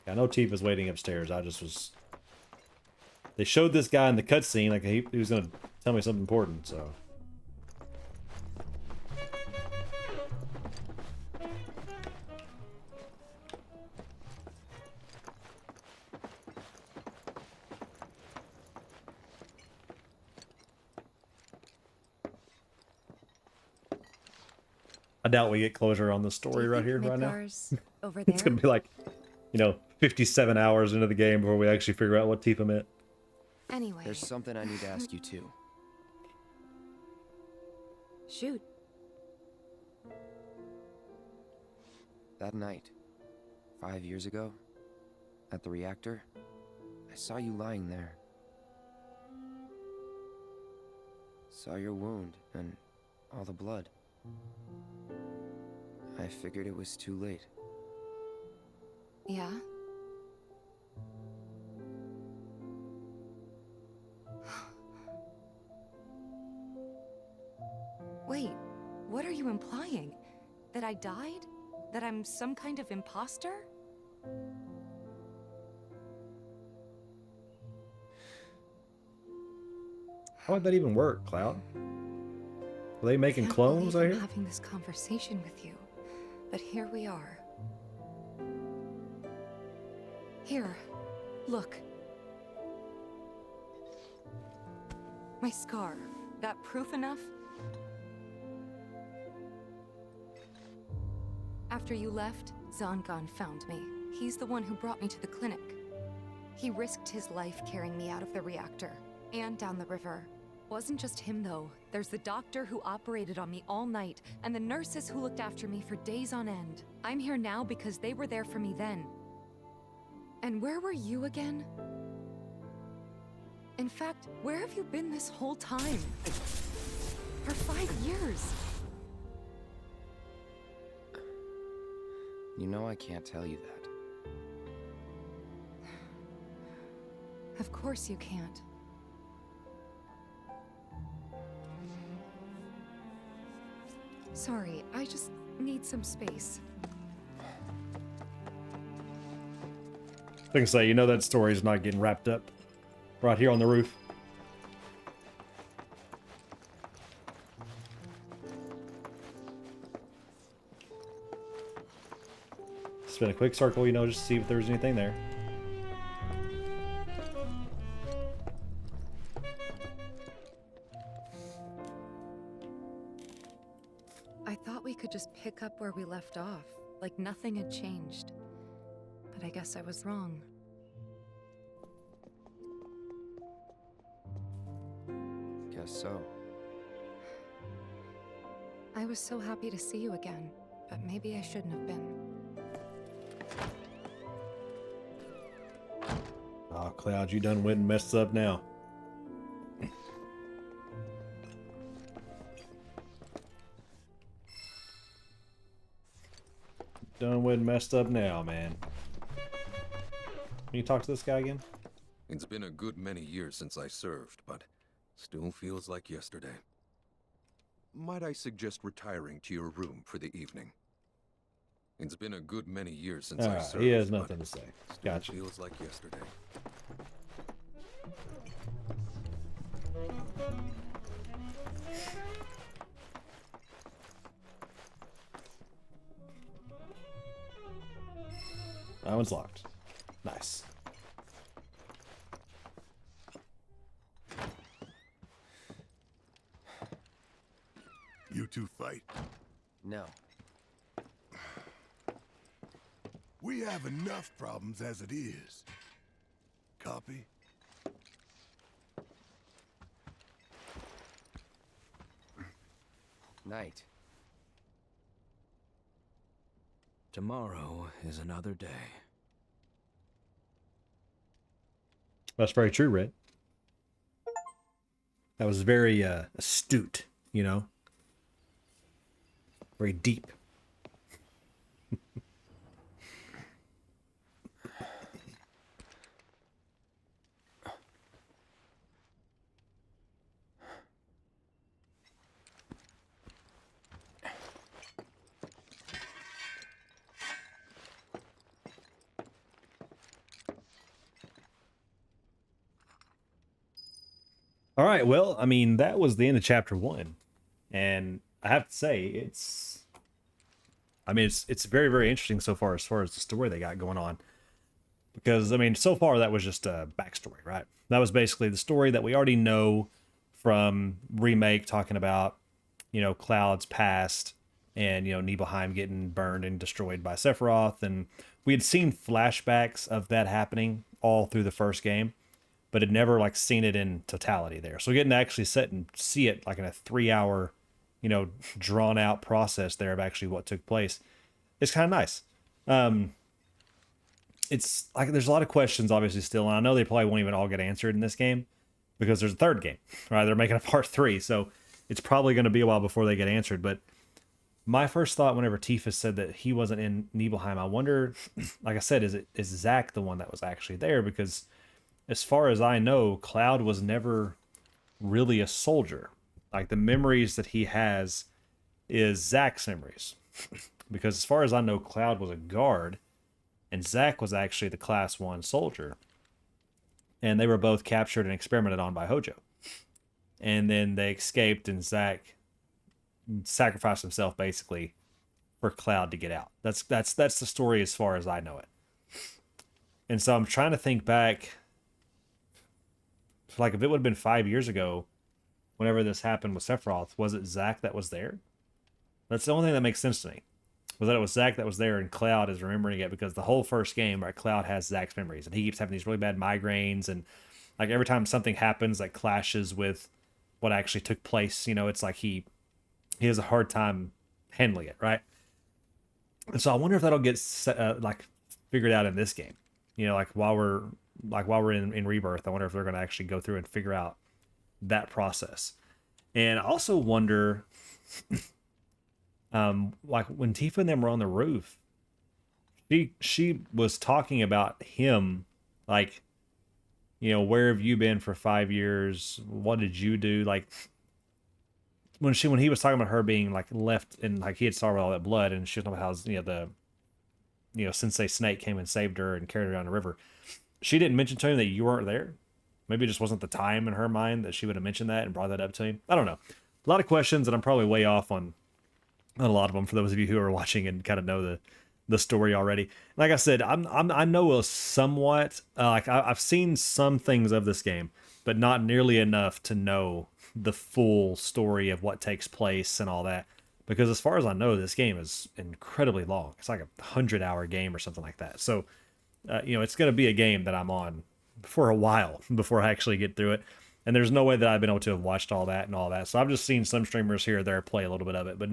I know Tifa's waiting upstairs. I just was... They showed this guy in the cutscene like he was going to tell me something important, so... I doubt we get closure on the story right here, right now. Over It's there? gonna be like, 57 hours into the game before we actually figure out what Tifa meant. Anyway. There's something I need to ask you too. Shoot. That night, 5 years ago, at the reactor, I saw you lying there. Saw your wound and all the blood. I figured it was too late. Yeah? Wait, what are you implying? That I died? That I'm some kind of imposter? How would that even work, Cloud? Are they making Can't clones believe out I'm here? having this conversation with you, but here we are. Here, look. My scar. That proof enough? After you left, Zangan found me. He's the one who brought me to the clinic. He risked his life carrying me out of the reactor, and down the river. Wasn't just him, though. There's the doctor who operated on me all night, and the nurses who looked after me for days on end. I'm here now because they were there for me then. And where were you again? In fact, where have you been this whole time? For 5 years. You know I can't tell you that. Of course you can't. Sorry, I just need some space. I can say, you know that story's not getting wrapped up right here on the roof. Spin a quick circle, you know, just to see if there's anything there. I thought we could just pick up where we left off, like nothing had changed. But I guess I was wrong. Guess so. I was so happy to see you again, but maybe I shouldn't have been. Oh, Cloud, you done went and messed up now. Done went and messed up now, man. Can you talk to this guy again? It's been a good many years since I served, but still feels like yesterday. Might I suggest retiring to your room for the evening? It's been a good many years since I served. He has nothing to say. Gotcha. Feels like yesterday. That one's locked. Nice. You two fight? No. We have enough problems as it is. Copy? Night. Tomorrow is another day. That's very true, Red. That was very astute, you know? Very deep. All right, well, I mean, that was the end of chapter 1. And I have to say, it's very, very interesting so far as the story they got going on. Because, I mean, so far that was just a backstory, right? That was basically the story that we already know from Remake, talking about, you know, Cloud's past and, you know, Nibelheim getting burned and destroyed by Sephiroth. And we had seen flashbacks of that happening all through the first game, but had never, like, seen it in totality there. So getting to actually sit and see it, like, in a 3-hour, you know, drawn-out process there of actually what took place, it's kind of nice. It's like there's a lot of questions obviously still, and I know they probably won't even all get answered in this game because there's a third game, right? They're making a part 3, so it's probably going to be a while before they get answered. But my first thought whenever Tifa said that he wasn't in Nibelheim, I wonder, like I said, is Zack the one that was actually there? Because as far as I know, Cloud was never really a soldier. Like, the memories that he has is Zack's memories. Because as far as I know, Cloud was a guard, and Zack was actually the Class 1 soldier. And they were both captured and experimented on by Hojo. And then they escaped, and Zack sacrificed himself, basically, for Cloud to get out. That's the story as far as I know it. And so I'm trying to think back, like if it would have been 5 years ago, whenever this happened with Sephiroth, was it Zack that was there? That's the only thing that makes sense to me. Was that it was Zack that was there and Cloud is remembering it, because the whole first game, right, Cloud has Zack's memories and he keeps having these really bad migraines, and like every time something happens that clashes with what actually took place, you know, it's like he has a hard time handling it, right? And so I wonder if that'll get like figured out in this game. You know, like while we're in Rebirth, I wonder if they're going to actually go through and figure out that process. And I also wonder, like when Tifa and them were on the roof, she was talking about him, like, you know, where have you been for 5 years? What did you do? Like when he was talking about her being like left and like he had starved all that blood, and she was talking about how, you know, Sensei Snake came and saved her and carried her down the river. She didn't mention to him that you weren't there. Maybe it just wasn't the time in her mind that she would have mentioned that and brought that up to him. I don't know. A lot of questions, and I'm probably way off on a lot of them for those of you who are watching and kind of know the story already. Like I said, I know somewhat, like I've seen some things of this game, but not nearly enough to know the full story of what takes place and all that. Because as far as I know, this game is incredibly long. It's like 100-hour game or something like that. So, you know, it's going to be a game that I'm on for a while before I actually get through it. And there's no way that I've been able to have watched all that and all that. So I've just seen some streamers here or there play a little bit of it, but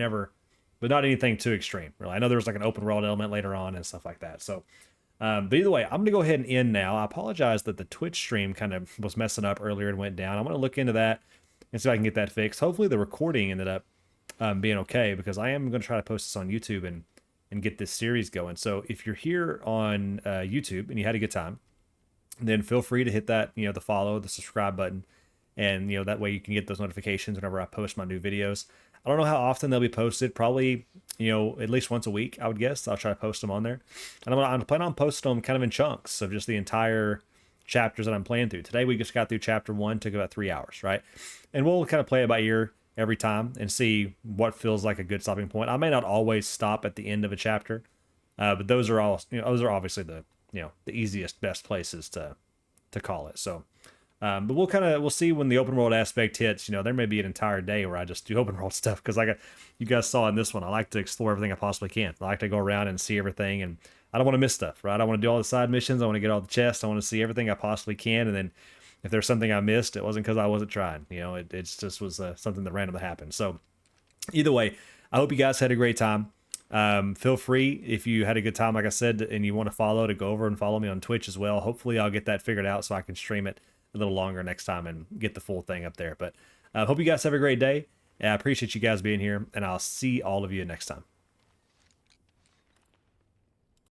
not anything too extreme, really. I know there was like an open world element later on and stuff like that. So, but either way, I'm going to go ahead and end now. I apologize that the Twitch stream kind of was messing up earlier and went down. I'm going to look into that and see if I can get that fixed. Hopefully the recording ended up being okay, because I am going to try to post this on YouTube and get this series going. So if you're here on YouTube and you had a good time, then feel free to hit that, you know, the follow, the subscribe button, and, you know, that way you can get those notifications whenever I post my new videos. I don't know how often they'll be posted. Probably, you know, at least once a week, I would guess. I'll try to post them on there. And I'm planning on posting them kind of in chunks of just the entire chapters that I'm playing through. Today we just got through chapter 1, took about 3 hours, right? And we'll kind of play it by ear every time and see what feels like a good stopping point. I may not always stop at the end of a chapter, but those are all, you know, those are obviously the, you know, the easiest, best places to call it. So, but we'll see when the open world aspect hits. You know, there may be an entire day where I just do open world stuff, because like you guys saw in this one, I like to explore everything I possibly can. I like to go around and see everything, and I don't want to miss stuff, right? I want to do all the side missions. I want to get all the chests. I want to see everything I possibly can, and then if there's something I missed, it wasn't because I wasn't trying. You know, it just was something that randomly happened. So either way, I hope you guys had a great time. Feel free, if you had a good time, like I said, and you want to follow, to go over and follow me on Twitch as well. Hopefully I'll get that figured out so I can stream it a little longer next time and get the full thing up there. But hope you guys have a great day. I appreciate you guys being here, and I'll see all of you next time.